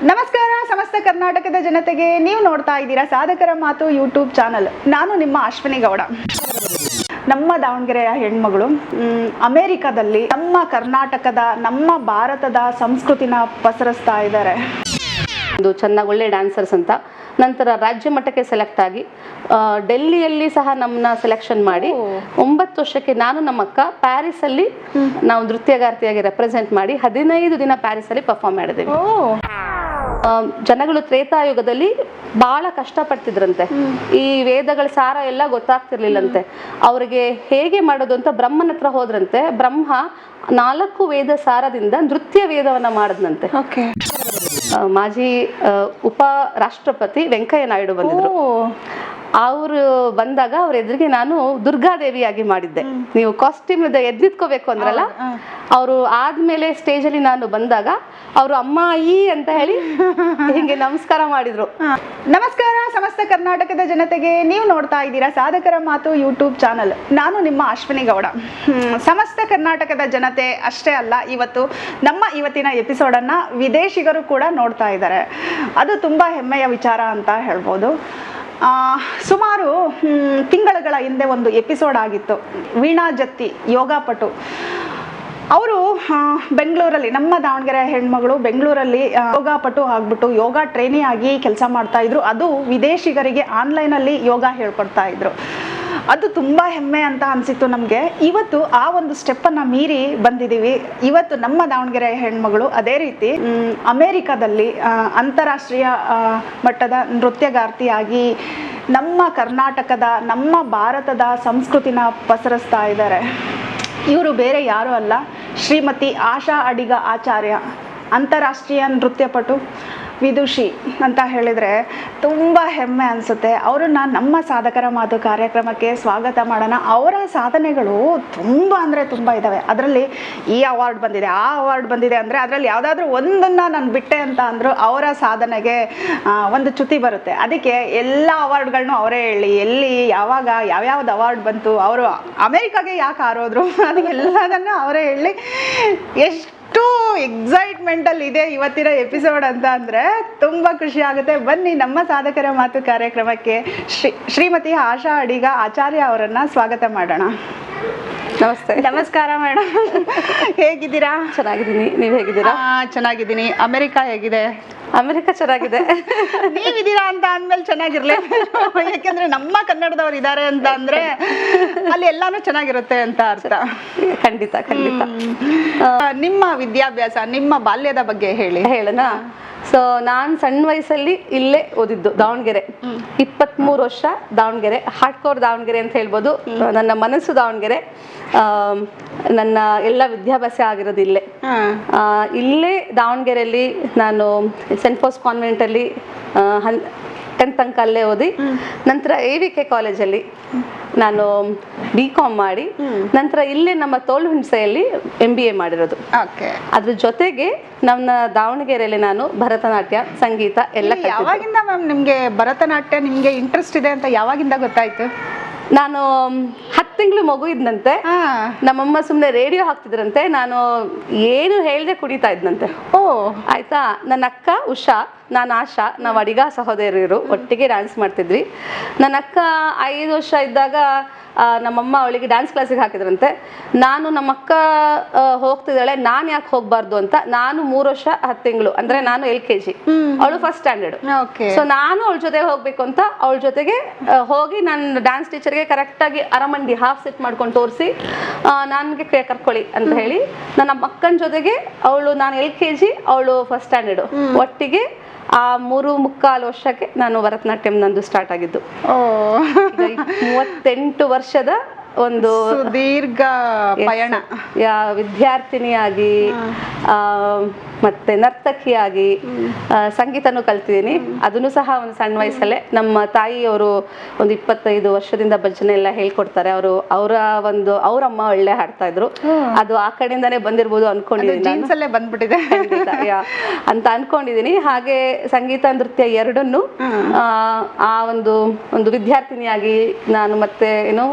ನಮಸ್ಕಾರ ಸಮಸ್ತ ಕರ್ನಾಟಕದ ಜನತೆಗೆ. ನೀವು ನೋಡ್ತಾ ಇದ್ದೀರಾ ಸಾಧಕರ ಮಾತು ಯೂಟ್ಯೂಬ್ ಚಾನಲ್. ನಾನು ನಿಮ್ಮ ಅಶ್ವಿನಿ ಗೌಡ. ನಮ್ಮ ದಾವಣಗೆರೆಯ ಹೆಣ್ಮಗಳು ಅಮೆರಿಕದಲ್ಲಿ ನಮ್ಮ ಕರ್ನಾಟಕದ ನಮ್ಮ ಭಾರತದ ಸಂಸ್ಕೃತಿನ ಪಸರಿಸ್ತಾ ಇದ್ದಾರೆ. ಒಂದು ಚೆನ್ನಾಗಿ ಒಳ್ಳೆ ಡ್ಯಾನ್ಸರ್ಸ್ ಅಂತ. ನಂತರ ರಾಜ್ಯ ಮಟ್ಟಕ್ಕೆ ಸೆಲೆಕ್ಟ್ ಆಗಿ ಡೆಲ್ಲಿಯಲ್ಲಿ ಸಹ ನಮ್ಮನ್ನ ಸೆಲೆಕ್ಷನ್ ಮಾಡಿ 9 ವರ್ಷಕ್ಕೆ ನಾನು ನಮ್ಮ ಅಕ್ಕ ಪ್ಯಾರಿಸಲ್ಲಿ ನಾವು ನೃತ್ಯಗಾರ್ತಿಯಾಗಿ ರೆಪ್ರೆಸೆಂಟ್ ಮಾಡಿ 15 ದಿನ ಪ್ಯಾರಿಸಲ್ಲಿ ಪರ್ಫಾರ್ಮ್ ಮಾಡಿದ್ದೇವೆ. ಜನಗಳು ತ್ರೇತಾಯುಗದಲ್ಲಿ ಬಹಳ ಕಷ್ಟಪಡ್ತಿದ್ರಂತೆ. ಈ ವೇದಗಳ ಸಾರ ಎಲ್ಲ ಗೊತ್ತಾಗ್ತಿರ್ಲಿಲ್ಲಂತೆ. ಅವ್ರಿಗೆ ಹೇಗೆ ಮಾಡೋದು ಅಂತ ಬ್ರಹ್ಮನ ಹತ್ರ ಹೋದ್ರಂತೆ. ಬ್ರಹ್ಮ 4 ವೇದ ಸಾರದಿಂದ ನೃತ್ಯ ವೇದವನ್ನ ಮಾಡಿದ್ನಂತೆ. ಮಾಜಿ ಉಪ ರಾಷ್ಟ್ರಪತಿ ವೆಂಕಯ್ಯ ನಾಯ್ಡು ಬಂದಿದ್ರು. ಅವರು ಬಂದಾಗ ಅವ್ರ ಎದುರಿಗೆ ನಾನು ದುರ್ಗಾದೇವಿಯಾಗಿ ಮಾಡಿದ್ದೆ. ನೀವು ಕಾಸ್ಟ್ಯೂಮ್ ಎದ್ ನಿಂತ್ಕೋಬೇಕು ಅಂದ್ರಲ್ಲ, ಅವರು ಆದ್ಮೇಲೆ ಸ್ಟೇಜ್ ಅಲ್ಲಿ ನಾನು ಬಂದಾಗ ಅವರು ಅಮ್ಮಾಯಿ ಅಂತ ಹೇಳಿ ಹಿಂಗೆ ನಮಸ್ಕಾರ ಮಾಡಿದ್ರು. ನಮಸ್ಕಾರ ಸಮಸ್ತ ಕರ್ನಾಟಕದ ಜನತೆಗೆ. ನೀವು ನೋಡ್ತಾ ಇದ್ದೀರಾ ಸಾಧಕರ ಮಾತು ಯೂಟ್ಯೂಬ್ ಚಾನಲ್. ನಾನು ನಿಮ್ಮ ಅಶ್ವಿನಿ ಗೌಡ. ಸಮಸ್ತ ಕರ್ನಾಟಕದ ಜನತೆ ಅಷ್ಟೇ ಅಲ್ಲ, ಇವತ್ತಿನ ಎಪಿಸೋಡನ್ನ ವಿದೇಶಿಗರು ಕೂಡ ನೋಡ್ತಾ ಇದ್ದಾರೆ. ಅದು ತುಂಬಾ ಹೆಮ್ಮೆಯ ವಿಚಾರ ಅಂತ ಹೇಳ್ಬೋದು. ಸುಮಾರು ತಿಂಗಳುಗಳ ಹಿಂದೆ ಒಂದು ಎಪಿಸೋಡ್ ಆಗಿತ್ತು. ವೀಣಾ ಜತ್ತಿ ಯೋಗಪಟು ಅವರು ಬೆಂಗಳೂರಲ್ಲಿ, ನಮ್ಮ ದಾವಣಗೆರೆ ಹೆಣ್ಮಗಳು ಬೆಂಗಳೂರಲ್ಲಿ ಯೋಗಪಟು ಆಗ್ಬಿಟ್ಟು ಯೋಗ ಟ್ರೈನಿ ಆಗಿ ಕೆಲಸ ಮಾಡ್ತಾ ಇದ್ರು. ಅದು ವಿದೇಶಿಗರಿಗೆ ಆನ್ಲೈನಲ್ಲಿ ಯೋಗ ಹೇಳ್ಕೊಡ್ತಾ ಇದ್ರು. ಅದು ತುಂಬ ಹೆಮ್ಮೆ ಅಂತ ಅನಿಸಿತ್ತು ನಮಗೆ. ಇವತ್ತು ಆ ಒಂದು ಸ್ಟೆಪ್ಪನ್ನು ಮೀರಿ ಬಂದಿದ್ದೀವಿ. ಇವತ್ತು ನಮ್ಮ ದಾವಣಗೆರೆ ಹೆಣ್ಮಗಳು ಅದೇ ರೀತಿ ಅಮೇರಿಕಾದಲ್ಲಿ ಅಂತಾರಾಷ್ಟ್ರೀಯ ಮಟ್ಟದ ನೃತ್ಯಗಾರ್ತಿಯಾಗಿ ನಮ್ಮ ಕರ್ನಾಟಕದ ನಮ್ಮ ಭಾರತದ ಸಂಸ್ಕೃತಿನ ಪಸರಿಸ್ತಾ ಇದ್ದಾರೆ. ಇವರು ಬೇರೆ ಯಾರೂ ಅಲ್ಲ, ಶ್ರೀಮತಿ ಆಶಾ ಅಡಿಗ ಆಚಾರ್ಯ, ಅಂತಾರಾಷ್ಟ್ರೀಯ ನೃತ್ಯಪಟು, ವಿದುಷಿ ಅಂತ ಹೇಳಿದರೆ ತುಂಬ ಹೆಮ್ಮೆ ಅನಿಸುತ್ತೆ. ಅವರನ್ನು ನಮ್ಮ ಸಾಧಕರ ಮಾತು ಕಾರ್ಯಕ್ರಮಕ್ಕೆ ಸ್ವಾಗತ ಮಾಡೋಣ. ಅವರ ಸಾಧನೆಗಳು ತುಂಬ ಅಂದರೆ ತುಂಬ ಇದ್ದಾವೆ. ಅದರಲ್ಲಿ ಈ ಅವಾರ್ಡ್ ಬಂದಿದೆ, ಆ ಅವಾರ್ಡ್ ಬಂದಿದೆ ಅಂದರೆ ಅದರಲ್ಲಿ ಯಾವುದಾದ್ರೂ ಒಂದನ್ನು ನಾನು ಬಿಟ್ಟೆ ಅಂತ ಅಂದರು ಅವರ ಸಾಧನೆಗೆ ಒಂದು ಚ್ಯುತಿ ಬರುತ್ತೆ. ಅದಕ್ಕೆ ಎಲ್ಲ ಅವಾರ್ಡ್ಗಳನ್ನೂ ಅವರೇ ಹೇಳಿ, ಎಲ್ಲಿ ಯಾವಾಗ ಯಾವ್ಯಾವ್ದು ಅವಾರ್ಡ್ ಬಂತು, ಅವರು ಅಮೇರಿಕಾಗೆ ಯಾಕೆ ಹಾರೋದ್ರು, ಅದಕ್ಕೆಲ್ಲದನ್ನು ಅವರೇ ಹೇಳಿ. ಎಷ್ಟು ಎಕ್ಸೈಟ್ಮೆಂಟಲ್ಲಿ ಇದೆ ಇವತ್ತಿನ ಎಪಿಸೋಡ್ ಅಂತ ಅಂದರೆ ತುಂಬ ಖುಷಿ ಆಗುತ್ತೆ. ಬನ್ನಿ ನಮ್ಮ ಸಾಧಕರ ಮಾತು ಕಾರ್ಯಕ್ರಮಕ್ಕೆ ಶ್ರೀಮತಿ ಆಶಾ ಅಡಿಗ ಆಚಾರ್ಯ ಅವರನ್ನು ಸ್ವಾಗತ ಮಾಡೋಣ. ನಮಸ್ತೆ. ನಮಸ್ಕಾರ ಮೇಡಮ್, ಹೇಗಿದ್ದೀರಾ? ಚೆನ್ನಾಗಿದ್ದೀನಿ, ನೀವು ಹೇಗಿದ್ದೀರಾ? ಚೆನ್ನಾಗಿದ್ದೀನಿ. ಅಮೆರಿಕ ಹೇಗಿದೆ? ಅಮೆರಿಕ ಚೆನ್ನಾಗಿದೆ. ನೀವಿದ್ದೀರಾ ಅಂತ ಅಂದಮೇಲೆ ಚೆನ್ನಾಗಿರ್ಲಿ, ಯಾಕೆಂದ್ರೆ ನಮ್ಮ ಕನ್ನಡದವ್ರು ಇದ್ದಾರೆ ಅಂತ ಅಂದ್ರೆ ಅಲ್ಲಿ ಎಲ್ಲಾನು ಚೆನ್ನಾಗಿರುತ್ತೆ ಅಂತ ಅರ್ಥ. ಖಂಡಿತ ಖಂಡಿತ. ನಿಮ್ಮ ವಿದ್ಯಾಭ್ಯಾಸ, ನಿಮ್ಮ ಬಾಲ್ಯದ ಬಗ್ಗೆ ಹೇಳೋಣ. ಸೊ ನಾನು ಸಣ್ಣ ವಯಸ್ಸಲ್ಲಿ ಇಲ್ಲೇ ಓದಿದ್ದು, ದಾವಣಗೆರೆ. 23 ವರ್ಷ ದಾವಣಗೆರೆ, ಹಾರ್ಡ್ಕೋರ್ ದಾವಣಗೆರೆ ಅಂತ ಹೇಳ್ಬೋದು. ನನ್ನ ಮನಸ್ಸು ದಾವಣಗೆರೆ. ನನ್ನ ಎಲ್ಲ ವಿದ್ಯಾಭ್ಯಾಸ ಆಗಿರೋದು ಇಲ್ಲೇ. ಇಲ್ಲೇ ದಾವಣಗೆರೆಯಲ್ಲಿ ನಾನು ಸೆಂಟ್ ಪೋಸ್ ಕಾನ್ವೆಂಟಲ್ಲಿ 10th ತನಕ ಅಲ್ಲೇ ಓದಿ, ನಂತರ AVK ಕಾಲೇಜಲ್ಲಿ ನಾನು BCom ಮಾಡಿ, ನಂತರ ಇಲ್ಲೇ ನಮ್ಮ ತೋಳುಹುಣಸೆಯಲ್ಲಿ MBA ಮಾಡಿರೋದು. ಅದ್ರ ಜೊತೆಗೆ ನಮ್ಮ ದಾವಣಗೆರೆಯಲ್ಲಿ ನಾನು ಭರತನಾಟ್ಯ, ಸಂಗೀತ ಎಲ್ಲ. ಯಾವಾಗಿಂದ ಮ್ಯಾಮ್ ನಿಮಗೆ ಭರತನಾಟ್ಯ ನಿಮಗೆ ಇಂಟ್ರೆಸ್ಟ್ ಇದೆ ಅಂತ ಯಾವಾಗಿಂದ ಗೊತ್ತಾಯ್ತು? ನಾನು 10 ತಿಂಗಳು ಮಗು ಇದ್ದಂತೆ ನಮ್ಮಮ್ಮ ಸುಮ್ಮನೆ ರೇಡಿಯೋ ಹಾಕ್ತಿದ್ರಂತೆ, ನಾನು ಏನು ಹೇಳ್ದೆ ಕುಡಿತಾ ಇದ್ನಂತೆ. ಆಯ್ತಾ. ನನ್ನ ಅಕ್ಕ ಉಷಾ, ನಾನು ಆಶಾ, ನಾವು ಅಡಿಗ ಸಹೋದರಿಯರು, ಒಟ್ಟಿಗೆ ಡ್ಯಾನ್ಸ್ ಮಾಡ್ತಿದ್ವಿ. ನನ್ನ ಅಕ್ಕ 5 ವರ್ಷ ಇದ್ದಾಗ ನಮ್ಮಮ್ಮ ಅವಳಿಗೆ ಡ್ಯಾನ್ಸ್ ಕ್ಲಾಸಿಗೆ ಹಾಕಿದ್ರಂತೆ. ನಾನು ನಮ್ಮ ಅಕ್ಕ ಹೋಗ್ತಿದ್ದಾಳೆ, ನಾನು ಯಾಕೆ ಹೋಗ್ಬಾರ್ದು ಅಂತ ನಾನು 3 ವರ್ಷ 10 ತಿಂಗಳು, ಅಂದ್ರೆ ನಾನು LKG, ಅವಳು ಫಸ್ಟ್ ಸ್ಟ್ಯಾಂಡರ್ಡ್. ಸೊ ನಾನು ಅವಳ ಜೊತೆ ಹೋಗ್ಬೇಕು ಅಂತ ಅವಳ ಜೊತೆಗೆ ಹೋಗಿ ನನ್ನ ಡ್ಯಾನ್ಸ್ ಟೀಚರ್ಗೆ ಕರೆಕ್ಟಾಗಿ ಅರಮಂಡಿ ಹಾಫ್ ಸೆಟ್ ಮಾಡ್ಕೊಂಡು ತೋರಿಸಿ ನನಗೆ ಕರ್ಕೊಳ್ಳಿ ಅಂತ ಹೇಳಿ ನನ್ನ ಅಕ್ಕನ ಜೊತೆಗೆ ಅವಳು, ನಾನು LKG, ಅವಳು ಫಸ್ಟ್ ಸ್ಟ್ಯಾಂಡರ್ಡ್, ಒಟ್ಟಿಗೆ ಆ 3.25 ವರ್ಷಕ್ಕೆ ನಾನು ಭರತನಾಟ್ಯಂ ನಂದು ಸ್ಟಾರ್ಟ್ ಆಗಿದ್ದು. 38 ವರ್ಷದ ಒಂದು ದೀರ್ಘ ಪಯಣ. ವಿದ್ಯಾರ್ಥಿನಿಯಾಗಿ ಮತ್ತೆ ನರ್ತಕಿಯಾಗಿ ಸಂಗೀತನೂ ಕಲ್ತಿದ್ದೀನಿ. ಅದನ್ನು ಸಹ ಒಂದು ಸಣ್ಣ ವಯಸ್ಸಲ್ಲೇ ನಮ್ಮ ತಾಯಿಯವರು ಒಂದು 25 ವರ್ಷದಿಂದ ಭಜನೆ ಎಲ್ಲ ಹೇಳ್ಕೊಡ್ತಾರೆ. ಅವರಮ್ಮ ಒಳ್ಳೆ ಹಾಡ್ತಾ ಇದ್ರು. ಅದು ಆ ಕಡೆಯಿಂದಾನೇ ಬಂದಿರ್ಬೋದು ಅನ್ಕೊಂಡಿದ್ದೀನಿ, ಬಂದ್ಬಿಟ್ಟಿದೆ ಅಂತ ಅನ್ಕೊಂಡಿದ್ದೀನಿ. ಹಾಗೆ ಸಂಗೀತ ನೃತ್ಯ ಎರಡನ್ನು ಆ ಒಂದು ವಿದ್ಯಾರ್ಥಿನಿಯಾಗಿ ನಾನು ಮತ್ತೆ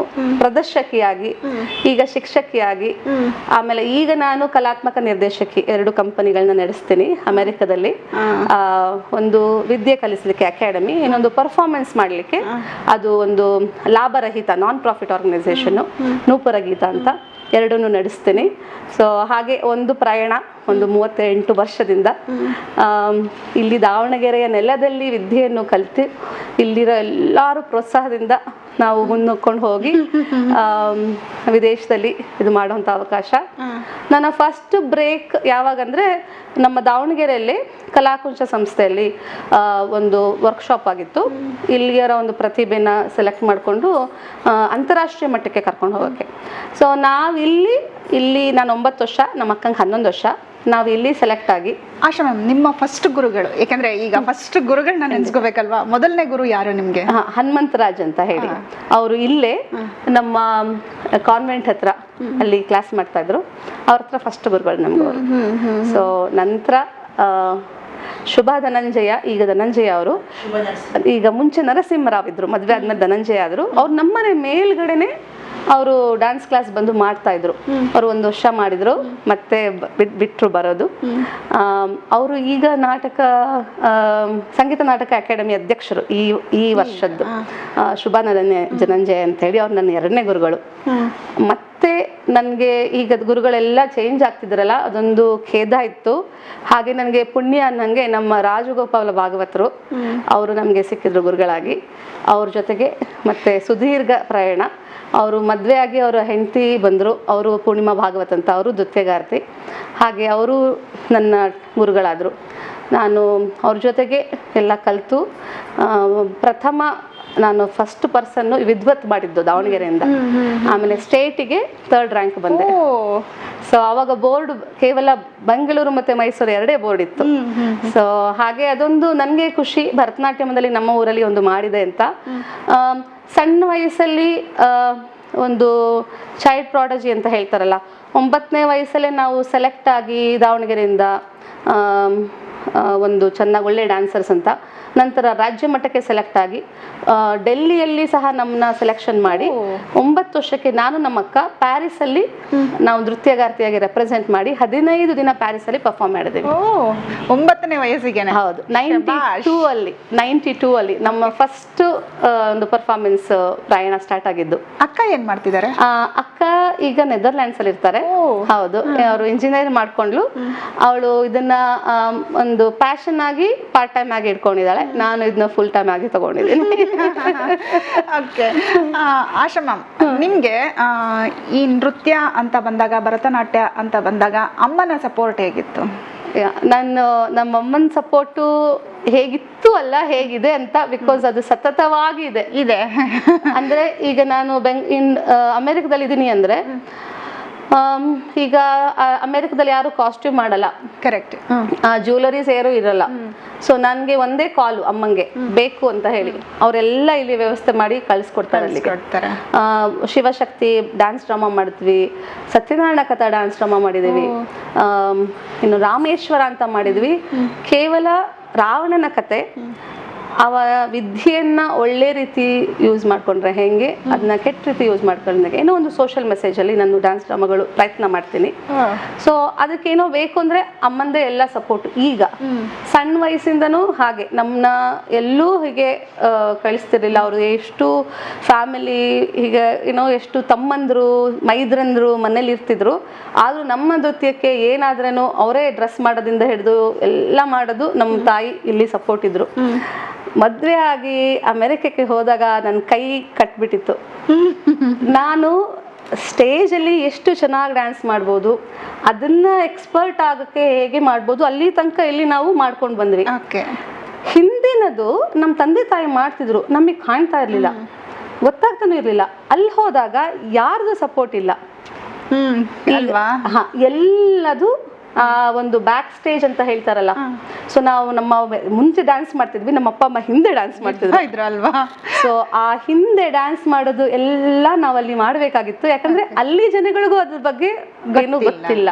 ಪ್ರದರ್ಶನ ನಿರ್ದೇಶಕಿಯಾಗಿ, ಈಗ ಶಿಕ್ಷಕಿಯಾಗಿ, ಆಮೇಲೆ ಈಗ ನಾನು ಕಲಾತ್ಮಕ ನಿರ್ದೇಶಕಿ 2 ಕಂಪನಿಗಳನ್ನ ನಡೆಸ್ತೀನಿ ಅಮೆರಿಕದಲ್ಲಿ. ಒಂದು ವಿದ್ಯೆ ಕಲಿಸಲಿಕ್ಕೆ ಅಕಾಡೆಮಿ, ಇನ್ನೊಂದು ಪರ್ಫಾರ್ಮೆನ್ಸ್ ಮಾಡಲಿಕ್ಕೆ ಅದು ಒಂದು ಲಾಭರಹಿತ ನಾನ್ ಪ್ರಾಫಿಟ್ ಆರ್ಗನೈಸೇಷನ್ ನೂಪುರ ಗೀತ ಅಂತ, 2 ನಡೆಸ್ತೀನಿ. ಸೊ ಹಾಗೆ ಒಂದು ಪ್ರಯಾಣ ಒಂದು 38 ವರ್ಷದಿಂದ ಇಲ್ಲಿ ದಾವಣಗೆರೆಯ ನೆಲದಲ್ಲಿ ವಿದ್ಯೆಯನ್ನು ಕಲಿತು ಇಲ್ಲಿರೋ ಎಲ್ಲರೂ ಪ್ರೋತ್ಸಾಹದಿಂದ ನಾವು ಮುನ್ನುಗ್ಕೊಂಡು ಹೋಗಿ ವಿದೇಶದಲ್ಲಿ ಇದು ಮಾಡುವಂಥ ಅವಕಾಶ. ನನ್ನ ಫಸ್ಟ್ ಬ್ರೇಕ್ ಯಾವಾಗಂದರೆ ನಮ್ಮ ದಾವಣಗೆರೆಯಲ್ಲಿ ಕಲಾಕುಂಚ ಸಂಸ್ಥೆಯಲ್ಲಿ ಒಂದು ವರ್ಕ್ಶಾಪ್ ಆಗಿತ್ತು. ಇಲ್ಲಿಯರ ಒಂದು ಪ್ರತಿಭೆನ ಸೆಲೆಕ್ಟ್ ಮಾಡಿಕೊಂಡು ಅಂತಾರಾಷ್ಟ್ರೀಯ ಮಟ್ಟಕ್ಕೆ ಕರ್ಕೊಂಡು ಹೋಗೋಕ್ಕೆ. ಸೊ ಇಲ್ಲಿ ನಾನು 9 ವರ್ಷ, ನಮ್ಮ ಅಕ್ಕಂಗೆ 11 ವರ್ಷ, ನಾವು ಇಲ್ಲಿ ಸೆಲೆಕ್ಟ್ ಆಗಿ. ಆಶಾ ಮ್ಯಾಮ್, ನಿಮ್ಮ ಫಸ್ಟ್ ಗುರುಗಳು, ಯಾಕಂದ್ರೆ ಈಗ ಫಸ್ಟ್ ಗುರುಗಳನ್ನ ನೆನ್ಸ್ಕೋಬೇಕಲ್ವಾ, ಮೊದಲನೇ ಗುರು ಯಾರು ನಿಮ್ಗೆ? ಹನುಮಂತರಾಜ್ ಅಂತ ಹೇಳಿ, ಅವರು ಇಲ್ಲೇ ನಮ್ಮ ಕಾನ್ವೆಂಟ್ ಹತ್ರ ಅಲ್ಲಿ ಕ್ಲಾಸ್ ಮಾಡ್ತಾ ಇದ್ರು. ಅವ್ರ ಹತ್ರ ಫಸ್ಟ್ ಗುರುಗಳು ನಮ್ಗೆ ಅವರು. ಸೊ ನಂತರ ಶುಭಾ ಧನಂಜಯ, ಈಗ ಧನಂಜಯ ಅವರು, ಈಗ ಮುಂಚೆ ನರಸಿಂಹರಾವ್ ಇದ್ರು, ಮದುವೆ ಆದ್ಮೇಲೆ ಧನಂಜಯ ಆದ್ರು. ಅವ್ರು ನಮ್ಮನೆ ಮೇಲ್ಗಡೆನೆ ಅವರು ಡ್ಯಾನ್ಸ್ ಕ್ಲಾಸ್ ಬಂದು ಮಾಡ್ತಾ ಇದ್ರು. ಅವರು 1 ವರ್ಷ ಮಾಡಿದ್ರು, ಮತ್ತೆ ಬಿಟ್ಟರು ಬರೋದು. ಅವರು ಈಗ ಸಂಗೀತ ನಾಟಕ ಅಕಾಡೆಮಿ ಅಧ್ಯಕ್ಷರು ಈ ವರ್ಷದ್ದು. ಶುಭಾ ಧನಂಜಯ ಅಂತ ಹೇಳಿ ಅವ್ರು ನನ್ನ 2ನೇ ಗುರುಗಳು. ಮತ್ತೆ ನನಗೆ ಈಗ ಗುರುಗಳೆಲ್ಲ ಚೇಂಜ್ ಆಗ್ತಿದ್ರಲ್ಲ, ಅದೊಂದು ಖೇದ ಇತ್ತು. ಹಾಗೆ ನನಗೆ ಪುಣ್ಯ ಅನ್ನಂಗೆ ನಮ್ಮ ರಾಜಗೋಪಾಲ ಭಾಗವತರು ಅವರು ನಮಗೆ ಸಿಕ್ಕಿದ್ರು ಗುರುಗಳಾಗಿ. ಅವ್ರ ಜೊತೆಗೆ ಮತ್ತೆ ಸುದೀರ್ಘ ಪ್ರಯಾಣ. ಅವರು ಮದುವೆ ಆಗಿ ಅವರ ಹೆಂಡತಿ ಬಂದರು, ಅವರು ಪೂರ್ಣಿಮಾ ಭಾಗವತ್ ಅಂತ, ಅವರು ನೃತ್ಯಗಾರ್ತಿ. ಹಾಗೆ ಅವರು ನನ್ನ ಗುರುಗಳಾದರು. ನಾನು ಅವ್ರ ಜೊತೆಗೆ ಎಲ್ಲ ಕಲಿತು ನಾನು ಫಸ್ಟ್ ಪರ್ಸನ್ನು ವಿದ್ವತ್ ಮಾಡಿದ್ದು ದಾವಣಗೆರೆಯಿಂದ. ಆಮೇಲೆ ಸ್ಟೇಟಿಗೆ 3rd ರ್ಯಾಂಕ್ ಬಂದೆ. ಸೊ ಆವಾಗ ಬೋರ್ಡ್ ಕೇವಲ ಬೆಂಗಳೂರು ಮತ್ತು ಮೈಸೂರು 2 ಬೋರ್ಡ್ ಇತ್ತು. ಸೊ ಹಾಗೆ ಅದೊಂದು ನನಗೆ ಖುಷಿ, ಭರತನಾಟ್ಯಮದಲ್ಲಿ ನಮ್ಮ ಊರಲ್ಲಿ ಒಂದು ಮಾಡಿದೆ ಅಂತ. ಸಣ್ಣ ವಯಸ್ಸಲ್ಲಿ ಒಂದು ಚೈಲ್ಡ್ ಪ್ರಾಡಜಿ ಅಂತ ಹೇಳ್ತಾರಲ್ಲ, 9ನೇ ವಯಸ್ಸಲ್ಲೇ ನಾವು ಸೆಲೆಕ್ಟ್ ಆಗಿ ದಾವಣಗೆರೆಯಿಂದ ಒಂದು ಚೆನ್ನಾಗಿ ಒಳ್ಳೆ ಡ್ಯಾನ್ಸರ್ಸ್ ಅಂತ, ನಂತರ ರಾಜ್ಯ ಮಟ್ಟಕ್ಕೆ ಸೆಲೆಕ್ಟ್ ಆಗಿ ಡೆಲ್ಲಿಯಲ್ಲಿ ಸಹ ನಮ್ಮನ್ನ ಸೆಲೆಕ್ಷನ್ ಮಾಡಿ 9 ವರ್ಷಕ್ಕೆ ನಾನು ನಮ್ಮ ಅಕ್ಕ ಪ್ಯಾರಿಸಲ್ಲಿ ನಾವು ನೃತ್ಯಗಾರ್ತಿಯಾಗಿ ರೆಪ್ರೆಸೆಂಟ್ ಮಾಡಿ 15 ದಿನ ಪ್ಯಾರಿಸಲ್ಲಿ ಪರ್ಫಾರ್ಮ್ ಮಾಡಿದ್ದೀವಿ. 9ನೇ ವಯಸ್ಸಿಗೆ? ಹೌದು, 92 ಅಲ್ಲಿ ನಮ್ಮ ಫಸ್ಟ್ ಒಂದು ಪರ್ಫಾರ್ಮೆನ್ಸ್ ಪ್ರಯಾಣ ಸ್ಟಾರ್ಟ್ ಆಗಿದ್ದು. ಅಕ್ಕ ಏನ್ ಮಾಡ್ತಿದ್ದಾರೆ? ಅಕ್ಕ ಈಗ ನೆದರ್ಲ್ಯಾಂಡ್ಸ್ ಅಲ್ಲಿ ಇರ್ತಾರೆ. ಹೌದು, ಅವರು ಇಂಜಿನಿಯರ್ ಮಾಡ್ಕೊಂಡ್ಲು. ಅವಳು ಇದನ್ನ ಒಂದು ಪ್ಯಾಷನ್ ಆಗಿ ಪಾರ್ಟ್ ಟೈಮ್ ಆಗಿ ಇಟ್ಕೊಂಡಿದ್ದಾಳೆ. ನಾನು ಇದನ್ನ ಫುಲ್ ಟೈಮ್ ಆಗಿ ತಗೊಂಡಿದ್ದೀನಿ. ಓಕೆ. ಆಶಾ ಮ್ಯಾಮ್, ನಿಮ್ಗೆ ಈ ನೃತ್ಯ ಅಂತ ಬಂದಾಗ, ಭರತನಾಟ್ಯ ಅಂತ ಬಂದಾಗ ಅಮ್ಮನ ಸಪೋರ್ಟ್ ಹೇಗಿತ್ತು? ನಮ್ಮ ಅಮ್ಮನ ಸಪೋರ್ಟು ಹೇಗಿತ್ತು ಅಲ್ಲ, ಹೇಗಿದೆ ಅಂತ, ಬಿಕಾಸ್ ಅದು ಸತತವಾಗಿ ಇದೆ. ಅಂದ್ರೆ ಈಗ ನಾನು ಅಮೆರಿಕದಲ್ಲಿ ಇದ್ದೀನಿ ಅಂದ್ರೆ, ಈಗ ಅಮೆರಿಕದಲ್ಲಿ ಯಾರು ಕಾಸ್ಟ್ಯೂಮ್ ಮಾಡಲ್ಲ, ಕರೆಕ್ಟ್, ಜ್ಯುವೆಲರೀಸ್ ಯಾರು ಇರಲ್ಲ. ಸೊ ನನಗೆ ಒಂದೇ ಕಾಲು ಅಮ್ಮಂಗೆ ಬೇಕು ಅಂತ ಹೇಳಿ ಅವರೆಲ್ಲ ಇಲ್ಲಿ ವ್ಯವಸ್ಥೆ ಮಾಡಿ ಕಳಿಸ್ಕೊಡ್ತಾರೆ. ಶಿವಶಕ್ತಿ ಡ್ಯಾನ್ಸ್ ಡ್ರಾಮಾ ಮಾಡಿದ್ವಿ, ಸತ್ಯನಾರಾಯಣ ಕಥಾ ಡ್ಯಾನ್ಸ್ ಡ್ರಾಮಾ ಮಾಡಿದ್ದೀವಿ, ಇನ್ನು ರಾಮೇಶ್ವರ ಅಂತ ಮಾಡಿದ್ವಿ. ಕೇವಲ ರಾವಣನ ಕತೆ, ಅವ ವಿದ್ಯೆಯನ್ನ ಒಳ್ಳೆ ರೀತಿ ಯೂಸ್ ಮಾಡ್ಕೊಂಡ್ರೆ ಹೆಂಗೆ, ಅದನ್ನ ಕೆಟ್ಟ ರೀತಿ ಯೂಸ್ ಮಾಡ್ಕೊಂಡ್ರೆ ಏನೋ ಒಂದು ಸೋಷಿಯಲ್ ಮೆಸೇಜ್ ಅಲ್ಲಿ ನಾನು ಡ್ಯಾನ್ಸ್ ಡ್ರಾಮಾಗಳು ಪ್ರಯತ್ನ ಮಾಡ್ತೀನಿ. ಸೊ ಅದಕ್ಕೇನೋ ಬೇಕು ಅಂದ್ರೆ ಅಮ್ಮಂದೇ ಎಲ್ಲ ಸಪೋರ್ಟ್. ಈಗ ಸಣ್ಣ ವಯಸ್ಸಿಂದನೂ ಹಾಗೆ ನಮ್ಮನ್ನ ಎಲ್ಲೂ ಹೀಗೆ ಕಳಿಸ್ತಿರ್ಲಿಲ್ಲ. ಅವರು ಎಷ್ಟು ಫ್ಯಾಮಿಲಿ ಹೀಗೆ ಏನೋ ಎಷ್ಟು ತಮ್ಮಂದ್ರು ಮೈದ್ರಂದ್ರು ಮನೇಲಿ ಇರ್ತಿದ್ರು, ಆದ್ರೂ ನಮ್ಮ ನೃತ್ಯಕ್ಕೆ ಏನಾದ್ರೂ ಅವರೇ ಡ್ರೆಸ್ ಮಾಡೋದಿಂದ ಹಿಡಿದು ಎಲ್ಲ ಮಾಡೋದು ನಮ್ಮ ತಾಯಿ ಇಲ್ಲಿ ಸಪೋರ್ಟ್ ಇದ್ರು. ಮದುವೆ ಆಗಿ ಅಮೆರಿಕಕ್ಕೆ ಹೋದಾಗ ನನ್ನ ಕೈ ಕಟ್ಬಿಟ್ಟಿತ್ತು. ನಾನು ಸ್ಟೇಜಲ್ಲಿ ಎಷ್ಟು ಚೆನ್ನಾಗಿ ಡ್ಯಾನ್ಸ್ ಮಾಡ್ಬೋದು, ಅದನ್ನ ಎಕ್ಸ್ಪರ್ಟ್ ಆಗೋಕ್ಕೆ ಹೇಗೆ ಮಾಡ್ಬೋದು, ಅಲ್ಲಿ ತನಕ ಇಲ್ಲಿ ನಾವು ಮಾಡ್ಕೊಂಡು ಬಂದ್ವಿ. ಹಿಂದಿನದು ನಮ್ಮ ತಂದೆ ತಾಯಿ ಮಾಡ್ತಿದ್ರು, ನಮಗೆ ಕಾಣ್ತಾ ಇರಲಿಲ್ಲ, ಗೊತ್ತಾಗ್ತಾನೂ ಇರಲಿಲ್ಲ. ಅಲ್ಲಿ ಹೋದಾಗ ಯಾರ್ದು ಸಪೋರ್ಟ್ ಇಲ್ಲ. ಎಲ್ಲದು ಒಂದು ಬ್ಯಾಕ್ ಸ್ಟೇಜ್ ಅಂತ ಹೇಳ್ತಾರಲ್ಲ. ಸೊ ನಾವು ನಮ್ಮ ಮುಂಚೆ ಡ್ಯಾನ್ಸ್ ಮಾಡ್ತಿದ್ವಿ, ನಮ್ಮ ಅಪ್ಪ ಅಮ್ಮ ಹಿಂದೆ ಡ್ಯಾನ್ಸ್ ಮಾಡ್ತಿದ್ರು ಅಲ್ವಾ. ಸೊ ಆ ಹಿಂದೆ ಡ್ಯಾನ್ಸ್ ಮಾಡೋದು ಎಲ್ಲ ನಾವಲ್ಲಿ ಮಾಡಬೇಕಾಗಿತ್ತು. ಯಾಕಂದ್ರೆ ಅಲ್ಲಿ ಜನಗಳಿಗೂ ಅದ್ರ ಬಗ್ಗೆ ಏನು ಗೊತ್ತಿಲ್ಲ.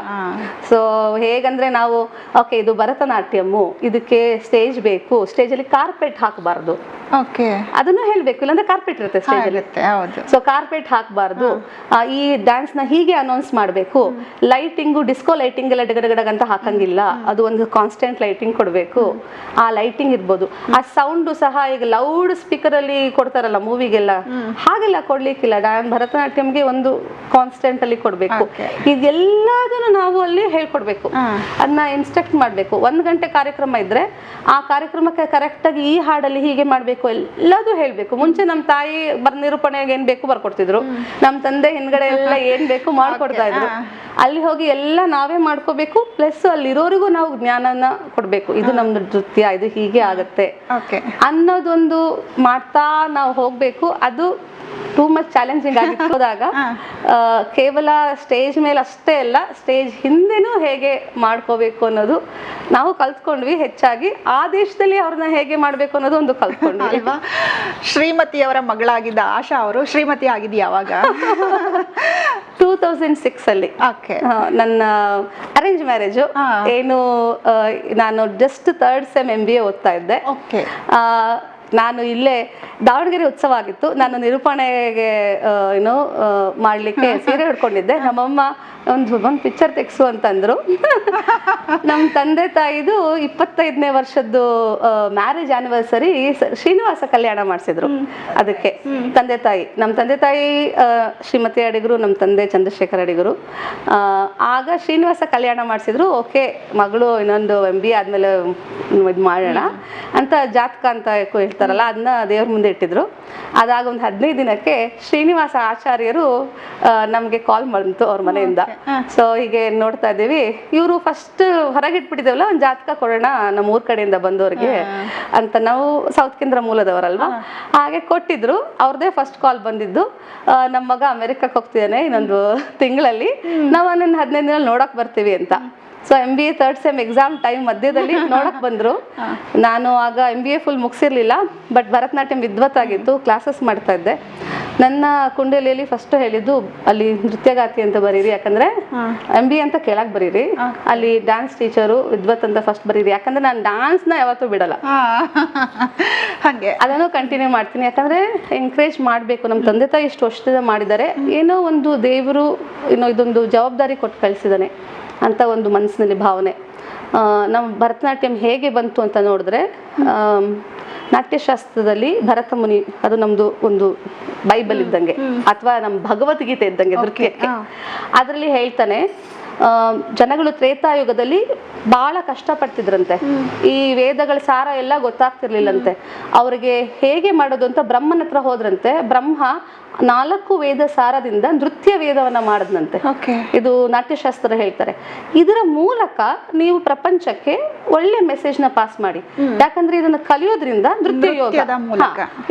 ಸೊ ಹೇಗಂದ್ರೆ ನಾವು ಓಕೆ ಇದು ಭರತನಾಟ್ಯಮ್ಮು, ಇದಕ್ಕೆ ಸ್ಟೇಜ್ ಬೇಕು, ಸ್ಟೇಜಲ್ಲಿ ಕಾರ್ಪೆಟ್ ಹಾಕಬಾರ್ದು, ಓಕೆ ಅದನ್ನು ಹೇಳ್ಬೇಕು, ಇಲ್ಲಾಂದ್ರೆ ಕಾರ್ಪೆಟ್ ಇರುತ್ತೆ ಸ್ಟೇಜ್ ಅಲ್ಲಿ. ಹೌದು. ಸೊ ಕಾರ್ಪೆಟ್ ಹಾಕಬಾರ್ದು, ಈ ಡ್ಯಾನ್ಸ್ ನ ಹೀಗೆ ಅನೌನ್ಸ್ ಮಾಡಬೇಕು, ಲೈಟಿಂಗು ಡಿಸ್ಕೋ ಲೈಟಿಂಗ್ ಎಲ್ಲ ಡಗಡಗಡಗ ಅಂತ ಹಾಕಂಗಿಲ್ಲ, ಅದು ಒಂದು ಕಾನ್ಸ್ಟೆಂಟ್ ಲೈಟಿಂಗ್ ಕೊಡಬೇಕು, ಆ ಲೈಟಿಂಗ್ ಇರ್ಬೋದು, ಆ ಸೌಂಡು ಸಹ ಈಗ ಲೌಡ್ ಸ್ಪೀಕರ್ ಅಲ್ಲಿ ಕೊಡ್ತಾರಲ್ಲ ಮೂವಿಗೆಲ್ಲ, ಹಾಗೆಲ್ಲ ಕೊಡ್ಲಿಕ್ಕಿಲ್ಲ. ಭರತನಾಟ್ಯಂಗೆ ಒಂದು ಕಾನ್ಸ್ಟೆಂಟ್ ಅಲ್ಲಿ ಕೊಡ್ಬೇಕು. ಇದೆಲ್ಲದನ್ನು ನಾವು ಅಲ್ಲಿ ಹೇಳ್ಕೊಡ್ಬೇಕು, ಅದನ್ನ ಇನ್ಸ್ಟ್ರಕ್ಟ್ ಮಾಡ್ಬೇಕು. 1 ಗಂಟೆ ಕಾರ್ಯಕ್ರಮ ಇದ್ರೆ ಆ ಕಾರ್ಯಕ್ರಮಕ್ಕೆ ಕರೆಕ್ಟ್ ಆಗಿ ಈ ಹಾಡಲ್ಲಿ ಹೀಗೆ ಮಾಡ್ಬೇಕು ಎಲ್ಲದೂ ಹೇಳ್ಬೇಕು. ಮುಂಚೆ ನಮ್ಮ ತಾಯಿ ನಿರೂಪಣೆಗೆ ಏನ್ ಬೇಕು ಬರ್ಕೊಡ್ತಿದ್ರು, ನಮ್ಮ ತಂದೆ ಹಿಂದ್ಗಡೆ ಎಲ್ಲ ಏನ್ ಬೇಕು ಮಾಡ್ಕೊಡ್ತಾ ಇದ್ರು. ಅಲ್ಲಿ ಹೋಗಿ ಎಲ್ಲ ನಾವೇ ಮಾಡ್ಕೋಬೇಕು, ಪ್ಲಸ್ ಅಲ್ಲಿರೋರಿಗೂ ನಾವು ಜ್ಞಾನನ ಕೊಡ್ಬೇಕು. ಇದು ನಮ್ದು ನೃತ್ಯ, ಇದು ಹೀಗೆ ಆಗತ್ತೆ ಅನ್ನೋದೊಂದು ಮಾಡ್ತಾ ನಾವು ಹೋಗ್ಬೇಕು. ಅದು ಟೂ ಮಚ್ ಚಾಲೆಂಜಿಂಗ್ ಆಗಿರೋದಾಗ ಕೇವಲ ಸ್ಟೇಜ್ ಮೇಲೆ ಅಷ್ಟೇ ಅಲ್ಲ, ಸ್ಟೇಜ್ ಹಿಂದೆನೂ ಹೇಗೆ ಮಾಡ್ಕೋಬೇಕು ಅನ್ನೋದು ನಾವು ಕಲ್ತ್ಕೊಂಡ್ವಿ. ಹೆಚ್ಚಾಗಿ ಆ ದೇಶದಲ್ಲಿ ಅವ್ರನ್ನ ಹೇಗೆ ಮಾಡ್ಬೇಕು ಅನ್ನೋದು ಒಂದು ಕಲ್ತ್ಕೊಂಡ್ವಿ ಅಲ್ವಾ. ಶ್ರೀಮತಿಯವರ ಮಗಳಾಗಿದ್ದ ಆಶಾ ಅವರು ಶ್ರೀಮತಿ ಆಗಿದ್ದು ಯಾವಾಗ? 2006 ಅಲ್ಲಿ. ನನ್ನ ಅರೇಂಜ್ ಮ್ಯಾರೇಜು. ಏನು ನಾನು ಜಸ್ಟ್ 3rd ಸೆಮ್ MBA ಓದ್ತಾ ಇದ್ದೆ. ನಾನು ಇಲ್ಲೇ ದಾವಣಗೆರೆ ಉತ್ಸವ ಆಗಿತ್ತು, ನಾನು ನಿರೂಪಣೆಗೆ ಏನೋ ಮಾಡ್ಲಿಕ್ಕೆ ಸೀರೆ ಹಿಡ್ಕೊಂಡಿದ್ದೆ. ನಮ್ಮಮ್ಮ ಒಂದು ಪಿಕ್ಚರ್ ತೆಗ್ಸು ಅಂತಂದ್ರು. ನಮ್ಮ ತಂದೆ ತಾಯಿದು 25ನೇ ವರ್ಷದ್ದು ಮ್ಯಾರೇಜ್ ಆನಿವರ್ಸರಿ ಶ್ರೀನಿವಾಸ ಕಲ್ಯಾಣ ಮಾಡಿಸಿದ್ರು. ಅದಕ್ಕೆ ನಮ್ಮ ತಂದೆ ತಾಯಿ ಶ್ರೀಮತಿ ಅಡಿಗರು, ನಮ್ಮ ತಂದೆ ಚಂದ್ರಶೇಖರ್ ಅಡಿಗರು. ಆಗ ಶ್ರೀನಿವಾಸ ಕಲ್ಯಾಣ ಮಾಡಿಸಿದ್ರು. ಓಕೆ, ಮಗಳು ಇನ್ನೊಂದು MBA ಆದ್ಮೇಲೆ ಇದು ಮಾಡೋಣ ಅಂತ ಜಾತಕ ಅಂತ ಹೇಳ್ತಾರಲ್ಲ, ಅದನ್ನ ದೇವ್ರ ಮುಂದೆ ಇಟ್ಟಿದ್ರು. ಅದಾಗ ಒಂದು 15 ದಿನಕ್ಕೆ ಶ್ರೀನಿವಾಸ ಆಚಾರ್ಯರು ನಮ್ಗೆ ಕಾಲ್ ಬಂತು ಅವ್ರ ಮನೆಯಿಂದ. ಸೊ ಹೀಗೆ ನೋಡ್ತಾ ಇದ್ದೀವಿ, ಇವರು ಫಸ್ಟ್ ಹೊರಗಿಟ್ಬಿಟ್ಟಿದ್ದೇವಲ್ಲ, ಒಂದು ಜಾತಕ ಕೊಡೋಣ ನಮ್ಮ ಊರ್ ಕಡೆಯಿಂದ ಬಂದವ್ರಿಗೆ ಅಂತ. ನಾವು ಸೌತ್ ಕೇಂದ್ರ ಮೂಲದವರಲ್ವಾ, ಹಾಗೆ ಕೊಟ್ಟಿದ್ರು. ಅವ್ರದೇ ಫಸ್ಟ್ ಕಾಲ್ ಬಂದಿದ್ದು, ನಮ್ಮ ಮಗ ಅಮೆರಿಕಕ್ಕೆ ಹೋಗ್ತಿದ್ದಾನೆ ಇನ್ನೊಂದು ತಿಂಗಳಲ್ಲಿ, ನಾವು ಅವನನ್ನ 15 ದಿನ ನೋಡಕ್ ಬರ್ತೀವಿ ಅಂತ. So MBA 3rd sem exam time ಮಧ್ಯದಲ್ಲಿ ನೋಡಕ್ ಬಂದ್ರು. ನಾನು ಆಗ MBA ಫುಲ್ ಮುಗಿಸಿರ್ಲಿಲ್ಲ, ಬಟ್ ಭರತನಾಟ್ಯಂ ವಿದ್ವತ್ತಾಗಿತ್ತು, ಕ್ಲಾಸಸ್ ಮಾಡ್ತಾ ಇದ್ದೆ. ನನ್ನ ಕುಂಡಲಿಯಲ್ಲಿ ಫಸ್ಟ್ ಹೇಳಿದ್ದು ಅಲ್ಲಿ ನೃತ್ಯಗಾತಿ ಅಂತ ಬರೀರಿ, ಯಾಕಂದ್ರೆ MBA ಅಂತ ಕೇಳಕ್ ಬರೀರಿ, ಅಲ್ಲಿ ಡ್ಯಾನ್ಸ್ ಟೀಚರು ವಿದ್ವತ್ ಅಂತ ಫಸ್ಟ್ ಬರೀರಿ, ಯಾಕಂದ್ರೆ ನಾನು ಡ್ಯಾನ್ಸ್ನ ಯಾವತ್ತೂ ಬಿಡಲ್ಲ, ಹಾಗೆ ಅದನ್ನು ಕಂಟಿನ್ಯೂ ಮಾಡ್ತೀನಿ. ಯಾಕಂದ್ರೆ ಎಂಕರೇಜ್ ಮಾಡಬೇಕು. ನಮ್ಮ ತಂದೆ ತಾಯಿ ಇಷ್ಟು ವರ್ಷದಿಂದ ಮಾಡಿದ್ದಾರೆ, ಏನೋ ಒಂದು ದೇವರು ಏನೋ ಇದೊಂದು ಜವಾಬ್ದಾರಿ ಕೊಟ್ಟು ಕಳಿಸಿದಾನೆ ಅಂತ ಒಂದು ಮನಸ್ಸಿನಲ್ಲಿ ಭಾವನೆ. ನಮ್ಮ ಭರತನಾಟ್ಯಂ ಹೇಗೆ ಬಂತು ಅಂತ ನೋಡಿದ್ರೆ, ನಾಟ್ಯಶಾಸ್ತ್ರದಲ್ಲಿ ಭರತ ಮುನಿ, ಅದು ನಮ್ದು ಒಂದು ಬೈಬಲ್ ಇದ್ದಂಗೆ ಅಥವಾ ನಮ್ಮ ಭಗವದ್ಗೀತೆ ಇದ್ದಂಗೆ ನೃತ್ಯಕ್ಕೆ. ಅದರಲ್ಲಿ ಹೇಳ್ತಾನೆ, ಜನಗಳು ತ್ರೇತಾಯುಗದಲ್ಲಿ ಬಹಳ ಕಷ್ಟಪಡ್ತಿದ್ರಂತೆ, ಈ ವೇದಗಳ ಸಾರ ಎಲ್ಲ ಗೊತ್ತಾಗ್ತಿರ್ಲಿಲ್ಲಂತೆ. ಅವ್ರಿಗೆ ಹೇಗೆ ಮಾಡೋದು ಅಂತ ಬ್ರಹ್ಮನ ಹತ್ರ ಹೋದ್ರಂತೆ. ಬ್ರಹ್ಮ 4 ವೇದ ಸಾರದಿಂದ ನೃತ್ಯ ವೇದವನ್ನ ಮಾಡದ್ನಂತೆ. ಇದು ನಾಟ್ಯಶಾಸ್ತ್ರ ಹೇಳ್ತಾರೆ. ಇದರ ಮೂಲಕ ನೀವು ಪ್ರಪಂಚಕ್ಕೆ ಒಳ್ಳೆ ಮೆಸೇಜ್ ನ ಪಾಸ್ ಮಾಡಿ, ಯಾಕಂದ್ರೆ ಇದನ್ನ ಕಲಿಯೋದ್ರಿಂದ ನೃತ್ಯ ಯೋಗ,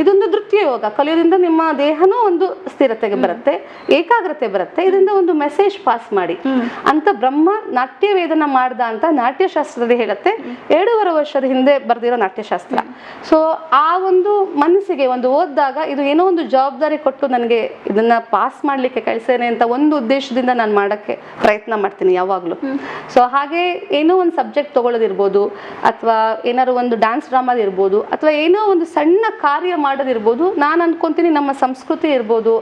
ಇದೊಂದು ನೃತ್ಯ ಯೋಗ ಕಲಿಯೋದ್ರಿಂದ ನಿಮ್ಮ ದೇಹನೂ ಒಂದು ಸ್ಥಿರತೆಗೆ ಬರುತ್ತೆ, ಏಕಾಗ್ರತೆ ಬರುತ್ತೆ. ಇದರಿಂದ ಒಂದು ಮೆಸೇಜ್ ಪಾಸ್ ಮಾಡಿ ಅಂತ ಬ್ರಹ್ಮ ನಾಟ್ಯ ವೇದನ ಮಾಡ್ದ ಅಂತ ನಾಟ್ಯಶಾಸ್ತ್ರದಲ್ಲಿ ಹೇಳುತ್ತೆ. 2.5 ವರ್ಷದ ಹಿಂದೆ ಬರ್ದಿರೋ ನಾಟ್ಯಶಾಸ್ತ್ರ. ಸೊ ಆ ಒಂದು ಮನಸ್ಸಿಗೆ ಒಂದು ಓದಿದಾಗ ಇದು ಏನೋ ಒಂದು ಜವಾಬ್ದಾರಿ ಕೊಟ್ಟು ನನಗೆ ಇದನ್ನ ಪಾಸ್ ಮಾಡ್ಲಿಕ್ಕೆ ಕಳಿಸ್ತೇನೆ ಅಂತ ಒಂದು ಉದ್ದೇಶದಿಂದ ನಾನು ಮಾಡಕ್ಕೆ ಪ್ರಯತ್ನ ಮಾಡ್ತೀನಿ ಯಾವಾಗ್ಲೂ. ಸೊ ಹಾಗೆ ಏನೋ ಒಂದು ಸಬ್ಜೆಕ್ಟ್ ತಗೊಳ್ಳೋದಿರ್ಬೋದು, ಅಥವಾ ಏನಾದ್ರು ಒಂದು ಡ್ಯಾನ್ಸ್ ಡ್ರಾಮಾದ ಇರ್ಬೋದು, ಅಥವಾ ಏನೋ ಒಂದು ಸಣ್ಣ ಕಾರ್ಯ ಮಾಡೋದಿರ್ಬೋದು, ನಾನು ಅನ್ಕೊಂತೀನಿ ನಮ್ಮ ಸಂಸ್ಕೃತಿ ಇರ್ಬೋದು,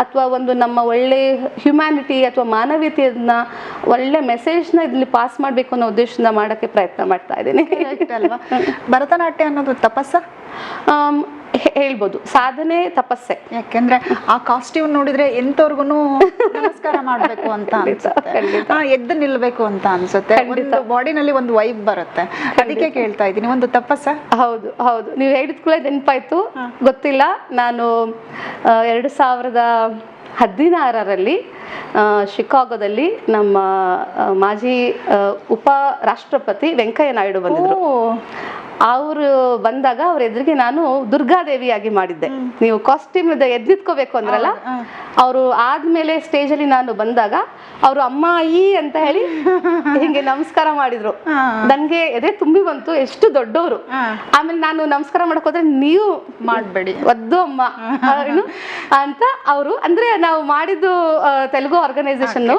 ಅಥವಾ ಒಂದು ನಮ್ಮ ಒಳ್ಳೆ ಹ್ಯುಮ್ಯಾನಿಟಿ ಅಥವಾ ಮಾನವೀಯತೆಯನ್ನ ಒಳ್ಳೆ ಮೆಸೇಜ್ನ ಇಲ್ಲಿ ಪಾಸ್ ಮಾಡಬೇಕು ಅನ್ನೋ ಉದ್ದೇಶದಿಂದ ಮಾಡಕ್ಕೆ ಪ್ರಯತ್ನ ಮಾಡ್ತಾ ಇದ್ದೀನಿ. ಭರತನಾಟ್ಯ ಅನ್ನೋದು ತಪಸ್ಸ ಹೇಳ್ಬೋದು, ಸಾಧನೆ ತಪಸ್ಸೆ. ಯಾಕೆಂದ್ರೆ ಆ ಕಾಸ್ಟ್ಯೂಮ್ ನೋಡಿದ್ರೆ ಎಂತವ್ರಿಗೂ ನಮಸ್ಕಾರ ಮಾಡ್ಬೇಕು ಅಂತ ಅನ್ಸುತ್ತೆ, ಎದ್ದು ನಿಲ್ಬೇಕು ಅಂತ ಅನ್ಸುತ್ತೆ, ಬಾಡಿನಲ್ಲಿ ಒಂದು ವೈಬ್ ಬರುತ್ತೆ. ಅದಕ್ಕೆ ಕೇಳ್ತಾ ಇದ್ದೀನಿ, ಒಂದು ತಪಸ್ಸ? ಹೌದು ಹೌದು, ನೀವು ಹೇಳಿದ ಕೂಡ ನೆನಪಾಯ್ತು, ಗೊತ್ತಿಲ್ಲ. ನಾನು 2016ರಲ್ಲಿ ಶಿಕಾಗೋದಲ್ಲಿ ನಮ್ಮ ಮಾಜಿ ಉಪ ರಾಷ್ಟ್ರಪತಿ ವೆಂಕಯ್ಯ ನಾಯ್ಡು ಬಂದಿದ್ರು. ಅವರು ಬಂದಾಗ ಅವ್ರ ಎದುರಿಗೆ ನಾನು ದುರ್ಗಾದೇವಿಯಾಗಿ ಮಾಡಿದ್ದೆ. ನೀವು ಕಾಸ್ಟ್ಯೂಮ್ ಎದ್ ನಿಂತ್ಕೋಬೇಕು ಅಂದ್ರಲ್ಲ, ಅವರು ಆದ್ಮೇಲೆ ಸ್ಟೇಜ್ ಅಲ್ಲಿ ನಾನು ಬಂದಾಗ ಅವರು ಅಮ್ಮ ಈ ಅಂತ ಹೇಳಿ ಹಿಂಗೆ ನಮಸ್ಕಾರ ಮಾಡಿದ್ರು. ನನ್ಗೆ ಎದೆ ತುಂಬಿ ಬಂತು, ಎಷ್ಟು ದೊಡ್ಡವರು. ಆಮೇಲೆ ನಾನು ನಮಸ್ಕಾರ ಮಾಡಕ್ ಹೋದ್ರೆ ನೀವು ಮಾಡ್ಬೇಡಿ ಒದ್ದು ಅಮ್ಮ ಏನು ಅಂತ ಅವರು, ಅಂದ್ರೆ ನಾವು ಮಾಡಿದ್ದು ತೆಲುಗು ಆರ್ಗನೈಸೇಷನ್,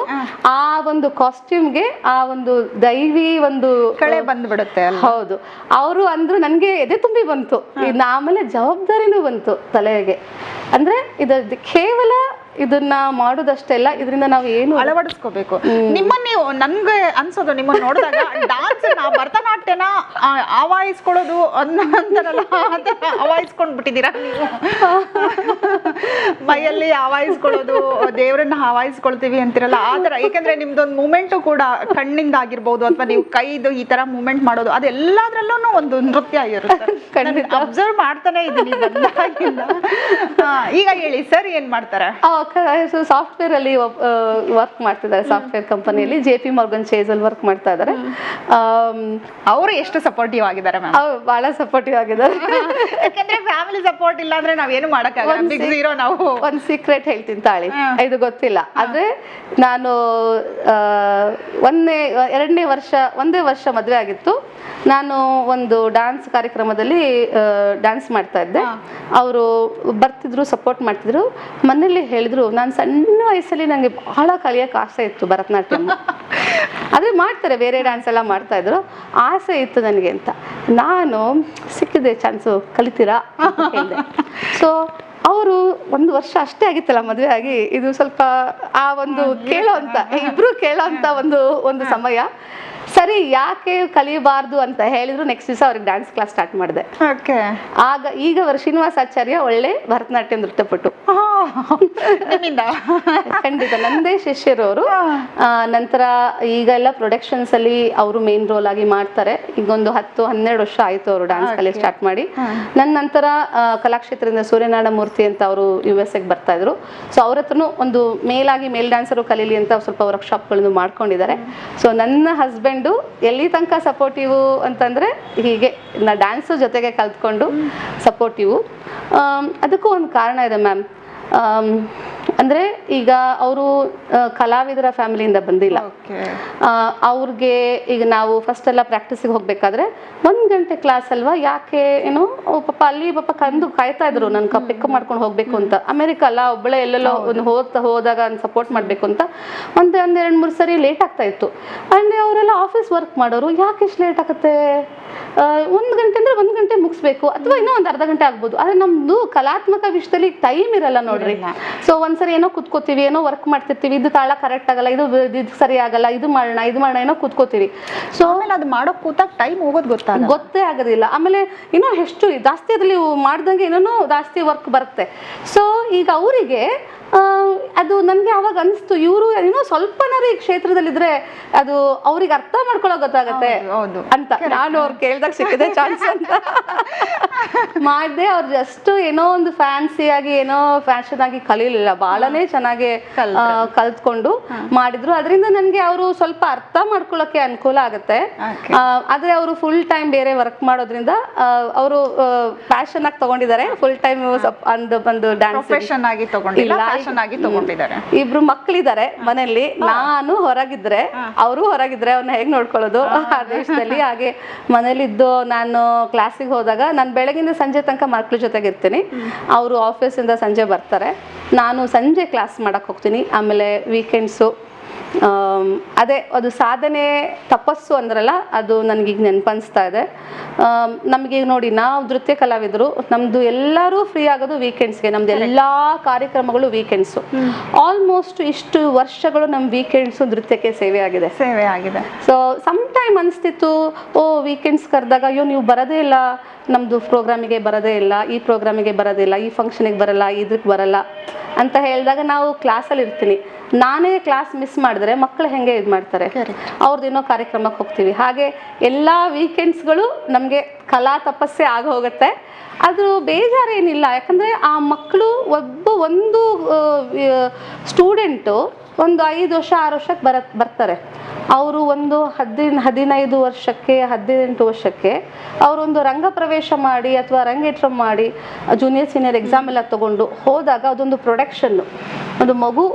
ಆ ಒಂದು ಕಾಸ್ಟ್ಯೂಮ್ಗೆ ಆ ಒಂದು ದೈವಿ ಒಂದು ಕಳೆ ಬಂದ್ಬಿಡುತ್ತೆ. ಹೌದು, ಅವರು ಅಂದ್ರು ನನ್ಗೆ ಎದೆ ತುಂಬಿ ಬಂತು. ಆಮೇಲೆ ಜವಾಬ್ದಾರಿನೂ ಬಂತು ತಲೆಗೆ. ಅಂದ್ರೆ ಇದು ಕೇವಲ ಇದನ್ನ ಮಾಡೋದಷ್ಟೇ ಅಲ್ಲ, ಇದರಿಂದ ನಾವು ಏನು ಅಳವಡಿಸ್ಕೋಬೇಕು. ನಿಮ್ಮನ್ನ ನೀವು, ನನ್ಗೆ ಅನ್ಸೋದು ನಿಮ್ಮನ್ನ ನೋಡಿದಾಗ ಡಾನ್ಸ್ ಭರತನಾಟ್ಯನ ಆವಾಹಿಸ್ಕೊಳ್ಳೋದು ಅಂತಾರಲ್ಲ, ಆವಾಹಿಸ್ಕೊಂಡ್ ಬಿಟ್ಟಿದ್ದೀರಾ ನೀವು. ಮೈಯಲ್ಲಿ ಆವಾಹಿಸ್ಕೊಳ್ಳೋದು, ದೇವರನ್ನ ಆವಾಹಿಸ್ಕೊಳ್ತೀವಿ ಅಂತಿರಲ್ಲ ಆ ತರ. ಯಾಕಂದ್ರೆ ನಿಮ್ದೊಂದು ಮೂಮೆಂಟು ಕೂಡ ಕಣ್ಣಿಂದ ಆಗಿರ್ಬೋದು, ಅಥವಾ ನೀವು ಕೈದು ಈ ತರ ಮೂಮೆಂಟ್ ಮಾಡೋದು, ಅದೆಲ್ಲದ್ರಲ್ಲೂ ಒಂದು ನೃತ್ಯ ಇರುತ್ತೆ. ಅಬ್ಸರ್ವ್ ಮಾಡ್ತಾನೆ ಇದೀನಿ ಬಂದಾಗಿಂದ. ಈಗ ಹೇಳಿ ಸರ್ ಏನ್ ಮಾಡ್ತಾರೆ? ಸಾಫ್ಟ್ವೇರ್ ಅಲ್ಲಿ ವರ್ಕ್ ಮಾಡ್ತಿದ್ದಾರೆ, ಸಾಫ್ಟ್ವೇರ್ ಕಂಪನಿಯಲ್ಲಿ JP Morgan Chase ಅಲ್ಲಿ ವರ್ಕ್ ಮಾಡ್ತಾ ಇದ್ದಾರೆ. ಅವರು ಎಷ್ಟು ಸಪೋರ್ಟಿವ್ ಆಗಿದ್ದಾರೆ ಮ್ಯಾಮ್? ಅವ್ರು ಬಹಳ ಸಪೋರ್ಟಿವ್ ಆಗಿದ್ದಾರೆ. ಯಾಕಂದ್ರೆ ಫ್ಯಾಮಿಲಿ ಸಪೋರ್ಟ್ ಇಲ್ಲ ಅಂದ್ರೆ ನಾವೇನು ಮಾಡಕ್ಕಾಗಲ್ಲ. ಬಿಗ್ ಝೀರೋ ನಾವು. ಒಂದ್ ಸೀಕ್ರೆಟ್ ಹೇಳ್ತೀನಿ ತಾಳಿ, ಇದು ಗೊತ್ತಿಲ್ಲ ಆದ್ರೆ ನಾನು ಒಂದೇ ವರ್ಷ ಮದ್ವೆ ಆಗಿತ್ತು. ನಾನು ಒಂದು ಡಾನ್ಸ್ ಕಾರ್ಯಕ್ರಮದಲ್ಲಿ ಡ್ಯಾನ್ಸ್ ಮಾಡ್ತಾ ಇದ್ದೆ. ಅವರು ಬರ್ತಿದ್ರು, ಸಪೋರ್ಟ್ ಮಾಡ್ತಿದ್ರು. ಮನೇಲಿ ಹೇಳಿದ್ರು, ನಾನು ಸಣ್ಣ ವಯಸ್ಸಲ್ಲಿ ನಂಗೆ ಬಹಳ ಕಲಿಯಕ್ಕೆ ಆಸೆ ಇತ್ತು ಭರತನಾಟ್ಯಂ. ಆದ್ರೆ ಮಾಡ್ತಾರೆ, ಬೇರೆ ಡ್ಯಾನ್ಸ್ ಎಲ್ಲ ಮಾಡ್ತಾ ಇದ್ರು, ಆಸೆ ಇತ್ತು ನನಗೆ ಅಂತ. ನಾನು ಸಿಕ್ಕಿದೆ ಚಾನ್ಸು, ಕಲಿತೀರಾ ಅಂತ ಹೇಳಿದೆ. ಸೊ ಅವರು 1 ವರ್ಷ ಅಷ್ಟೇ ಆಗಿತ್ತಲ್ಲ ಮದುವೆ ಆಗಿ, ಇದು ಸ್ವಲ್ಪ ಆ ಒಂದು ಇಬ್ರು ಕೇಳೋ ಅಂತ ಒಂದು ಸಮಯ. ಸರಿ, ಯಾಕೆ ಕಲಿಯಬಾರ್ದು ಅಂತ ಹೇಳಿದ್ರು. ನೆಕ್ಸ್ಟ್ ದಿವಸ ಅವ್ರಿಗೆ ಡ್ಯಾನ್ಸ್ ಕ್ಲಾಸ್ ಸ್ಟಾರ್ಟ್ ಮಾಡಿದೆ. ಈಗ ಅವರು ಶ್ರೀನಿವಾಸ ಆಚಾರ್ಯ ಒಳ್ಳೆ ಭರತನಾಟ್ಯ ನೃತ್ಯಪಟು. ಖಂಡಿತ ನಂದೇ ಶಿಷ್ಯರು ಅವರು. ನಂತರ ಈಗೆಲ್ಲ ಪ್ರೊಡಕ್ಷನ್ಸ್ ಅಲ್ಲಿ ಅವರು ಮೇನ್ ರೋಲ್ ಆಗಿ ಮಾಡ್ತಾರೆ. ಈಗ ಒಂದು 10-12 ವರ್ಷ ಆಯ್ತು ಅವರು ಡ್ಯಾನ್ಸ್ ಕಲಿ ಸ್ಟಾರ್ಟ್ ಮಾಡಿ. ನನ್ನ ನಂತರ ಕಲಾಕ್ಷೇತ್ರದಿಂದ ಸೂರ್ಯನಾರಾಯಣ ಮೂರ್ತಿ ಅಂತ ಅವರು USA ಗೆ ಬರ್ತಾ ಇದ್ರು. ಸೊ ಅವ್ರ ಹತ್ರನು ಒಂದು ಮೇಲ್ ಡ್ಯಾನ್ಸರು ಕಲೀಲಿ ಅಂತ ಸ್ವಲ್ಪ ವರ್ಕ್ಶಾಪ್ಗಳನ್ನು ಮಾಡ್ಕೊಂಡಿದ್ದಾರೆ. ಸೊ ನನ್ನ ಹಸ್ಬೆಂಡ್ ಎಲ್ಲಿ ತನಕ ಸಪೋರ್ಟಿವ್ ಅಂತಂದ್ರೆ, ಹೀಗೆ ನಾ ಡ್ಯಾನ್ಸು ಜೊತೆಗೆ ಕಲ್ತ್ಕೊಂಡು ಸಪೋರ್ಟಿವ್. ಅದಕ್ಕೂ ಒಂದು ಕಾರಣ ಇದೆ ಮ್ಯಾಮ್. ಅಂದ್ರೆ ಈಗ ಅವರು ಕಲಾವಿದರ ಫ್ಯಾಮಿಲಿಯಿಂದ ಬಂದಿಲ್ಲ. ಅವ್ರಿಗೆ ಈಗ ನಾವು ಫಸ್ಟ್ ಎಲ್ಲ ಪ್ರಾಕ್ಟೀಸಿಗೆ ಹೋಗ್ಬೇಕಾದ್ರೆ 1 ಗಂಟೆ ಕ್ಲಾಸ್ ಅಲ್ವಾ, ಯಾಕೆ ಏನೋ ಅಲ್ಲಿ ಕಾಯ್ತಾ ಇದ್ರು ನನ್ ಪಿಕ್ ಮಾಡ್ಕೊಂಡು ಹೋಗ್ಬೇಕು ಅಂತ. ಅಮೆರಿಕ ಅಲ್ಲ, ಒಬ್ಬಳೆ ಎಲ್ಲೆಲ್ಲೋ ಒಂದು ಹೋದಾಗ ಸಪೋರ್ಟ್ ಮಾಡ್ಬೇಕು ಅಂತ ಒಂದ್ 2-3 ಸರಿ ಲೇಟ್ ಆಗ್ತಾ ಇತ್ತು. ಅಂಡ್ ಅವರೆಲ್ಲ ಆಫೀಸ್ ವರ್ಕ್ ಮಾಡೋರು, ಯಾಕೆ ಇಷ್ಟು ಲೇಟ್ ಆಗುತ್ತೆ? 1 ಗಂಟೆ ಅಂದ್ರೆ 1 ಗಂಟೆ ಮುಗಿಸ್ಬೇಕು, ಅಥವಾ ಇನ್ನೂ ಒಂದು ಅರ್ಧ ಗಂಟೆ ಆಗ್ಬೋದು. ಆದ್ರೆ ನಮ್ದು ಕಲಾತ್ಮಕ ವಿಷಯದಲ್ಲಿ ಟೈಮ್ ಇರಲ್ಲ ನೋಡ್ರಿ. ಸೊ ಒಂದ್ಸರಿ ಏನೋ ಕುತ್ಕೋತೀವಿ, ಏನೋ ವರ್ಕ್ ಮಾಡ್ತಿರ್ತೀವಿ, ಇದು ತಾಳ ಕರೆಕ್ಟ್ ಆಗಲ್ಲ, ಇದು ಸರಿ ಆಗಲ್ಲ, ಇದು ಮಾಡೋಣ ಏನೋ ಕುತ್ಕೋತೀವಿ. ಸೊ ಆಮೇಲೆ ಅದು ಮಾಡೋಕ್ ಕೂತಾಗ ಟೈಮ್ ಹೋಗೋದು ಗೊತ್ತೇ ಆಗೋದಿಲ್ಲ. ಆಮೇಲೆ ಇನ್ನೂ ಎಷ್ಟು ಜಾಸ್ತಿ ಅದ್ರಲ್ಲಿ ಮಾಡ್ದಂಗೆ ಏನೋ ಜಾಸ್ತಿ ವರ್ಕ್ ಬರುತ್ತೆ. ಸೊ ಈಗ ಅವರಿಗೆ ಅದು ನನಗೆ ಅವಾಗ ಅನಿಸ್ತು, ಇವರು ಏನೋ ಸ್ವಲ್ಪನಾರು ಈ ಕ್ಷೇತ್ರದಲ್ಲಿದ್ರೆ ಅದು ಅವ್ರಿಗೆ ಅರ್ಥ ಮಾಡ್ಕೊಳ್ಳೋ ಗೊತ್ತಾಗತ್ತೆ ಅಂತ. ನಾನು ಅವ್ರು ಕೇಳ್ದಾಗ ಸಿಕ್ಕಿದೆ ಚಾನ್ಸ್ ಅಂತ ಮಾಡಿದೆ. ಅವ್ರು ಜಸ್ಟ್ ಏನೋ ಒಂದು ಫ್ಯಾನ್ಸಿಯಾಗಿ, ಏನೋ ಫ್ಯಾಷನ್ ಆಗಿ ಕಲೀಲಿಲ್ಲ, ಬಹಳನೇ ಚೆನ್ನಾಗಿ ಕಲ್ತ್ಕೊಂಡು ಮಾಡಿದ್ರು. ಅದರಿಂದ ನನಗೆ ಅವರು ಸ್ವಲ್ಪ ಅರ್ಥ ಮಾಡ್ಕೊಳ್ಳೋಕೆ ಅನುಕೂಲ ಆಗುತ್ತೆ. ಆದ್ರೆ ಅವರು ಫುಲ್ ಟೈಮ್ ಬೇರೆ ವರ್ಕ್ ಮಾಡೋದ್ರಿಂದ ಅವರು ಪ್ಯಾಷನ್ ಆಗಿ ತಗೊಂಡಿದ್ದಾರೆ. ಫುಲ್ ಟೈಮ್ ಒಂದು ಡ್ಯಾನ್ಸ್ ಆಗಿ ತಗೊಂಡಿಲ್ಲ, ಇಬ್ರು ಮಕ್ಕಳಿದ್ದಾರೆ ಮನೆಯಲ್ಲಿ. ನಾನು ಹೊರಗಿದ್ರೆ, ಅವರು ಹೊರಗಿದ್ರೆ ಅವ್ರನ್ನ ಹೇಗ್ ನೋಡ್ಕೊಳ್ಳೋದು ಆ ದೇಶದಲ್ಲಿ. ಹಾಗೆ ಮನೇಲಿದ್ದು ನಾನು ಕ್ಲಾಸಿಗೆ ಹೋದಾಗ ನಾನು ಬೆಳಗಿಂದ ಸಂಜೆ ತನಕ ಮಕ್ಳ ಜೊತೆಗೆ ಇರ್ತೀನಿ. ಅವರು ಆಫೀಸಿಂದ ಸಂಜೆ ಬರ್ತಾರೆ, ನಾನು ಸಂಜೆ ಕ್ಲಾಸ್ ಮಾಡಕ್ ಹೋಗ್ತೀನಿ. ಆಮೇಲೆ ವೀಕೆಂಡ್ಸು ಅದೇ ಅದು ಸಾಧನೆ ತಪಸ್ಸು ಅಂದ್ರಲ್ಲ, ಅದು ನನಗೀಗ ನೆನಪನ್ಸ್ತಾ ಇದೆ. ನಮಗೆ ನೋಡಿ, ನಾವು ನೃತ್ಯ ಕಲಾವಿದರು, ನಮ್ದು ಎಲ್ಲರೂ ಫ್ರೀ ಆಗೋದು ವೀಕೆಂಡ್ಸ್ಗೆ. ನಮ್ದು ಎಲ್ಲ ಕಾರ್ಯಕ್ರಮಗಳು ವೀಕೆಂಡ್ಸು. ಆಲ್ಮೋಸ್ಟ್ ಇಷ್ಟು ವರ್ಷಗಳು ನಮ್ಮ ವೀಕೆಂಡ್ಸು ನೃತ್ಯಕ್ಕೆ ಸೇವೆ ಆಗಿದೆ. ಸೊ ಸಮ್ ಟೈಮ್ ಅನಿಸ್ತಿತ್ತು, ವೀಕೆಂಡ್ಸ್ ಕರೆದಾಗ ಅಯ್ಯೋ ನೀವು ಬರೋದೇ ಇಲ್ಲ, ನಮ್ಮದು ಪ್ರೋಗ್ರಾಮಿಗೆ ಬರೋದೇ ಇಲ್ಲ, ಈ ಪ್ರೋಗ್ರಾಮಿಗೆ ಬರೋದೇ ಇಲ್ಲ, ಈ ಫಂಕ್ಷನಿಗೆ ಬರಲ್ಲ, ಇದಕ್ಕೆ ಬರಲ್ಲ ಅಂತ ಹೇಳಿದಾಗ ನಾವು ಕ್ಲಾಸಲ್ಲಿ ಇರ್ತೀನಿ. ನಾನೇ ಕ್ಲಾಸ್ ಮಿಸ್ ಮಾಡಿದ್ರೆ ಮಕ್ಕಳು ಹೆಂಗೆ ಇದು ಮಾಡ್ತಾರೆ, ಅವ್ರದ್ದೇನೋ ಕಾರ್ಯಕ್ರಮಕ್ಕೆ ಹೋಗ್ತೀವಿ. ಹಾಗೆ ಎಲ್ಲ ವೀಕೆಂಡ್ಸ್ಗಳು ನಮಗೆ ಕಲಾ ತಪಸ್ಸೆ ಆಗಿ ಹೋಗುತ್ತೆ. ಅದು ಬೇಜಾರೇನಿಲ್ಲ, ಯಾಕಂದರೆ ಆ ಮಕ್ಕಳು ಒಂದು ಸ್ಟೂಡೆಂಟು ಒಂದು 5 ವರ್ಷ 6 ವರ್ಷಕ್ಕೆ ಬರ್ತಾರೆ. ಅವರು ಒಂದು 15 ವರ್ಷಕ್ಕೆ 18 ವರ್ಷಕ್ಕೆ ಅವರೊಂದು ರಂಗ ಪ್ರವೇಶ ಮಾಡಿ ಅಥವಾ ರಂಗೇಟ್ರ ಮಾಡಿ ಜೂನಿಯರ್ ಸೀನಿಯರ್ ಎಕ್ಸಾಮ್ ಎಲ್ಲ ತಗೊಂಡು ಹೋದಾಗ ಅದೊಂದು ಪ್ರೊಡಕ್ಷನ್, ಒಂದು ಮಗು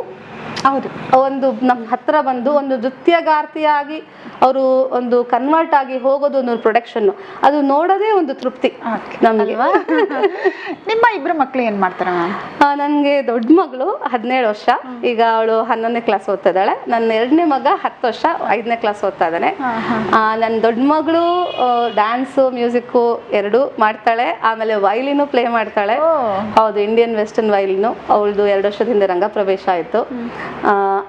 ಹೌದು ಒಂದು ನಮ್ಮ ಹತ್ರ ಬಂದು ಒಂದು ನೃತ್ಯಗಾರ್ತಿಯಾಗಿ ಅವರು ಒಂದು ಕನ್ವರ್ಟ್ ಆಗಿ ಹೋಗೋದು ಒಂದು ಪ್ರೊಡಕ್ಷನ್, ಅದು ನೋಡೋದೇ ಒಂದು ತೃಪ್ತಿ ನಮಗೆ. ನಿಮ್ಮ ಇಬ್ರು ಮಕ್ಳು ಏನ್ ಮಾಡ್ತಾರ ಮ್ಯಾಮ್? ನನಗೆ ದೊಡ್ಡ ಮಗಳು 17 ವರ್ಷ, ಈಗ ಅವಳು 11ನೇ ಕ್ಲಾಸ್ ಓದ್ತಾ ಇದ್ದಾಳೆ. ನನ್ನ 2ನೇ ಮಗ 10 ವರ್ಷ 5ನೇ ಕ್ಲಾಸ್ ಓದ್ತಾ ಇದ್ದಾನೆ. ನನ್ನ ದೊಡ್ಡ ಮಗಳು ಡ್ಯಾನ್ಸು ಮ್ಯೂಸಿಕ್ಕು ಎರಡೂ ಮಾಡ್ತಾಳೆ, ಆಮೇಲೆ ವೈಲಿನು ಪ್ಲೇ ಮಾಡ್ತಾಳೆ. ಹೌದು, ಇಂಡಿಯನ್ ವೆಸ್ಟರ್ನ್ ವೈಲಿನು. ಅವಳದು 2 ವರ್ಷದ ಹಿಂದೆ ರಂಗ ಪ್ರವೇಶ ಆಯಿತು.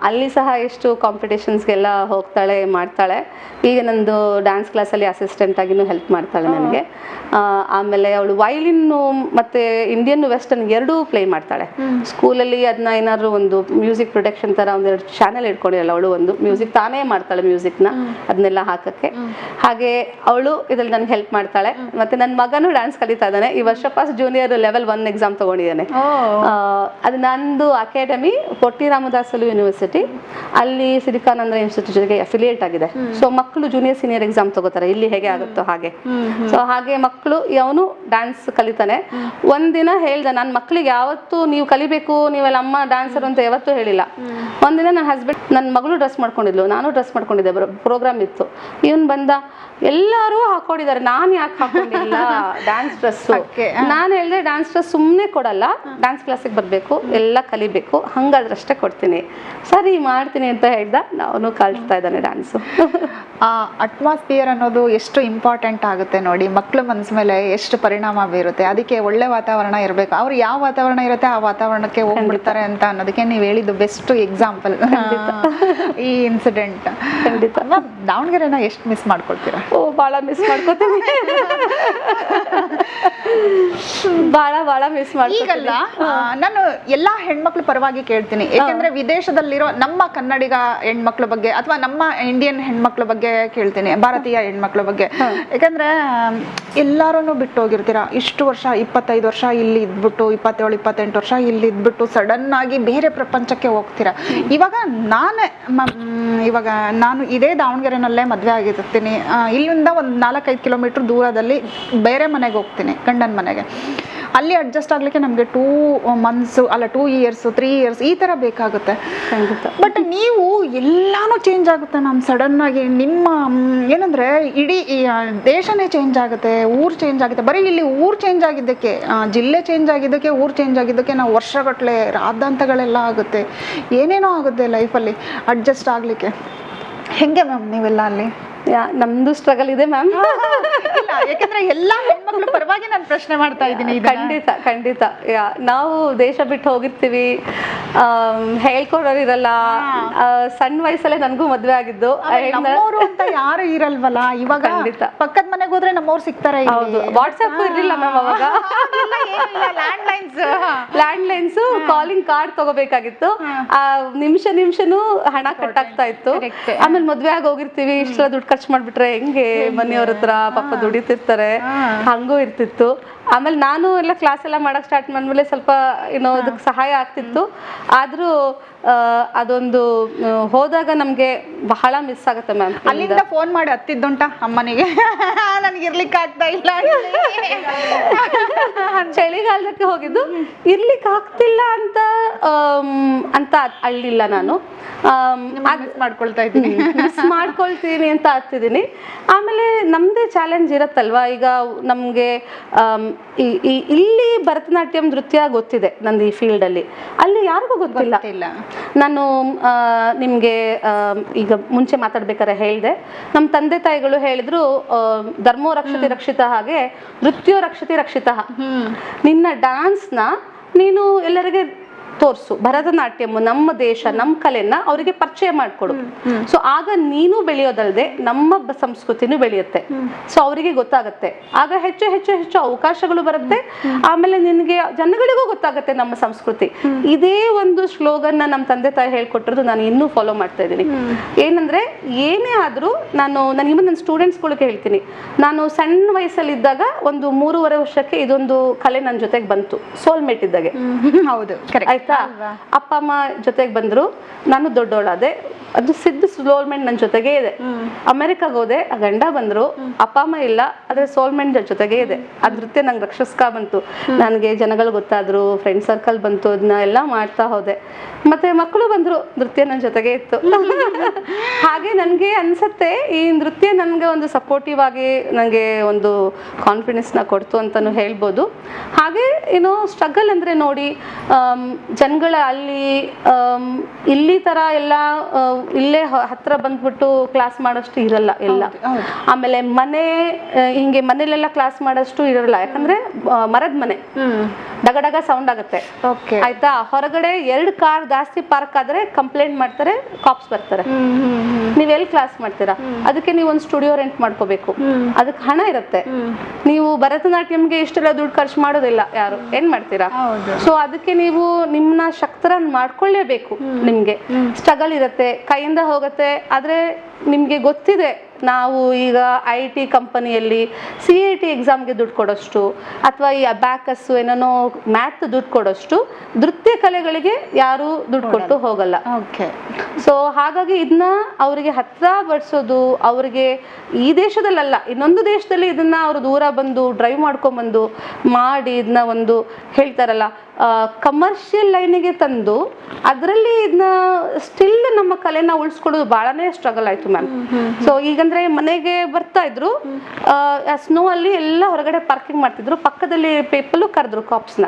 ಅಲ್ಲಿ ಸಹ ಎಷ್ಟು ಕಾಂಪಿಟೇಷನ್ಸ್ಗೆಲ್ಲ ಹೋಗ್ತಾಳೆ, ಮಾಡ್ತಾಳೆ. ಈಗ ನಂದು ಡ್ಯಾನ್ಸ್ ಕ್ಲಾಸಲ್ಲಿ ಅಸಿಸ್ಟೆಂಟ್ ಆಗಿನೂ ಹೆಲ್ಪ್ ಮಾಡ್ತಾಳೆ ನನಗೆ. ಆಮೇಲೆ ಅವಳು ವೈಲಿನ್ನು ಮತ್ತು ಇಂಡಿಯನ್ ವೆಸ್ಟರ್ನ್ ಎರಡೂ ಪ್ಲೇ ಮಾಡ್ತಾಳೆ. ಸ್ಕೂಲಲ್ಲಿ ಅದನ್ನ ಏನಾದ್ರು ಒಂದು ಮ್ಯೂಸಿಕ್ ಪ್ರೊಡಕ್ಷನ್ ಥರ ಒಂದೆರಡು ಚಾನೆಲ್ ಇಟ್ಕೊಂಡಿರಲ್ಲ, ಅವಳು ಒಂದು ಮ್ಯೂಸಿಕ್ ತಾನೇ ಮಾಡ್ತಾಳೆ, ಮ್ಯೂಸಿಕ್ನ ಅದನ್ನೆಲ್ಲ ಹಾಕೋಕ್ಕೆ. ಹಾಗೆ ಅವಳು ಇದ್ರಲ್ಲಿ ನನಗೆ ಹೆಲ್ಪ್ ಮಾಡ್ತಾಳೆ. ಮತ್ತು ನನ್ನ ಮಗನೂ ಡ್ಯಾನ್ಸ್ ಕಲಿತಾ ಇದ್ದಾನೆ. ಈ ವರ್ಷ ಫಸ್ಟ್ ಜೂನಿಯರ್ ಲೆವೆಲ್ 1 ಎಕ್ಸಾಮ್ ತೊಗೊಂಡಿದ್ದಾನೆ. ಅದು ನಂದು ಅಕಾಡೆಮಿ ಪೊಟ್ಟಿ ರಾಮದಾಸಲು ಯೂನಿವರ್ಸಿಟಿ, ಅಲ್ಲಿ ಸಿರಿಕಾನಂದ ಇನ್ಸ್ಟಿಟ್ಯೂಟ್ ಜೊತೆಗೆ ಅಫಿಲಿಯೇಟ್ ಆಗಿದೆ. ಸೊ ಮಕ್ಕಳು ಜೂನಿಯರ್ ಸೀನಿಯರ್ ಎಕ್ಸಾಮ್ ತಗೋತಾರೆ, ಇಲ್ಲಿ ಹೇಗೆ ಆಗುತ್ತೋ ಹಾಗೆ. ಸೊ ಹಾಗೆ ಮಕ್ಕಳು ಅವನು ಡ್ಯಾನ್ಸ್ ಕಲಿತಾನೆ. ಒಂದಿನ ಹೇಳ್ದೆ, ನನ್ನ ಮಕ್ಳಿಗೆ ಯಾವತ್ತೂ ನೀವು ಕಲಿಬೇಕು, ನೀವೆಲ್ಲ ಅಮ್ಮ ಡ್ಯಾನ್ಸರ್ ಅಂತ ಯಾವತ್ತೂ ಹೇಳಿಲ್ಲ. ಒಂದಿನ ನನ್ನ ಹಸ್ಬೆಂಡ್, ನನ್ನ ಮಗಳು ಡ್ರೆಸ್ ಮಾಡ್ಕೊಂಡಿದ್ಲು, ನಾನು ಡ್ರೆಸ್ ಮಾಡ್ಕೊಂಡಿದ್ದೆ, ಪ್ರೋಗ್ರಾಮ್ ಇತ್ತು. ಇವನ್ ಬಂದ, ಎಲ್ಲರೂ ಹಾಕೊಂಡಿದ್ದಾರೆ, ನಾನು ಯಾಕೆ ಹಾಕೊಂಡಿಲ್ಲ ಡ್ಯಾನ್ಸ್ ಡ್ರೆಸ್ಸು? ನಾನು ಹೇಳಿದೆ, ಡ್ಯಾನ್ಸ್ ಡ್ರೆಸ್ ಸುಮ್ಮನೆ ಕೊಡಲ್ಲ, ಡ್ಯಾನ್ಸ್ ಕ್ಲಾಸಿಗೆ ಬರಬೇಕು, ಎಲ್ಲ ಕಲಿಬೇಕು, ಹಂಗಾದ್ರಷ್ಟೇ ಕೊಡ್ತೀನಿ. ಸರಿ ಮಾಡ್ತೀನಿ ಅಂತ ಹೇಳ್ದ. ಅವನು ಕಲಿಸ್ತಾ ಇದ್ದಾನೆ ಡ್ಯಾನ್ಸು. ಆ ಅಟ್ಮಾಸ್ಫಿಯರ್ ಅನ್ನೋದು ಎಷ್ಟು ಇಂಪಾರ್ಟೆಂಟ್ ಆಗುತ್ತೆ ನೋಡಿ, ಮಕ್ಕಳ ಮನಸ್ಸು ಮೇಲೆ ಎಷ್ಟು ಪರಿಣಾಮ ಬೀರುತ್ತೆ. ಅದಕ್ಕೆ ಒಳ್ಳೆ ವಾತಾವರಣ ಇರಬೇಕು. ಅವ್ರು ಯಾವ ವಾತಾವರಣ ಇರುತ್ತೆ ಆ ವಾತಾವರಣಕ್ಕೆ ಹೋಗ್ಬಿಡ್ತಾರೆ ಅಂತ ಅನ್ನೋದಕ್ಕೆ ನೀವು ಹೇಳಿದ್ದು ಬೆಸ್ಟ್ ಎಕ್ಸಾಂಪಲ್ ಈ ಇನ್ಸಿಡೆಂಟ್. ಖಂಡಿತ. ದಾವಣಗೆರೆನ ಎಷ್ಟು ಮಿಸ್ ಮಾಡ್ಕೊಳ್ತೀರಾ? ಭಾಳ ಮಿಸ್ ಮಾಡ್ಕೋತೀನಿ, ಭಾಳ ಮಿಸ್ ಮಾಡ್ತೀನಿ. ಈಗಲ್ಲ, ನಾನು ಎಲ್ಲಾ ಹೆಣ್ಮಕ್ಳ ಪರವಾಗಿ ಕೇಳ್ತೀನಿ, ಯಾಕೆಂದ್ರೆ ವಿದೇಶದಲ್ಲಿರೋ ನಮ್ಮ ಕನ್ನಡಿಗ ಹೆಣ್ಮಕ್ಳ ಬಗ್ಗೆ ಅಥವಾ ನಮ್ಮ ಇಂಡಿಯನ್ ಹೆಣ್ಮಕ್ಳ ಬಗ್ಗೆ ಕೇಳ್ತೀನಿ, ಭಾರತೀಯ ಹೆಣ್ಮಕ್ಳ ಬಗ್ಗೆ. ಯಾಕಂದ್ರೆ ಎಲ್ಲಾರು ಬಿಟ್ಟು ಹೋಗಿರ್ತೀರಾ, ಇಷ್ಟು ವರ್ಷ 25 ವರ್ಷ ಇಲ್ಲಿ ಇದ್ಬಿಟ್ಟು 27-28 ವರ್ಷ ಇಲ್ಲಿ ಇದ್ಬಿಟ್ಟು ಸಡನ್ ಆಗಿ ಬೇರೆ ಪ್ರಪಂಚಕ್ಕೆ ಹೋಗ್ತೀರಾ. ಇವಾಗ ನಾನು ಇದೇ ದಾವಣಗೆರೆನಲ್ಲೇ ಮದ್ವೆ ಆಗಿರ್ತೀನಿ, ಇಲ್ಲಿಂದ ಒಂದು 4-5 ಕಿಲೋಮೀಟರ್ ದೂರದಲ್ಲಿ ಬೇರೆ ಮನೆಗೆ ಹೋಗ್ತೀನಿ, ಗಂಡನ ಮನೆಗೆ. ಅಲ್ಲಿ ಅಡ್ಜಸ್ಟ್ ಆಗ್ಲಿಕ್ಕೆ ನಮಗೆ 2 months ಅಲ್ಲ 2 years 3 years ಈ ತರ ಬೇಕಾಗುತ್ತೆ. ಬಟ್ ನೀವು ಎಲ್ಲಾನು ಚೇಂಜ್ ಆಗುತ್ತೆ ಮ್ಯಾಮ್ ಸಡನ್ ಆಗಿ. ನಿಮ್ಮ ಏನಂದ್ರೆ ಇಡೀ ದೇಶನೇ ಚೇಂಜ್ ಆಗುತ್ತೆ, ಊರು ಚೇಂಜ್ ಆಗುತ್ತೆ. ಬರೀ ಇಲ್ಲಿ ಊರು ಚೇಂಜ್ ಆಗಿದ್ದಕ್ಕೆ, ಜಿಲ್ಲೆ ಚೇಂಜ್ ಆಗಿದ್ದಕ್ಕೆ, ಊರು ಚೇಂಜ್ ಆಗಿದ್ದಕ್ಕೆ ನಾವು ವರ್ಷಗಟ್ಟಲೆ ರಾದ್ದಾಂತಗಳೆಲ್ಲ ಆಗುತ್ತೆ, ಏನೇನೋ ಆಗುತ್ತೆ ಲೈಫಲ್ಲಿ ಅಡ್ಜಸ್ಟ್ ಆಗ್ಲಿಕ್ಕೆ. ಹೆಂಗೆ ಮ್ಯಾಮ್ ನೀವೆಲ್ಲ ಅಲ್ಲಿ? ನಮ್ದು ಸ್ಟ್ರಗಲ್ ಇದೆ ಮ್ಯಾಮ್. ಯಾಕಂದ್ರೆ ಎಲ್ಲಾ ಹೆಣ್ಮಕ್ಳು ಪರವಾಗಿ ನಾನು ಪ್ರಶ್ನೆ ಮಾಡ್ತಾ ಇದ್ದೀನಿ. ಖಂಡಿತ. ನಾವು ದೇಶ ಬಿಟ್ಟು ಹೋಗಿರ್ತೀವಿ, ಹೇಳ್ಕೊಡೋರಿರಲ್ಲ. ಸಣ್ಣ ವಯಸ್ಸಲ್ಲೇ ನನಗೂ ಮದ್ವೆ ಆಗಿದ್ದು. ನಮ್ಮವರು ಅಂತ ಯಾರು ಇರಲ್ವಲ್ಲ. ಇವಾಗ ಪಕ್ಕದ ಮನೆಗೆ ಹೋದ್ರೆ ನಮ್ಮವ್ರು ಸಿಗ್ತಾರೆ. ಹೌದು, ವಾಟ್ಸ್ಆಪ್ ಇರ್ಲಿಲ್ಲ ಮ್ಯಾಮ್ ಅವಾಗ. ಲ್ಯಾಂಡ್ಲೈನ್ಸ್ ಕಾಲಿಂಗ್ ಕಾರ್ಡ್ ತಗೋಬೇಕಾಗಿತ್ತು. ನಿಮಿಷನೂ ಹಣ ಕಟ್ಟಾಗ್ತಾ ಇತ್ತು. ಆಮೇಲೆ ಮದ್ವೆ ಆಗಿ ಹೋಗಿರ್ತೀವಿ, ಇಷ್ಟೆಲ್ಲ ದುಡ್ಡು ಖರ್ಚು ಮಾಡ್ಬಿಟ್ರೆ ಹೆಂಗೆ, ಮನೆಯವ್ರ ಹತ್ರ ಪಾಪ ದುಡಿತಿರ್ತಾರೆ, ಹಂಗೂ ಇರ್ತಿತ್ತು. ಆಮೇಲೆ ನಾನು ಎಲ್ಲ ಕ್ಲಾಸ್ ಎಲ್ಲ ಮಾಡಕ್ ಸ್ಟಾರ್ಟ್ ಮಾಡ್ಮೇಲೆ ಸ್ವಲ್ಪ ಏನೋ ಅದಕ್ಕೆ ಸಹಾಯ ಆಗ್ತಿತ್ತು. ಆದ್ರೂ ಅದೊಂದು ಹೋದಾಗ ನಮ್ಗೆ ಬಹಳ ಮಿಸ್ ಆಗುತ್ತೆ ಮ್ಯಾಮ್. ಅಲ್ಲಿಂದ ಫೋನ್ ಮಾಡಿ ಹತ್ತಿದ್ದುಂಟ ಅಮ್ಮನಿಗೆ, ನನಗೆ ಇರ್ಲಿಕ್ಕೆ ಆಗ್ತಾ ಇಲ್ಲ. ಚಳಿಗಾಲಕ್ಕೆ ಹೋಗಿದ್ದು, ಇರ್ಲಿಕ್ಕೆ ಆಗ್ತಿಲ್ಲ ಅಂತ ಅಳ್ಳಿಲ್ಲ ನಾನು. ಮಾಡ್ಕೊಳ್ತೀನಿ ಅಂತ ಆಗ್ತಿದ್ದೀನಿ. ಆಮೇಲೆ ನಮ್ದೇ ಚಾಲೆಂಜ್ ಇರತ್ತಲ್ವಾ. ಈಗ ನಮ್ಗೆ ಇಲ್ಲಿ ಭರತನಾಟ್ಯಂ ನೃತ್ಯ ಗೊತ್ತಿದೆ ನಂದು ಈ ಫೀಲ್ಡ್ ಅಲ್ಲಿ, ಅಲ್ಲಿ ಯಾರಿಗೂ ಗೊತ್ತಿಲ್ಲ. ನಾನು ನಿಮ್ಗೆ ಈಗ ಮುಂಚೆ ಮಾತಾಡ್ಬೇಕಾದ್ರೆ ಹೇಳ್ದೆ, ನಮ್ಮ ತಂದೆ ತಾಯಿಗಳು ಹೇಳಿದ್ರು, ಧರ್ಮೋ ರಕ್ಷತೆ ರಕ್ಷಿತ ಹಾಗೆ ನೃತ್ಯೋ ರಕ್ಷತೆ ರಕ್ಷಿತ. ನಿನ್ನ ಡ್ಯಾನ್ಸ್ನ ನೀನು ಎಲ್ಲರಿಗೆ ತೋರ್ಸು, ಭರತನಾಟ್ಯಂ ನಮ್ಮ ದೇಶ, ನಮ್ಮ ಕಲೆನ ಅವರಿಗೆ ಪರಿಚಯ ಮಾಡಿಕೊಡು. ಸೊ ಆಗ ನೀನು ಬೆಳೆಯೋದಲ್ಲದೆ ನಮ್ಮ ಸಂಸ್ಕೃತಿನೂ ಬೆಳೆಯುತ್ತೆ. ಸೊ ಅವರಿಗೆ ಗೊತ್ತಾಗುತ್ತೆ, ಆಗ ಹೆಚ್ಚು ಹೆಚ್ಚು ಹೆಚ್ಚು ಅವಕಾಶಗಳು ಬರುತ್ತೆ. ಆಮೇಲೆ ನಿನಗೆ ಜನಗಳಿಗೂ ಗೊತ್ತಾಗುತ್ತೆ ನಮ್ಮ ಸಂಸ್ಕೃತಿ. ಇದೇ ಒಂದು ಸ್ಲೋಗನ್ ನಮ್ಮ ತಂದೆ ತಾಯಿ ಹೇಳ್ಕೊಟ್ಟಿರೋದು ನಾನು ಇನ್ನೂ ಫಾಲೋ ಮಾಡ್ತಾ ಇದ್ದೀನಿ. ಏನಂದ್ರೆ ಏನೇ ಆದ್ರೂ ನಾನು ನನ್ನ ಸ್ಟೂಡೆಂಟ್ಸ್ಗಳಿಗೆ ಹೇಳ್ತೀನಿ, ನಾನು ಸಣ್ಣ ವಯಸ್ಸಲ್ಲಿದ್ದಾಗ ಒಂದು 3.5 ವರ್ಷಕ್ಕೆ ಇದೊಂದು ಕಲೆ ನನ್ನ ಜೊತೆಗೆ ಬಂತು, ಸೋಲ್ಮೇಟ್ ಇದ್ದಾಗೆ. ಹೌದು, ಆಯ್ತಾ. ಆಯ್ತಾ ಅಪ್ಪ ಅಮ್ಮ ಜೊತೆಗೆ ಬಂದ್ರು, ನಾನು ದೊಡ್ಡವಳಾದೆ. ಅದು ಸಿದ್ಧ ಸೋಲ್ಮೆಂಟ್ ನನ್ನ ಜೊತೆಗೆ ಇದೆ. ಅಮೆರಿಕಾಗ ಹೋದೆ, ಗಂಡ ಬಂದ್ರು, ಅಪ್ಪ ಅಮ್ಮ ಇಲ್ಲ, ಆದ್ರೆ ಸೋಲ್ಮೆಂಟ್ ಜೊತೆಗೆ ಇದೆ. ಆ ನೃತ್ಯ ನಂಗೆ ರಕ್ಷಸ್ಕಾ ಬಂತು, ನನಗೆ ಜನಗಳು ಗೊತ್ತಾದ್ರು, ಫ್ರೆಂಡ್ ಸರ್ಕಲ್ ಬಂತು, ಅದನ್ನ ಎಲ್ಲ ಮಾಡ್ತಾ ಹೋದೆ. ಮತ್ತೆ ಮಕ್ಕಳು ಬಂದ್ರು, ನೃತ್ಯ ನನ್ನ ಜೊತೆಗೆ ಇತ್ತು. ಹಾಗೆ ನನಗೆ ಅನ್ಸತ್ತೆ ಈ ನೃತ್ಯ ನನಗೆ ಒಂದು ಸಪೋರ್ಟಿವ್ ಆಗಿ ನನಗೆ ಒಂದು ಕಾನ್ಫಿಡೆನ್ಸ್ನ ಕೊಡ್ತು ಅಂತಾನು ಹೇಳ್ಬೋದು. ಹಾಗೆ ಏನೋ ಸ್ಟ್ರಗಲ್ ಅಂದರೆ ನೋಡಿ, ಜನಗಳ ಇಲ್ಲಿ ಥರ ಎಲ್ಲ ಇಲ್ಲೇ ಹತ್ರ ಬಂದ್ಬಿಟ್ಟು ಕ್ಲಾಸ್ ಮಾಡೋಷ್ಟು ಇರಲ್ಲ ಎಲ್ಲ. ಆಮೇಲೆ ಹಿಂಗೆ ಮನೇಲೆಲ್ಲ ಕ್ಲಾಸ್ ಮಾಡೋಷ್ಟು ಇರಲ್ಲ, ಯಾಕಂದ್ರೆ ಮರದ ಮನೆ, ಡಗಡಗ ಸೌಂಡ್ ಆಗುತ್ತೆ ಆಯ್ತಾ. ಹೊರಗಡೆ 2 ಕಾರ್ ಜಾಸ್ತಿ ಪಾರ್ಕ್ ಆದ್ರೆ ಕಂಪ್ಲೇಂಟ್ ಮಾಡ್ತಾರೆ, ಕಾಪ್ಸ್ ಬರ್ತಾರೆ. ನೀವೆಲ್ಲಿ ಕ್ಲಾಸ್ ಮಾಡ್ತೀರಾ? ಅದಕ್ಕೆ ನೀವು ಒಂದು ಸ್ಟುಡಿಯೋ ರೆಂಟ್ ಮಾಡ್ಕೋಬೇಕು, ಅದಕ್ಕೆ ಹಣ ಇರುತ್ತೆ. ನೀವು ಭರತನಾಟ್ಯಂಗೆ ಇಷ್ಟೆಲ್ಲ ದುಡ್ಡು ಖರ್ಚು ಮಾಡೋದಿಲ್ಲ ಯಾರು, ಏನ್ ಮಾಡ್ತೀರಾ? ಸೊ ಅದಕ್ಕೆ ನೀವು ನಿಮ್ಮನ್ನ ಶಕ್ತರನ್ನ ಮಾಡ್ಕೊಳ್ಳೇಬೇಕು. ನಿಮ್ಗೆ ಸ್ಟ್ರಗಲ್ ಇರುತ್ತೆ, ಕೈಯಿಂದ ಹೋಗುತ್ತೆ. ಆದ್ರೆ ನಿಮ್ಗೆ ಗೊತ್ತಿದೆ, ನಾವು ಈಗ IT ಕಂಪನಿಯಲ್ಲಿ CAT ಎಕ್ಸಾಮ್ಗೆ ದುಡ್ಡು ಕೊಡೋಷ್ಟು, ಅಥವಾ ಈ ಅಬ್ಯಾಕಸ್ ಏನೇನೋ ಮ್ಯಾಥ್ ದುಡ್ಡು ಕೊಡೋಷ್ಟು ನೃತ್ಯ ಕಲೆಗಳಿಗೆ ಯಾರು ದುಡ್ಡು ಕೊಟ್ಟು ಹೋಗಲ್ಲ. ಸೊ ಹಾಗಾಗಿ ಇದನ್ನ ಅವರಿಗೆ ಹತ್ರ ಬಡಿಸೋದು, ಅವರಿಗೆ ಈ ದೇಶದಲ್ಲ ಇನ್ನೊಂದು ದೇಶದಲ್ಲಿ ಇದನ್ನ ಅವರು ದೂರ ಬಂದು ಡ್ರೈವ್ ಮಾಡ್ಕೊಂಡ್ಬಂದು ಮಾಡಿ ಇದನ್ನ ಒಂದು ಹೇಳ್ತಾರಲ್ಲ ಕಮರ್ಷಿಯಲ್ ಲೈನಿಗೆ ತಂದು ಅದರಲ್ಲಿ ಇದನ್ನ ಸ್ಟಿಲ್ ನಮ್ಮ ಕಲೆನ ಉಳಿಸ್ಕೊಡೋದು ಬಹಳನೇ ಸ್ಟ್ರಗಲ್ ಆಯ್ತು ಮ್ಯಾಮ್. ಸೊ ಈಗಂದ್ರೆ ಮನೆಗೆ ಬರ್ತಾ ಇದ್ರು, ಸ್ನೋ ಅಲ್ಲಿ ಎಲ್ಲ ಹೊರಗಡೆ ಪಾರ್ಕಿಂಗ್ ಮಾಡ್ತಿದ್ರು, ಪಕ್ಕದಲ್ಲಿ ಪೀಪಲ್ ಕರೆದ್ರು ಕಾಪ್ಸ್ನ,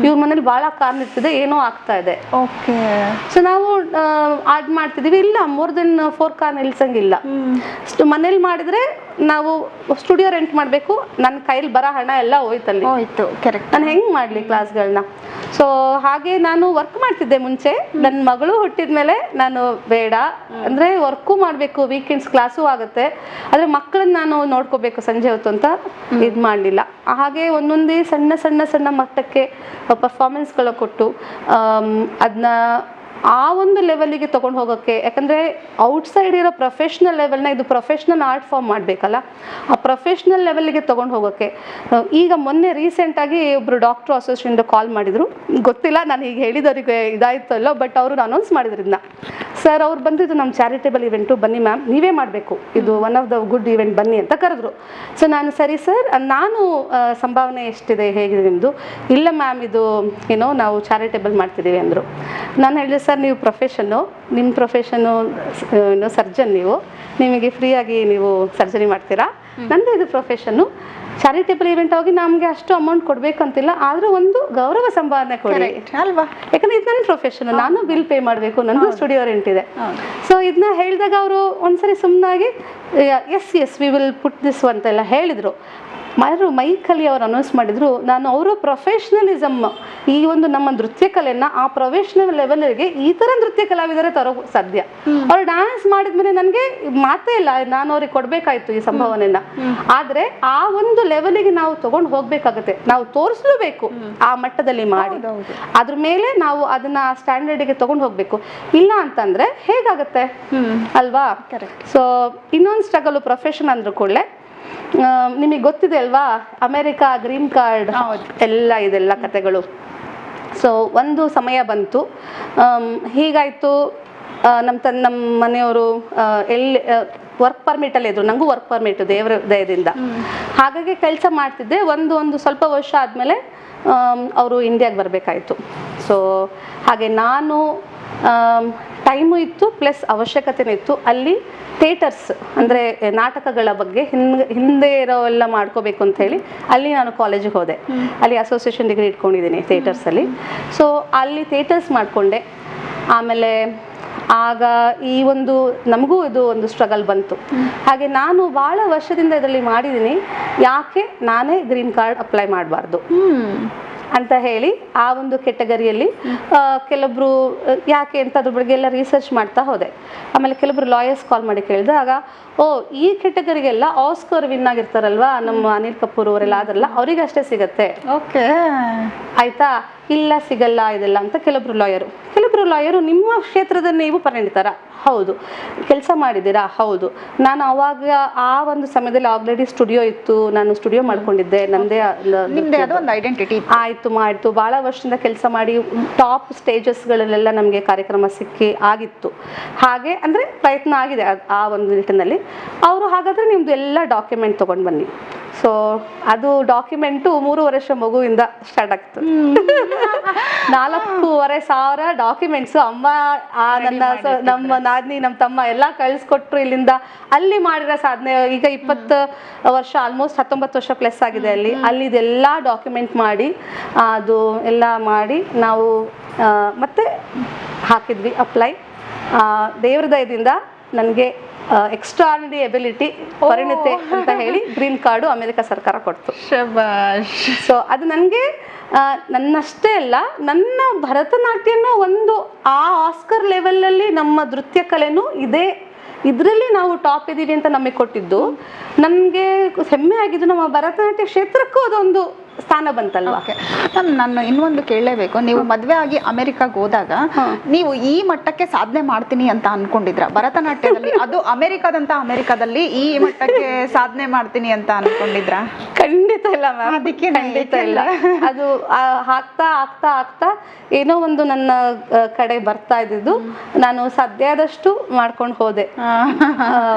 ಇವ್ರ ಮನೇಲಿ ಬಹಳ ಕಾರ್ ನಿಂತಿದೆ, ಏನೋ ಆಗ್ತಾ ಇದೆ. ಸೊ ನಾವು ಆಡ್ ಮಾಡ್ತಿದೀವಿ, ಇಲ್ಲ ಮೋರ್ ದೆನ್ 4 ಕಾರ್ ನಿಲ್ಸಂಗಿಲ್ಲ. ಮನೇಲಿ ಮಾಡಿದ್ರೆ ನಾವು ಸ್ಟುಡಿಯೋ ರೆಂಟ್ ಮಾಡ್ಬೇಕು, ನನ್ನ ಕೈಲಿ ಬರೋ ಹಣ ಎಲ್ಲ ಹೋಯ್ತಲ್ಲಿ, ನಾನು ಹೆಂಗ್ ಮಾಡ್ಲಿ ಕ್ಲಾಸ್ಗಳನ್ನ. ಸೊ ಹಾಗೆ ನಾನು ವರ್ಕ್ ಮಾಡ್ತಿದ್ದೆ ಮುಂಚೆ. ನನ್ನ ಮಗಳು ಹುಟ್ಟಿದ್ಮೇಲೆ ನಾನು ಬೇಡ ಅಂದ್ರೆ ವರ್ಕು ಮಾಡ್ಬೇಕು, ವೀಕೆಂಡ್ಸ್ ಕ್ಲಾಸು ಆಗುತ್ತೆ, ಆದ್ರೆ ಮಕ್ಕಳನ್ನ ನಾನು ನೋಡ್ಕೋಬೇಕು ಸಂಜೆ ಹೊತ್ತು ಅಂತ ಇದು ಮಾಡಲಿಲ್ಲ. ಹಾಗೆ ಒಂದೊಂದೇ ಸಣ್ಣ ಸಣ್ಣ ಸಣ್ಣ ಮಟ್ಟಕ್ಕೆ ಪರ್ಫಾರ್ಮೆನ್ಸ್ಗಳ ಕೊಟ್ಟು ಅದನ್ನ ಆ ಒಂದು ಲೆವೆಲ್ಗೆ ತೊಗೊಂಡು ಹೋಗೋಕ್ಕೆ, ಯಾಕಂದರೆ ಔಟ್ಸೈಡ್ ಇರೋ ಪ್ರೊಫೆಷ್ನಲ್ ಲೆವೆಲ್ನ ಇದು ಪ್ರೊಫೆಷ್ನಲ್ ಆರ್ಟ್ ಫಾರ್ಮ್ ಮಾಡಬೇಕಲ್ಲ, ಆ ಪ್ರೊಫೆಷ್ನಲ್ ಲೆವೆಲ್ಗೆ ತೊಗೊಂಡು ಹೋಗೋಕ್ಕೆ. ಈಗ ಮೊನ್ನೆ ರೀಸೆಂಟಾಗಿ ಒಬ್ಬರು ಡಾಕ್ಟ್ರು ಅಸೋಸಿಯೇಷನ್ದು ಕಾಲ್ ಮಾಡಿದರು, ಗೊತ್ತಿಲ್ಲ ನಾನು ಈಗ ಹೇಳಿದವರಿಗೆ ಇದಾಯ್ತಲ್ಲೋ, ಬಟ್ ಅವರು ಅನೌನ್ಸ್ ಮಾಡಿದ್ರು ಇದನ್ನ. ಸರ್ ಅವ್ರು ಬಂದಿದ್ದು ನಮ್ಮ ಚಾರಿಟೇಬಲ್ ಇವೆಂಟು, ಬನ್ನಿ ಮ್ಯಾಮ್ ನೀವೇ ಮಾಡಬೇಕು, ಇದು one of the good event ಬನ್ನಿ ಅಂತ ಕರೆದ್ರು. ಸೊ ನಾನು ಸರಿ ಸರ್, ನಾನು ಸಂಭಾವನೆ ಎಷ್ಟಿದೆ, ಹೇಗಿದೆ ನಿಮ್ಮದು? ಇಲ್ಲ ಮ್ಯಾಮ್ ಇದು ಏನೋ ನಾವು ಚಾರಿಟೇಬಲ್ ಮಾಡ್ತಿದ್ದೀವಿ ಅಂದರು. ನಾನು ಹೇಳಿದೆ ಸರ್ ನೀವು ಪ್ರೊಫೆಷನ್ನು, ನಿಮ್ಮ ಪ್ರೊಫೆಷನ್ನು ಸರ್ಜನ್, ನಿಮಗೆ ಫ್ರೀಯಾಗಿ ನೀವು ಸರ್ಜರಿ ಮಾಡ್ತೀರಾ, ನಂದು ಇದು ಪ್ರೊಫೆಷನ್ನು, ಚಾರಿಟೇಬಲ್ ಇವೆಂಟ್ ಹೋಗಿ ನಮಗೆ ಅಷ್ಟು ಅಮೌಂಟ್ ಕೊಡ್ಬೇಕಂತಿಲ್ಲ, ಆದ್ರೂ ಒಂದು ಗೌರವ ಸಂಭಾವನೆ ಕೊಡಿ ಅಲ್ವಾ, ಯಾಕಂದ್ರೆ ಇದು ನನ್ನ ಪ್ರೊಫೆಷನ್, ನಾನು ಬಿಲ್ ಪೇ ಮಾಡಬೇಕು, ನಂದು ಸ್ಟುಡಿಯೋ ರೆಂಟ್ ಇದೆ. ಸೊ ಇದನ್ನ ಹೇಳಿದಾಗ ಅವರು ಒಂದ್ಸರಿ ಸುಮ್ಮನಾಗಿ yes we will put this ಅಂತೆಲ್ಲ ಹೇಳಿದರು. ಮೈಕಲ್ಲಿ ಅವ್ರು ಅನೌನ್ಸ್ ಮಾಡಿದ್ರು. ನಾನು ಅವರು ಪ್ರೊಫೆಷ್ನಲಿಸಮ್, ಈ ಒಂದು ನಮ್ಮ ನೃತ್ಯ ಕಲೆಯನ್ನ ಆ ಪ್ರೊಫೆಷನಲ್ ಲೆವೆಲ್ಗೆ ಈ ಥರ ನೃತ್ಯ ಕಲಾವಿದರೆ ತರೋ ಸಾಧ್ಯ. ಅವ್ರು ಡ್ಯಾನ್ಸ್ ಮಾಡಿದ್ಮೇಲೆ ನನಗೆ ಮಾತೇ ಇಲ್ಲ, ನಾನು ಅವ್ರಿಗೆ ಕೊಡಬೇಕಾಯ್ತು ಈ ಸಂಭಾವನೆಯನ್ನ. ಆದರೆ ಆ ಒಂದು ಲೆವೆಲಿಗೆ ನಾವು ತಗೊಂಡು ಹೋಗ್ಬೇಕಾಗತ್ತೆ, ನಾವು ತೋರಿಸ್ಲೇಬೇಕು ಆ ಮಟ್ಟದಲ್ಲಿ ಮಾಡಿ, ಅದ್ರ ಮೇಲೆ ನಾವು ಅದನ್ನ ಸ್ಟ್ಯಾಂಡರ್ಡ್ಗೆ ತಗೊಂಡು ಹೋಗ್ಬೇಕು. ಇಲ್ಲ ಅಂತಂದ್ರೆ ಹೇಗಾಗತ್ತೆ ಅಲ್ವಾ? ಸೊ ಇನ್ನೊಂದು ಸ್ಟ್ರಗಲ್ ಪ್ರೊಫೆಷನ್ ಅಂದ್ರೂ ಕೂಡಲೇ ನಿಮಗೆ ಗೊತ್ತಿದೆ ಅಲ್ವಾ, ಅಮೆರಿಕಾ ಗ್ರೀನ್ ಕಾರ್ಡ್ ಎಲ್ಲ ಇದೆಲ್ಲ ಕತೆಗಳು. ಸೊ ಒಂದು ಸಮಯ ಬಂತು, ಹೀಗಾಯಿತು, ನಮ್ಮ ಮನೆಯವರು ಎಲ್ಲಿ ವರ್ಕ್ ಪರ್ಮಿಟಲ್ಲಿ ಇದ್ರು, ನನಗೂ ವರ್ಕ್ ಪರ್ಮಿಟ್ ದೇವರ ದಯದಿಂದ, ಹಾಗಾಗಿ ಕೆಲಸ ಮಾಡ್ತಿದ್ದೆ. ಒಂದು ಸ್ವಲ್ಪ ವರ್ಷ ಆದಮೇಲೆ ಅವರು ಇಂಡಿಯಾಗೆ ಬರಬೇಕಾಯಿತು. ಸೊ ಹಾಗೆ ನಾನು ಟೈಮು ಇತ್ತು ಪ್ಲಸ್ ಅವಶ್ಯಕತೆನೂ ಇತ್ತು. ಅಲ್ಲಿ ಥಿಯೇಟರ್ಸ್ ಅಂದರೆ ನಾಟಕಗಳ ಬಗ್ಗೆ ಹಿಂದೆ ಇರೋವೆಲ್ಲ ಮಾಡ್ಕೋಬೇಕು ಅಂತ ಹೇಳಿ ಅಲ್ಲಿ ನಾನು ಕಾಲೇಜಿಗೆ ಹೋದೆ. ಅಲ್ಲಿ ಅಸೋಸಿಯೇಷನ್ ಡಿಗ್ರಿ ಇಟ್ಕೊಂಡಿದ್ದೀನಿ ಥಿಯೇಟರ್ಸಲ್ಲಿ. ಸೊ ಅಲ್ಲಿ ಥಿಯೇಟರ್ಸ್ ಮಾಡಿಕೊಂಡೆ. ಆಮೇಲೆ ಆಗ ಈ ಒಂದು ನಮಗೂ ಇದು ಒಂದು ಸ್ಟ್ರಗಲ್ ಬಂತು. ಹಾಗೆ ನಾನು ಭಾಳ ವರ್ಷದಿಂದ ಇದರಲ್ಲಿ ಮಾಡಿದ್ದೀನಿ, ಯಾಕೆ ನಾನೇ ಗ್ರೀನ್ ಕಾರ್ಡ್ ಅಪ್ಲೈ ಮಾಡಬಾರ್ದು ಅಂತ ಹೇಳಿ ಆ ಒಂದು ಕೆಟಗರಿಯಲ್ಲಿ ಕೆಲವೊಬ್ರು ಯಾಕೆ ಅಂತ ಅದ್ರ ಬಗ್ಗೆ ಎಲ್ಲ ರಿಸರ್ಚ್ ಮಾಡ್ತಾ ಹೋದೆ. ಆಮೇಲೆ ಕೆಲವೊಬ್ರು ಲಾಯರ್ಸ್ ಕಾಲ್ ಮಾಡಿ ಕೇಳಿದಾಗ, ಈ ಕೆಟಗರಿಗೆಲ್ಲ ಆಸ್ಕರ್ ವಿನ್ ಆಗಿರ್ತಾರಲ್ವಾ ನಮ್ಮ ಅನಿಲ್ ಕಪೂರ್ ಅವರೆಲ್ಲ, ಅದೆಲ್ಲ ಅವರಿಗೆ ಅಷ್ಟೇ ಸಿಗತ್ತೆ, ಓಕೆ ಆಯ್ತಾ, ಇಲ್ಲ ಸಿಗಲ್ಲ ಇದೆಲ್ಲ ಅಂತ ಕೆಲವೊಬ್ರು ಲಾಯರು ನಿಮ್ಮ ಕ್ಷೇತ್ರದಲ್ಲಿ ನೀವು ಪರಿಣಿತಾರ? ಹೌದು. ಕೆಲಸ ಮಾಡಿದ್ದೀರಾ? ಹೌದು. ನಾನು ಅವಾಗ ಆ ಒಂದು ಸಮಯದಲ್ಲಿ ಆಲ್ರೆಡಿ ಸ್ಟುಡಿಯೋ ಇತ್ತು, ನಾನು ಸ್ಟುಡಿಯೋ ಮಾಡ್ಕೊಂಡಿದ್ದೆ, ನನ್ನದೇ ಒಂದು ಐಡೆಂಟಿಟಿ ಆಯ್ತು. ಭಾಳ ವರ್ಷದಿಂದ ಕೆಲಸ ಮಾಡಿ ಟಾಪ್ ಸ್ಟೇಜಸ್ಗಳಲ್ಲೆಲ್ಲ ನಮಗೆ ಕಾರ್ಯಕ್ರಮ ಸಿಕ್ಕಿ ಆಗಿತ್ತು. ಹಾಗೆ ಅಂದರೆ ಪ್ರಯತ್ನ ಆಗಿದೆ ಆ ಒಂದು ನಿಟ್ಟಿನಲ್ಲಿ. ಅವರು ಹಾಗಾದರೆ ನಿಮ್ಮದು ಎಲ್ಲ ಡಾಕ್ಯುಮೆಂಟ್ ತೊಗೊಂಡು ಬನ್ನಿ. ಸೊ ಅದು ಡಾಕ್ಯುಮೆಂಟು 3 ವರ್ಷ ಮಗುವಿಂದ ಸ್ಟಾರ್ಟ್ ಆಗ್ತು. 4,500 ಡಾಕ್ಯುಮೆಂಟ್ಸು ಅಮ್ಮ ನಮ್ಮ ನಾದಿನಿ ನಮ್ಮ ತಮ್ಮ ಎಲ್ಲ ಕಳಿಸ್ಕೊಟ್ರು. ಇಲ್ಲಿಂದ ಅಲ್ಲಿ ಮಾಡಿರೋ ಸಾಧನೆ ಈಗ 20 ವರ್ಷ ಆಲ್ಮೋಸ್ಟ್ 19 ವರ್ಷ ಪ್ಲಸ್ ಆಗಿದೆ. ಅಲ್ಲಿ ಇದೆಲ್ಲ ಡಾಕ್ಯುಮೆಂಟ್ ಮಾಡಿ ಅದು ಎಲ್ಲ ಮಾಡಿ ನಾವು ಮತ್ತೆ ಹಾಕಿದ್ವಿ ಅಪ್ಲೈ. ದೇವ್ರ ದಯದಿಂದ ನನಗೆ ಎಕ್ಸ್ಟ್ರಾರ್ಡಿನರಿ ಎಬಿಲಿಟಿ ಪರಿಣತಿ ಅಂತ ಹೇಳಿ ಗ್ರೀನ್ ಕಾರ್ಡು ಅಮೆರಿಕ ಸರ್ಕಾರ ಕೊಡ್ತು. ಸೊ ಅದು ನನಗೆ ನನ್ನಷ್ಟೇ ಅಲ್ಲ, ನನ್ನ ಭರತನಾಟ್ಯನೂ ಒಂದು ಆ ಆಸ್ಕರ್ ಲೆವೆಲಲ್ಲಿ ನಮ್ಮ ನೃತ್ಯ ಕಲೆನೂ ಇದರಲ್ಲಿ ನಾವು ಟಾಪ್ ಇದ್ದೀವಿ ಅಂತ ನಮಗೆ ಕೊಟ್ಟಿದ್ದು ನನಗೆ ಹೆಮ್ಮೆ ಆಗಿದ್ದು. ನಮ್ಮ ಭರತನಾಟ್ಯ ಕ್ಷೇತ್ರಕ್ಕೂ ಅದೊಂದು ಸ್ಥಾನ ಬಂತಲ್ವಾ. ನಾನು ಇನ್ನೊಂದು ಕೇಳಲೇಬೇಕು. ನೀವು ಮದುವೆ ಆಗಿ ಅಮೆರಿಕಾಗೆ ಹೋದಾಗ ನೀವು ಈ ಮಟ್ಟಕ್ಕೆ ಸಾಧನೆ ಮಾಡ್ತೀನಿ ಅಂತ ಅನ್ಕೊಂಡಿದ್ರ ಭರತನಾಟ್ಯದಲ್ಲಿ? ಅದು ಅಮೆರಿಕಾದಲ್ಲಿ ಈ ಮಟ್ಟಕ್ಕೆ ಸಾಧನೆ ಮಾಡ್ತೀನಿ ಅಂತ ಅನ್ಕೊಂಡಿದ್ರ? ಖಂಡಿತ ಇಲ್ಲ ಮ್ಯಾಮ್, ಅದಕ್ಕೆ ಖಂಡಿತ ಇಲ್ಲ. ಅದು ಆಗ್ತಾ ಆಗ್ತಾ ಆಗ್ತಾ ಏನೋ ಒಂದು ನನ್ನ ಕಡೆ ಬರ್ತಾ ಇದ್ದಿದ್ದು ನಾನು ಸಾಧ್ಯದಷ್ಟು ಮಾಡ್ಕೊಂಡು ಹೋದೆ.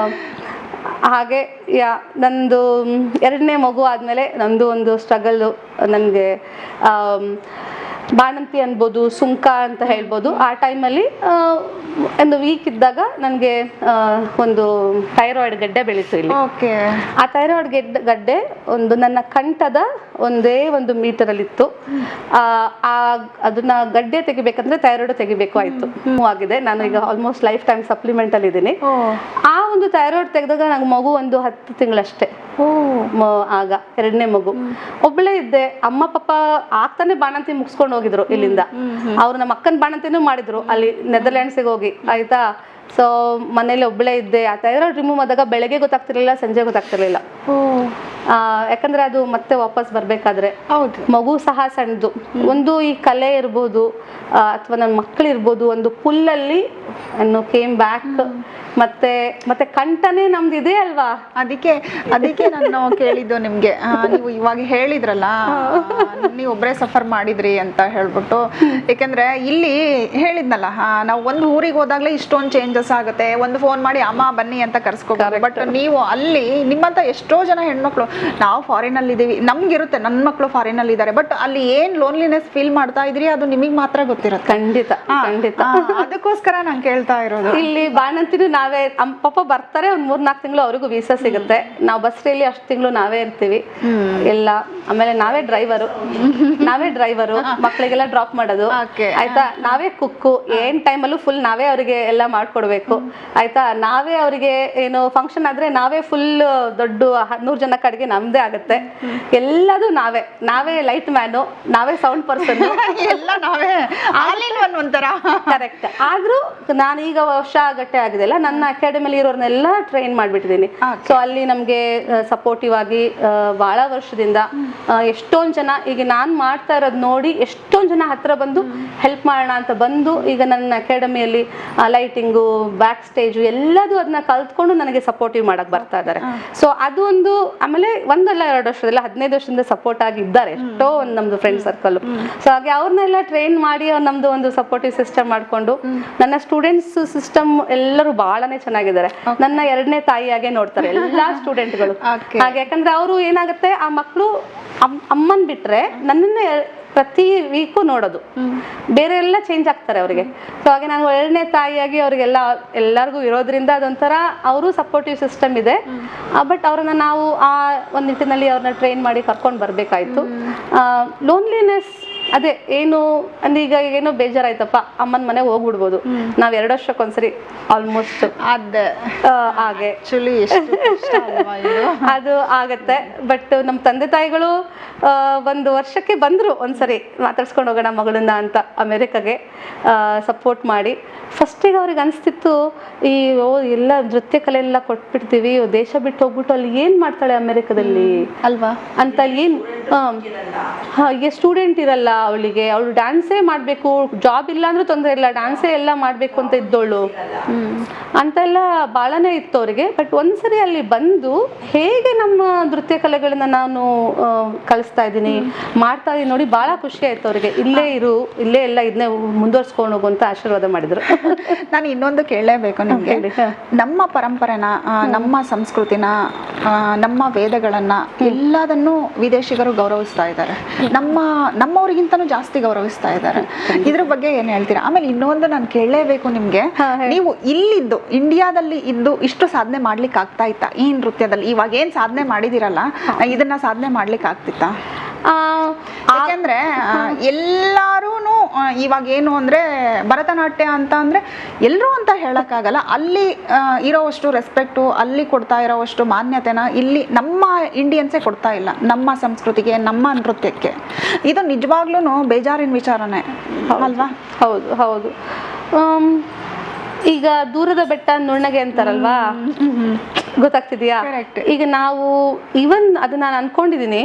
ಹಾಗೆ ನಂದು 2ನೇ ಮಗು ಆದಮೇಲೆ ನಂದು ಒಂದು ಸ್ಟ್ರಗಲ್ಲು. ನನಗೆ ಬಾಣಂತಿ ಅನ್ಬೋದು, ಸುಂಕ ಅಂತ ಹೇಳ್ಬೋದು. ಆ ಟೈಮಲ್ಲಿ ಒಂದು ವೀಕ್ ಇದ್ದಾಗ ನನಗೆ ಒಂದು ಥೈರಾಯ್ಡ್ ಗಡ್ಡೆ ಬೆಳೀತು ಇಲ್ಲಿ. ಆ ಥೈರಾಯ್ಡ್ ಗಡ್ಡೆ ಒಂದು ನನ್ನ ಕಂಠದ ಒಂದೇ 1 ಮೀಟರಲ್ಲಿತ್ತು. ಅದನ್ನ ಗಡ್ಡೆ ತೆಗಿಬೇಕಂದ್ರೆ ಥೈರಾಯ್ಡ್ ತೆಗಿಬೇಕು ಆಯ್ತು. ಆಗಿದೆ. ನಾನು ಈಗ ಆಲ್ಮೋಸ್ಟ್ ಲೈಫ್ ಟೈಮ್ ಸಪ್ಲಿಮೆಂಟ್ ಅಲ್ಲಿ ಇದ್ದೀನಿ. ಆ ಒಂದು ಥೈರಾಯ್ಡ್ ತೆಗೆದಾಗ ನಂಗೆ ಮಗು ಒಂದು 10 ತಿಂಗಳಷ್ಟೇ. ಆಗ 2ನೇ ಮಗು. ಒಬ್ಬಳೇ ಇದ್ದೆ. ಅಮ್ಮ ಪಾಪ ಆಗ್ತಾನೆ ಬಾಣಂತಿ ಮುಗಿಸ್ಕೊಂಡು ಹೋಗಿದ್ರು ಇಲ್ಲಿಂದ. ಅವ್ರು ನಮ್ಮ ಅಕ್ಕನ ಬಾಣಂತಿನೂ ಮಾಡಿದ್ರು ಅಲ್ಲಿ ನೆದರ್ಲ್ಯಾಂಡ್ಸಿಗೆ ಹೋಗಿ, ಆಯ್ತಾ. ಸೊ ಮನೇಲಿ ಒಬ್ಬಳೇ ಇದ್ದೆ. ಆ ಥೈರಾಯ್ಡ್ ರಿಮೂವ್ ಆದಾಗ ಬೆಳಗ್ಗೆ ಗೊತ್ತಾಗ್ತಿರ್ಲಿಲ್ಲ, ಸಂಜೆ ಗೊತ್ತಾಗ್ತಿರ್ಲಿಲ್ಲ. ಯಾಕಂದ್ರೆ ಅದು ಮತ್ತೆ ವಾಪಸ್ ಬರ್ಬೇಕಾದ್ರೆ ಮಗು ಸಹ ಸಣ್ಣದು. ಒಂದು ಈ ಕಲೆ ಇರ್ಬೋದು ಅಥವಾ ನನ್ನ ಮಕ್ಕಳು ಇರ್ಬೋದು, ಒಂದು ಪುಲ್ಲಲ್ಲಿ ಕೇಮ್ ಬ್ಯಾಕ್. ಮತ್ತೆ ಕಂಠನೇ ನಮ್ದು ಇದೆ ಅಲ್ವಾ. ಅದಕ್ಕೆ ನಾನು ಕೇಳಿದ್ದು ನಿಮ್ಗೆ. ನೀವು ಇವಾಗ ಹೇಳಿದ್ರಲ್ಲ ನೀವು ಒಬ್ಬರೇ ಸಫರ್ ಮಾಡಿದ್ರಿ ಅಂತ ಹೇಳ್ಬಿಟ್ಟು. ಯಾಕಂದ್ರೆ ಇಲ್ಲಿ ಹೇಳಿದ್ನಲ್ಲ, ನಾವು ಒಂದು ಊರಿಗೆ ಹೋದಾಗ್ಲೇ ಇಷ್ಟೊಂದು ಚೇಂಜಸ್ ಆಗುತ್ತೆ. ಒಂದು ಫೋನ್ ಮಾಡಿ ಅಮ್ಮ ಬನ್ನಿ ಅಂತ ಕರ್ಸ್ಕೋತಾರೆ. ಬಟ್ ನೀವು ಅಲ್ಲಿ ನಿಮ್ಮಂತ ಎಷ್ಟೋ ಜನ ಹೆಣ್ಮಕ್ಳು, ನಾವು ಫಾರಿನ್ ಅಲ್ಲಿ ಇದೀವಿ, ನಮ್ಗಿರುತ್ತೆ ನನ್ನ ಮಕ್ಕಳು ಫಾರಿನ್ ಅಲ್ಲಿ ಇದ್ದಾರೆ, ಬಟ್ ಅಲ್ಲಿ ಏನ್ ಲೋನ್ಲಿನೆಸ್ ಫೀಲ್ ಮಾಡ್ತಾ ಇದ್ರಿ ಅದು ನಿಮಗೆ ಮಾತ್ರ ಗೊತ್ತಿರುತ್ತೆ. ಖಂಡಿತ ಖಂಡಿತ. ಅದಕ್ಕೋಸ್ಕರ ನಾನು ಕೇಳ್ತಾ ಇರೋದು. ಇಲ್ಲಿ ಬಾಣಂತಿನೂ ನಾವೇ, ಪಾಪ ಬರ್ತಾರೆ ಒಂದ್ 3-4 ತಿಂಗಳು ಅವ್ರಿಗೂ ವೀಸಾ ಸಿಗುತ್ತೆ. ನಾವು ಬಸ್ರಲ್ಲಿ ಅಷ್ಟು ತಿಂಗಳು ನಾವೇ ಇರ್ತೀವಿ ಎಲ್ಲ. ಆಮೇಲೆ ನಾವೇ ಡ್ರೈವರು ಮಕ್ಕಳಿಗೆಲ್ಲ ಡ್ರಾಪ್ ಮಾಡೋದು, ಆಯ್ತಾ. ನಾವೇ ಕುಕ್ಕು, ಏನ್ ಟೈಮಲ್ಲೂ ಫುಲ್ ನಾವೇ ಅವರಿಗೆ ಎಲ್ಲ ಮಾಡ್ಕೊಡ್ಬೇಕು, ಆಯ್ತಾ. ನಾವೇ ಅವರಿಗೆ ಏನು ಫಂಕ್ಷನ್ ಆದ್ರೆ ನಾವೇ ಫುಲ್ ದೊಡ್ಡ 100 ಜನಕ್ಕೆ ಅಡಿಗೆ ನಮ್ದೇ ಆಗುತ್ತೆ. ಎಲ್ಲದು ನಾವೇ ಲೈಟ್ ಮ್ಯಾನು, ನಾವೇ ಸೌಂಡ್ ಪರ್ಸನ್, ಎಲ್ಲ ನಾವೇ. ಒಂಥರ ಕರೆಕ್ಟ್. ಆದ್ರೂ ನಾನೀಗ ವರ್ಷ ಗಟ್ಟೆ ಆಗಿದೆಲ್ಲ, ನನ್ನ ಅಕಾಡೆಮಿಲಿ ಇರೋರ್ನೆಲ್ಲ ಟ್ರೈನ್ ಮಾಡ್ಬಿಟ್ಟಿದ್ದೀನಿ. ಸೊ ಅಲ್ಲಿ ನಮ್ಗೆ ಸಪೋರ್ಟಿವ್ ಆಗಿ ಬಹಳ ವರ್ಷದಿಂದ ಎಷ್ಟೊಂದು ಜನ, ಈಗ ನಾನ್ ಮಾಡ್ತಾ ಇರೋದು ನೋಡಿ ಎಷ್ಟೊಂದು ಜನ ಹತ್ರ ಬಂದು ಹೆಲ್ಪ್ ಮಾಡೋಣ ಅಂತ ಬಂದು ಈಗ ನನ್ನ ಅಕಾಡೆಮಿಯಲ್ಲಿ ಲೈಟಿಂಗು, ಬ್ಯಾಕ್ ಸ್ಟೇಜು ಎಲ್ಲದೂ ಅದನ್ನ ಕಲ್ತ್ಕೊಂಡು ನನಗೆ ಸಪೋರ್ಟಿವ್ ಮಾಡಕ್ ಬರ್ತಾ ಇದ್ದಾರೆ. ಸೊ ಅದು ಒಂದು. ಆಮೇಲೆ 1-2 ವರ್ಷದಲ್ಲ 15 ವರ್ಷದಿಂದ ಸಪೋರ್ಟ್ ಆಗಿದ್ದಾರೆ ಎಷ್ಟೋ ಒಂದು ನಮ್ದು ಫ್ರೆಂಡ್ ಸರ್ಕಲ್. ಸೊ ಹಾಗೆ ಅವ್ರನ್ನೆಲ್ಲ ಟ್ರೈನ್ ಮಾಡಿ ನಮ್ದು ಒಂದು ಸಪೋರ್ಟಿವ್ ಸಿಸ್ಟಮ್ ಮಾಡ್ಕೊಂಡು, ನನ್ನ ಸ್ಟೂಡೆಂಟ್ಸ್ ಸಿಸ್ಟಮ್ ಎಲ್ಲರೂ ಬಹಳನೇ ಚೆನ್ನಾಗಿದ್ದಾರೆ. ನನ್ನ 2ನೇ ತಾಯಿಯಾಗೆ ನೋಡ್ತಾರೆ ಎಲ್ಲಾ ಸ್ಟೂಡೆಂಟ್ಗಳು. ಹಾಗೆ ಯಾಕಂದ್ರೆ ಅವರು ಏನಾಗುತ್ತೆ, ಆ ಮಕ್ಕಳು ಅಮ್ಮನ್ ಬಿಟ್ರೆ ನನ್ನನ್ನ ಪ್ರತಿ ವೀಕು ನೋಡೋದು, ಬೇರೆ ಎಲ್ಲ ಚೇಂಜ್ ಆಗ್ತಾರೆ ಅವರಿಗೆ. ಸೊ ಹಾಗೆ ನಾನು 2ನೇ ತಾಯಿಯಾಗಿ ಎಲ್ಲರಿಗೂ ಇರೋದ್ರಿಂದ ಅದೊಂಥರ ಅವರು ಸಪೋರ್ಟಿವ್ ಸಿಸ್ಟಮ್ ಇದೆ. ಬಟ್ ಅವ್ರನ್ನ ನಾವು ಆ ಒಂದು ನಿಟ್ಟಿನಲ್ಲಿ ಅವ್ರನ್ನ ಟ್ರೈನ್ ಮಾಡಿ ಕರ್ಕೊಂಡು ಬರ್ಬೇಕಾಯ್ತು. ಲೋನ್ಲಿನೆಸ್ ಅದೇ ಏನು ಅಂದ್ರೆ, ಈಗ ಏನೋ ಬೇಜಾರಾಯ್ತಪ್ಪ ಅಮ್ಮನ ಮನೆಗೆ ಹೋಗ್ಬಿಡ್ಬೋದು. ನಾವ್ 2 ವರ್ಷಕ್ಕೊಂದ್ಸರಿ ಆಲ್ಮೋಸ್ಟ್ ಹಾಗೆ ಅದು ಆಗತ್ತೆ. ಬಟ್ ನಮ್ಮ ತಂದೆ ತಾಯಿಗಳು 1 ವರ್ಷಕ್ಕೆ ಬಂದ್ರು ಒಂದ್ಸರಿ ಮಾತಾಡ್ಸ್ಕೊಂಡು ಹೋಗೋಣ ಮಗಳನ್ನ ಅಂತ ಅಮೆರಿಕಾಗೆ ಸಪೋರ್ಟ್ ಮಾಡಿ. ಫಸ್ಟಿಗೆ ಅವ್ರಿಗೆ ಅನಿಸ್ತಿತ್ತು, ಈ ಎಲ್ಲ ನೃತ್ಯ ಕಲೆ ಎಲ್ಲ ಕೊಟ್ಬಿಡ್ತೀವಿ, ದೇಶ ಬಿಟ್ಟು ಹೋಗ್ಬಿಟ್ಟು ಅಲ್ಲಿ ಏನ್ ಮಾಡ್ತಾಳೆ ಅಮೆರಿಕದಲ್ಲಿ ಅಲ್ವಾ ಅಂತ. ಏನ್ ಸ್ಟೂಡೆಂಟ್ ಇರಲ್ಲ, ಅವಳಿಗೆ, ಅವಳು ಡ್ಯಾನ್ಸೇ ಮಾಡಬೇಕು, ಜಾಬ್ ಇಲ್ಲ ಅಂದ್ರೂ ತೊಂದರೆ ಇಲ್ಲ, ಡ್ಯಾನ್ಸೇ ಎಲ್ಲ ಮಾಡಬೇಕು ಅಂತ ಇದ್ದವಳು ಅಂತೆಲ್ಲ ಭಾಳನೇ ಇತ್ತು ಅವ್ರಿಗೆ. ಬಟ್ ಒಂದ್ಸರಿ ಅಲ್ಲಿ ಬಂದು ಹೇಗೆ ನಮ್ಮ ನೃತ್ಯ ಕಲೆಗಳನ್ನ ನಾನು ಕಲಿಸ್ತಾ ಇದ್ದೀನಿ, ಮಾಡ್ತಾ ಇದೀನಿ ನೋಡಿ, ಭಾಳ ಖುಷಿ ಆಯ್ತು ಅವ್ರಿಗೆ. ಇಲ್ಲೇ ಇರು, ಇಲ್ಲೇ ಎಲ್ಲ ಇದನ್ನೇ ಮುಂದುವರ್ಸ್ಕೊಂಡು ಹೋಗು ಅಂತ ಆಶೀರ್ವಾದ ಮಾಡಿದ್ರು. ನಾನು ಇನ್ನೊಂದು ಕೇಳಲೇಬೇಕು ನಿಮಗೆ, ನಮ್ಮ ಪರಂಪರೆನ, ನಮ್ಮ ಸಂಸ್ಕೃತಿನ, ನಮ್ಮ ವೇದಗಳನ್ನ ಎಲ್ಲದನ್ನು ವಿದೇಶಿಗರು ಗೌರವಿಸ್ತಾ ಇದ್ದಾರೆ, ನಮ್ಮವ್ರಿಗಿಂತನೂ ಜಾಸ್ತಿ ಗೌರವಿಸ್ತಾ ಇದ್ದಾರೆ. ಇದ್ರ ಬಗ್ಗೆ ಏನ್ ಹೇಳ್ತೀರಾ? ಆಮೇಲೆ ಇನ್ನೊಂದು ನಾನು ಕೇಳಲೇಬೇಕು ನಿಮ್ಗೆ, ನೀವು ಇಲ್ಲಿದ್ದು ಇಂಡಿಯಾದಲ್ಲಿ ಇದ್ದು ಇಷ್ಟು ಸಾಧನೆ ಮಾಡ್ಲಿಕ್ಕೆ ಆಗ್ತಾ ಇತ್ತಾ ಈ ನೃತ್ಯದಲ್ಲಿ? ಇವಾಗ ಏನ್ ಸಾಧನೆ ಮಾಡಿದಿರಲ್ಲ, ಇದನ್ನ ಸಾಧನೆ ಮಾಡ್ಲಿಕ್ಕೆ ಆಗ್ತಿತ್ತಾ? ಯಾಕೆಂದ್ರೆ ಎಲ್ಲಾರು ಇವಾಗ ಏನು ಅಂದ್ರೆ ಭರತನಾಟ್ಯ ಅಂತ ಅಂದ್ರೆ ಎಲ್ಲರೂ ಅಂತ ಹೇಳಕ್ಕಾಗಲ್ಲ, ಅಲ್ಲಿ ಇರೋವಷ್ಟು ರೆಸ್ಪೆಕ್ಟು, ಅಲ್ಲಿ ಕೊಡ್ತಾ ಇರೋವಷ್ಟು ಮಾನ್ಯತೆನ ಇಲ್ಲಿ ನಮ್ಮ ಇಂಡಿಯನ್ಸೇ ಕೊಡ್ತಾ ಇಲ್ಲ, ನಮ್ಮ ಸಂಸ್ಕೃತಿಗೆ, ನಮ್ಮ ನೃತ್ಯಕ್ಕೆ. ಇದು ನಿಜವಾಗ್ಲೂ ಬೇಜಾರಿನ ವಿಚಾರನೇ ಅಲ್ವಾ? ಹೌದು ಹೌದು. ಈಗ ದೂರದ ಬೆಟ್ಟ ನುಣ್ಣಗೆ ಅಂತಾರಲ್ವಾ, ಗೊತ್ತಾಗ್ತಿದ್ಯಾ? ಈಗ ನಾವು ಇವನ್ ಅದು ನಾನು ಅನ್ಕೊಂಡಿದೀನಿ,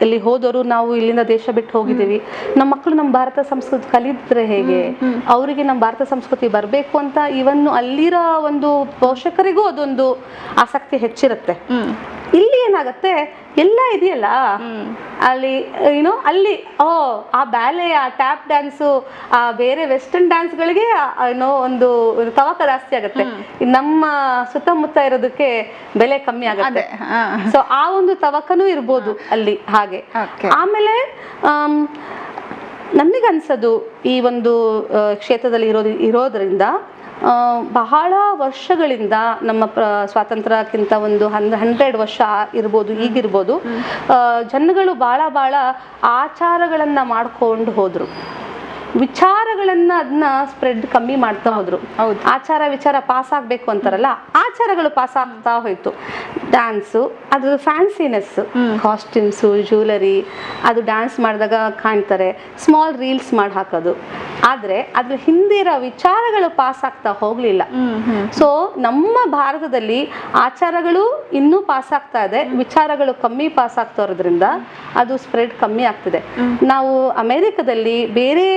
ಇಲ್ಲಿ ಹೋದವರು ನಾವು ಇಲ್ಲಿಂದ ದೇಶ ಬಿಟ್ಟು ಹೋಗಿದ್ದೀವಿ, ನಮ್ಮ ಮಕ್ಕಳು ನಮ್ಮ ಭಾರತ ಸಂಸ್ಕೃತಿ ಕಲಿದ್ರೆ ಹೇಗೆ, ಅವರಿಗೆ ನಮ್ಮ ಭಾರತ ಸಂಸ್ಕೃತಿ ಬರಬೇಕು ಅಂತ ಇವನ್ ಅಲ್ಲಿರೋ ಒಂದು ಪೋಷಕರಿಗೂ ಅದೊಂದು ಆಸಕ್ತಿ ಹೆಚ್ಚಿರುತ್ತೆ. ಇಲ್ಲಿ ಏನಾಗತ್ತೆ, ಎಲ್ಲ ಇದೆಯಲ್ಲ ಅಲ್ಲಿ, ಏನೋ ಅಲ್ಲಿ ಆ ಬ್ಯಾಲೆ, ಆ ಟ್ಯಾಪ್ ಡ್ಯಾನ್ಸು, ಆ ಬೇರೆ ವೆಸ್ಟರ್ನ್ ಡ್ಯಾನ್ಸ್ಗಳಿಗೆ ಏನೋ ಒಂದು ತವಕ ಜಾಸ್ತಿ ಆಗುತ್ತೆ, ನಮ್ಮ ಸುತ್ತಮುತ್ತ ಇರೋದಕ್ಕೆ ಬೆಲೆ ಕಮ್ಮಿ ಆಗುತ್ತೆ. ಸೊ ಆ ಒಂದು ತವಕನೂ ಇರ್ಬೋದು ಅಲ್ಲಿ ಹಾಗೆ. ಆಮೇಲೆ ನನಗನ್ಸೋದು ಈ ಒಂದು ಕ್ಷೇತ್ರದಲ್ಲಿ ಇರೋದ್ರಿಂದ ಬಹಳ ವರ್ಷಗಳಿಂದ, ನಮ್ಮ ಸ್ವಾತಂತ್ರ್ಯಕ್ಕಿಂತ ಒಂದು 100 ವರ್ಷ ಇರ್ಬೋದು, ಈಗಿರ್ಬೋದು, ಜನಗಳು ಭಾಳ ಆಚಾರಗಳನ್ನ ಮಾಡ್ಕೊಂಡು ಹೋದ್ರು, ವಿಚಾರಗಳನ್ನ ಅದನ್ನ ಸ್ಪ್ರೆಡ್ ಕಮ್ಮಿ ಮಾಡ್ತಾ ಹೋದ್ರು. ಆಚಾರ ವಿಚಾರ ಪಾಸ್ ಆಗ್ಬೇಕು ಅಂತಾರಲ್ಲ, ಆಚಾರಗಳು ಪಾಸ್ ಆಗ್ತಾ ಹೋಯ್ತು. ಡ್ಯಾನ್ಸು, ಅದು ಫ್ಯಾನ್ಸಿನೆಸ್, ಕಾಸ್ಟ್ಯೂಮ್ಸು, ಜ್ಯುವೆಲರಿ, ಅದು ಡ್ಯಾನ್ಸ್ ಮಾಡಿದಾಗ ಕಾಣ್ತಾರೆ, ಸ್ಮಾಲ್ ರೀಲ್ಸ್ ಮಾಡಿ ಹಾಕೋದು, ಆದ್ರೆ ಅದ್ರ ಹಿಂದಿರೋ ವಿಚಾರಗಳು ಪಾಸ್ ಆಗ್ತಾ ಹೋಗ್ಲಿಲ್ಲ. ಸೊ ನಮ್ಮ ಭಾರತದಲ್ಲಿ ಆಚಾರಗಳು ಇನ್ನೂ ಪಾಸ್ ಆಗ್ತಾ ಇದೆ, ವಿಚಾರಗಳು ಕಮ್ಮಿ ಪಾಸ್ ಆಗ್ತಾ ಇರೋದ್ರಿಂದ ಅದು ಸ್ಪ್ರೆಡ್ ಕಮ್ಮಿ ಆಗ್ತಿದೆ. ನಾವು ಅಮೆರಿಕದಲ್ಲಿ ಬೇರೆ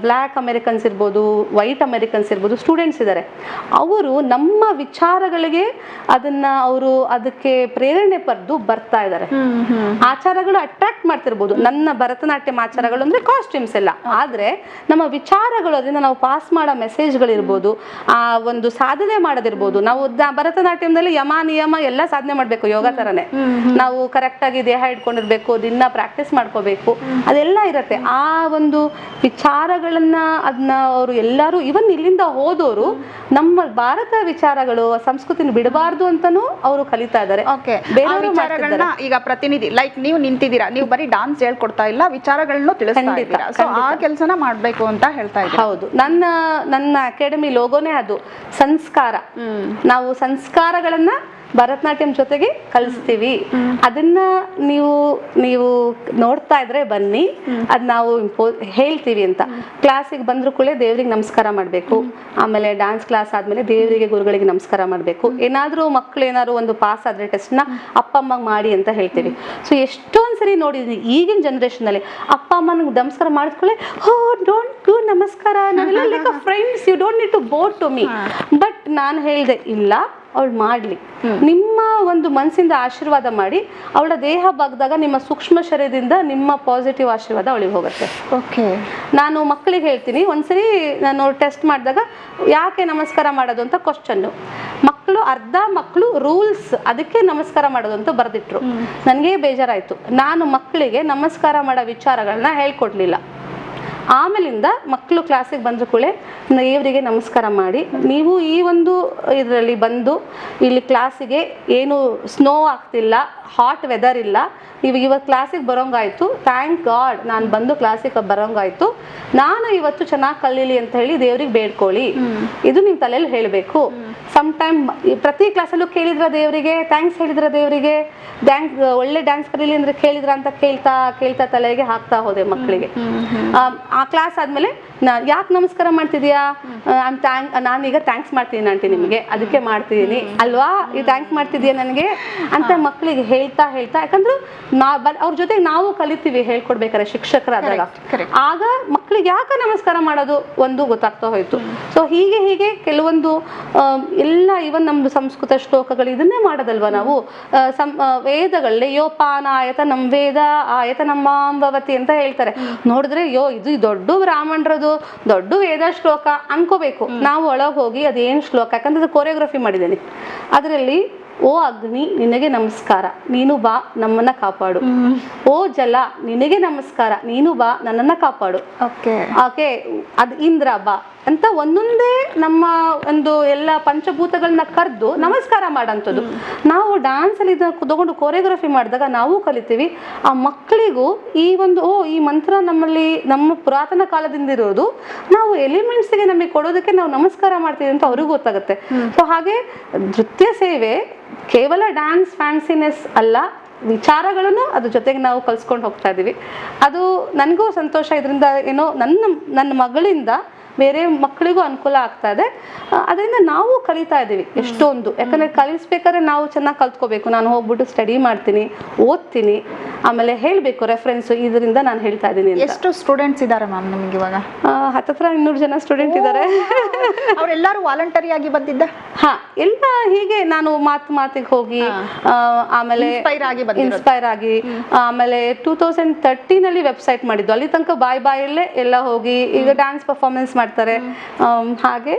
ಬ್ಲ್ಯಾಕ್ ಅಮೆರಿಕನ್ಸ್ ಇರ್ಬೋದು, ವೈಟ್ ಅಮೆರಿಕನ್ಸ್ ಇರ್ಬೋದು, ಸ್ಟೂಡೆಂಟ್ಸ್ ಇದ್ದಾರೆ, ಅವರು ನಮ್ಮ ವಿಚಾರಗಳಿಗೆ ಅವರು ಅದಕ್ಕೆ ಪ್ರೇರಣೆ ಪಡೆದು ಬರ್ತಾ ಇದ್ದಾರೆ. ಆಚಾರಗಳು ಅಟ್ರಾಕ್ಟ್ ಮಾಡ್ತಿರ್ಬೋದು, ನನ್ನ ಭರತನಾಟ್ಯಂ ಆಚಾರಗಳು ಅಂದ್ರೆ ಕಾಸ್ಟ್ಯೂಮ್ಸ್ ಎಲ್ಲ, ಆದ್ರೆ ನಮ್ಮ ವಿಚಾರಗಳು, ಅದರಿಂದ ನಾವು ಪಾಸ್ ಮಾಡೋ ಮೆಸೇಜ್ಗಳಿರ್ಬೋದು, ಆ ಒಂದು ಸಾಧನೆ ಮಾಡೋದಿರ್ಬೋದು. ನಾವು ಭರತನಾಟ್ಯಂದಲ್ಲಿ ಯಮ ನಿಯಮ ಎಲ್ಲ ಸಾಧನೆ ಮಾಡ್ಬೇಕು, ಯೋಗ ತರನೇ ನಾವು ಕರೆಕ್ಟ್ ಆಗಿ ದೇಹ ಇಟ್ಕೊಂಡಿರ್ಬೇಕು, ದಿನ ಪ್ರಾಕ್ಟೀಸ್ ಮಾಡ್ಕೋಬೇಕು, ಅದೆಲ್ಲ ಇರತ್ತೆ. ಆ ಒಂದು ವಿಚಾರಗಳನ್ನ ಅದನ್ನ ಅವರು ಎಲ್ಲರೂ, ಇವನ್ ಇಲ್ಲಿಂದ ಹೋದವರು ನಮ್ಮ ಭಾರತ ವಿಚಾರಗಳು, ಸಂಸ್ಕೃತಿನ ಬಿಡಬಾರ್ದು ಅಂತಾನೂ ಅವರು ಕಲಿತಾ ಇದ್ದಾರೆ. ವಿಚಾರಗಳನ್ನ ಈಗ ಪ್ರತಿನಿಧಿ ಲೈಕ್ ನೀವು ನಿಂತಿದ್ದೀರಾ, ನೀವು ಬರೀ ಡಾನ್ಸ್ ಹೇಳ್ಕೊಡ್ತಾ ಇಲ್ಲ, ವಿಚಾರಗಳನ್ನು ತಿಳಿಸ್ತಾ ಇದ್ದೀರಾ. ಸೊ ಆ ಕೆಲಸನ ಮಾಡ್ಬೇಕು ಅಂತ ಹೇಳ್ತಾ ಇದ್ದೀರಾ. ಹೌದು, ನನ್ನ ಅಕಾಡೆಮಿ ಲೋಗೋನೇ ಅದು, ಸಂಸ್ಕಾರ. ನಾವು ಸಂಸ್ಕಾರಗಳನ್ನ ಭರತನಾಟ್ಯಂ ಜೊತೆಗೆ ಕಲಿಸ್ತೀವಿ. ಅದನ್ನ ನೀವು ನೋಡ್ತಾ ಇದ್ರೆ ಬನ್ನಿ, ಅದ್ ನಾವು ಹೇಳ್ತೀವಿ ಅಂತ. ಕ್ಲಾಸಿಗೆ ಬಂದ್ರು ಕೂಡ ದೇವ್ರಿಗೆ ನಮಸ್ಕಾರ ಮಾಡಬೇಕು, ಆಮೇಲೆ ಡ್ಯಾನ್ಸ್ ಕ್ಲಾಸ್ ಆದ್ಮೇಲೆ ದೇವರಿಗೆ, ಗುರುಗಳಿಗೆ ನಮಸ್ಕಾರ ಮಾಡಬೇಕು. ಏನಾದ್ರೂ ಮಕ್ಳು ಏನಾದ್ರು ಒಂದು ಪಾಸ್ ಆದ್ರೆ ಟೆಸ್ಟ್ನ ಅಪ್ಪ ಅಮ್ಮಂಗೆ ಮಾಡಿ ಅಂತ ಹೇಳ್ತೀವಿ. ಸೊ ಎಷ್ಟೊಂದ್ ಸರಿ ನೋಡಿದೀನಿ ಈಗಿನ ಜನರೇಷನ್ ಅಲ್ಲಿ, ಅಪ್ಪ ಅಮ್ಮನಿಗೆ ನಮಸ್ಕಾರ ಮಾಡಿದ್ಕೊಳ್ಳೆ, ಡೋಂಟ್ ಡೂ ನಮಸ್ಕಾರ, ನಾವೆಲ್ಲ like friends, you don't need to bow to me. But ನಾನು ಹೇಳಿದೆ, ಇಲ್ಲ, ಅವಳು ಮಾಡ್ಲಿ, ನಿಮ್ಮ ಒಂದು ಮನಸ್ಸಿಂದ ಆಶೀರ್ವಾದ ಮಾಡಿ, ಅವಳ ದೇಹ ಬಾಗ್ದಾಗ ನಿಮ್ಮ ಸೂಕ್ಷ್ಮ ಶರೀರದಿಂದ ನಿಮ್ಮ ಪಾಸಿಟಿವ್ ಆಶೀರ್ವಾದ ಅವಳಿಗೆ ಹೋಗುತ್ತೆ. ಓಕೆ, ನಾನು ಮಕ್ಕಳಿಗೆ ಹೇಳ್ತೀನಿ, ಒಂದ್ಸರಿ ನಾನು ಟೆಸ್ಟ್ ಮಾಡಿದಾಗ ಯಾಕೆ ನಮಸ್ಕಾರ ಮಾಡೋದು ಅಂತ ಕ್ವಶನ್ನು, ಅರ್ಧ ಮಕ್ಕಳು ರೂಲ್ಸ್ ಅದಕ್ಕೆ ನಮಸ್ಕಾರ ಮಾಡೋದು ಅಂತ ಬರೆದಿಟ್ರು. ನನಗೆ ಬೇಜಾರಾಯ್ತು, ನಾನು ಮಕ್ಕಳಿಗೆ ನಮಸ್ಕಾರ ಮಾಡೋ ವಿಚಾರಗಳನ್ನ ಹೇಳ್ಕೊಡ್ಲಿಲ್ಲ. ಆಮೇಲಿಂದ ಮಕ್ಕಳು ಕ್ಲಾಸಿಗೆ ಬಂದ್ರು ಕೂಡ ದೇವರಿಗೆ ನಮಸ್ಕಾರ ಮಾಡಿ, ನೀವು ಈ ಒಂದು ಇದರಲ್ಲಿ ಬಂದು ಇಲ್ಲಿ ಕ್ಲಾಸಿಗೆ ಏನು ಸ್ನೋ ಆಗ್ತಿಲ್ಲ, ಹಾಟ್ ವೆದರ್ ಇಲ್ಲ, ನೀವು ಇವತ್ತು ಕ್ಲಾಸಿಗೆ ಬರೋಂಗಾಯ್ತು, ಥ್ಯಾಂಕ್ ಗಾಡ್ ನಾನು ಬಂದು ಕ್ಲಾಸಿಗೆ ಬರೋಂಗಾಯ್ತು, ನಾನು ಇವತ್ತು ಚೆನ್ನಾಗಿ ಕಲೀಲಿ ಅಂತ ಹೇಳಿ ದೇವ್ರಿಗೆ ಬೇಡ್ಕೊಳ್ಳಿ, ಇದು ನಿಮ್ಮ ತಲೆಯಲ್ಲಿ ಹೇಳಬೇಕು. ಸಮ್ಟೈಮ್ ಪ್ರತಿ ಕ್ಲಾಸಲ್ಲೂ ಕೇಳಿದ್ರ ದೇವರಿಗೆ, ಥ್ಯಾಂಕ್ಸ್ ಹೇಳಿದ್ರ ದೇವರಿಗೆ, ಒಳ್ಳೆ ಡ್ಯಾನ್ಸ್ ಕಲೀಲಿ ಅಂದ್ರೆ ಕೇಳಿದ್ರ ಅಂತ ಕೇಳ್ತಾ ತಲೆಗೆ ಹಾಕ್ತಾ ಹೋದೆ ಮಕ್ಕಳಿಗೆ. ಆ ಕ್ಲಾಸ್ ಆದಮೇಲೆ ಯಾಕೆ ನಮಸ್ಕಾರ ಮಾಡ್ತಿದ್ಯಾ, ನಾನೀಗ ಥ್ಯಾಂಕ್ಸ್ ಮಾಡ್ತೀನಿ ಆಂಟಿ ನಿಮಗೆ, ಅದಕ್ಕೆ ಮಾಡ್ತಿದ್ದೀನಿ ಅಲ್ವಾ, ಈ ಥ್ಯಾಂಕ್ಸ್ ಮಾಡ್ತಿದ್ಯಾ ನನಗೆ ಅಂತ ಮಕ್ಕಳಿಗೆ ಹೇಳ್ತಾ ಯಾಕಂದ್ರೆ ಅವ್ರ ಜೊತೆಗೆ ನಾವು ಕಲಿತೀವಿ ಹೇಳ್ಕೊಡ್ಬೇಕಾರೆ ಶಿಕ್ಷಕರಾದಾಗ. ಆಗ ಮಕ್ಕಳಿಗೆ ಯಾಕೆ ನಮಸ್ಕಾರ ಮಾಡೋದು ಒಂದು ಗೊತ್ತಾಗ್ತಾ ಹೋಯ್ತು. ಸೊ ಹೀಗೆ ಕೆಲವೊಂದು ಎಲ್ಲ ಇವನ್ ನಮ್ದು ಸಂಸ್ಕೃತ ಶ್ಲೋಕಗಳು ಇದನ್ನೇ ಮಾಡೋದಲ್ವಾ ನಾವು. ವೇದಗಳಲ್ಲಿ ಯೋಪಾನ ಆಯತ ನಮ್ ವೇದ ಆಯತ ನಮ್ಮಾಂಬವತಿ ಅಂತ ಹೇಳ್ತಾರೆ. ನೋಡಿದ್ರೆ ಇದು ದೊಡ್ಡ ಬ್ರಾಹ್ಮಣರದು ದೊಡ್ಡ ವೇದ ಶ್ಲೋಕ ಅನ್ಕೋಬೇಕು. ನಾವು ಒಳಗೆ ಹೋಗಿ ಅದೇನು ಶ್ಲೋಕ, ಯಾಕಂದ್ರೆ ಅದು ಕೊರಿಯೋಗ್ರಫಿ ಮಾಡಿದ್ದೇನೆ. ಅದರಲ್ಲಿ ಓ ಅಗ್ನಿ ನಿನಗೆ ನಮಸ್ಕಾರ, ನೀನು ಬಾ ನಮ್ಮನ್ನ ಕಾಪಾಡು. ಓ ಜಲ ನಿನಗೆ ನಮಸ್ಕಾರ, ನೀನು ಬಾ ನನ್ನನ್ನ ಕಾಪಾಡು. ಓಕೆ ಅದು ಇಂದ್ರ ಬಾ ಅಂತ ಒಂದೊಂದೇ ನಮ್ಮ ಒಂದು ಎಲ್ಲ ಪಂಚಭೂತಗಳನ್ನ ಕರೆದು ನಮಸ್ಕಾರ ಮಾಡೋಂಥದ್ದು. ನಾವು ಡ್ಯಾನ್ಸಲ್ಲಿ ಇದನ್ನ ತಗೊಂಡು ಕೊರಿಯೋಗ್ರಫಿ ಮಾಡಿದಾಗ ನಾವು ಕಲಿತೀವಿ. ಆ ಮಕ್ಕಳಿಗೂ ಈ ಒಂದು ಈ ಮಂತ್ರ ನಮ್ಮಲ್ಲಿ ನಮ್ಮ ಪುರಾತನ ಕಾಲದಿಂದ ಇರೋದು, ನಾವು ಎಲಿಮೆಂಟ್ಸ್ಗೆ ನಮಗೆ ಕೊಡೋದಕ್ಕೆ ನಾವು ನಮಸ್ಕಾರ ಮಾಡ್ತೀವಿ ಅಂತ ಅವ್ರಿಗೂ ಗೊತ್ತಾಗುತ್ತೆ. ಸೊ ಹಾಗೆ ನೃತ್ಯ ಸೇವೆ ಕೇವಲ ಡ್ಯಾನ್ಸ್ ಫ್ಯಾನ್ಸಿನೆಸ್ ಅಲ್ಲ, ವಿಚಾರಗಳನ್ನು ಅದ್ರ ಜೊತೆಗೆ ನಾವು ಕಲ್ಸ್ಕೊಂಡು ಹೋಗ್ತಾ ಇದೀವಿ. ಅದು ನನಗೂ ಸಂತೋಷ. ಇದರಿಂದ ಏನೋ ನನ್ನ ಮಗಳಿಂದ ಬೇರೆ ಮಕ್ಕಳಿಗೂ ಅನುಕೂಲ ಆಗ್ತಾ ಇದೆ. ಅದರಿಂದ ನಾವು ಕಲಿತಾ ಇದ್ದೀವಿ ಎಷ್ಟೊಂದು. ಯಾಕಂದ್ರೆ ಕಲಿಸ್ಬೇಕಾದ್ರೆ ನಾವು ಚೆನ್ನಾಗಿ ಕಲ್ತ್ಕೋಬೇಕು. ನಾನು ಹೋಗ್ಬಿಟ್ಟು ಸ್ಟಡಿ ಮಾಡ್ತೀನಿ, ಓದ್ತೀನಿ, ಆಮೇಲೆ ಹೇಳಬೇಕು ರೆಫರೆನ್ಸ್, ಇದರಿಂದ ನಾನು ಹೇಳ್ತಾ ಇದ್ದೀನಿ. ಎಷ್ಟು ಸ್ಟೂಡೆಂಟ್ಸ್ ಇದ್ದಾರೆ ಮ್ಯಾಮ್ ನಿಮ್ಗೆ ಇವಾಗ? ಹತ್ತತ್ರ 200 ಜನ ಸ್ಟೂಡೆಂಟ್ ಇದ್ದಾರೆ. ಅವರೆಲ್ಲರೂ ವಾಲಂಟರಿ ಆಗಿ ಬಂದಿದ್ದ? ಎಲ್ಲ ಹೀಗೆ ನಾನು ಮಾತಿಗೆ ಹೋಗಿ ಆಮೇಲೆ ಇನ್ಸ್ಪೈರ್ ಆಗಿ ಆಮೇಲೆ 2013 ವೆಬ್ಸೈಟ್ ಮಾಡಿದ್ದು. ಅಲ್ಲಿ ತನಕ ಬಾಯಲ್ಲೇ ಎಲ್ಲ ಹೋಗಿ ಈಗ ಡ್ಯಾನ್ಸ್ ಪರ್ಫಾರ್ಮೆನ್ಸ್ ಮಾಡ್ತಾರೆ. ಹಾಗೆ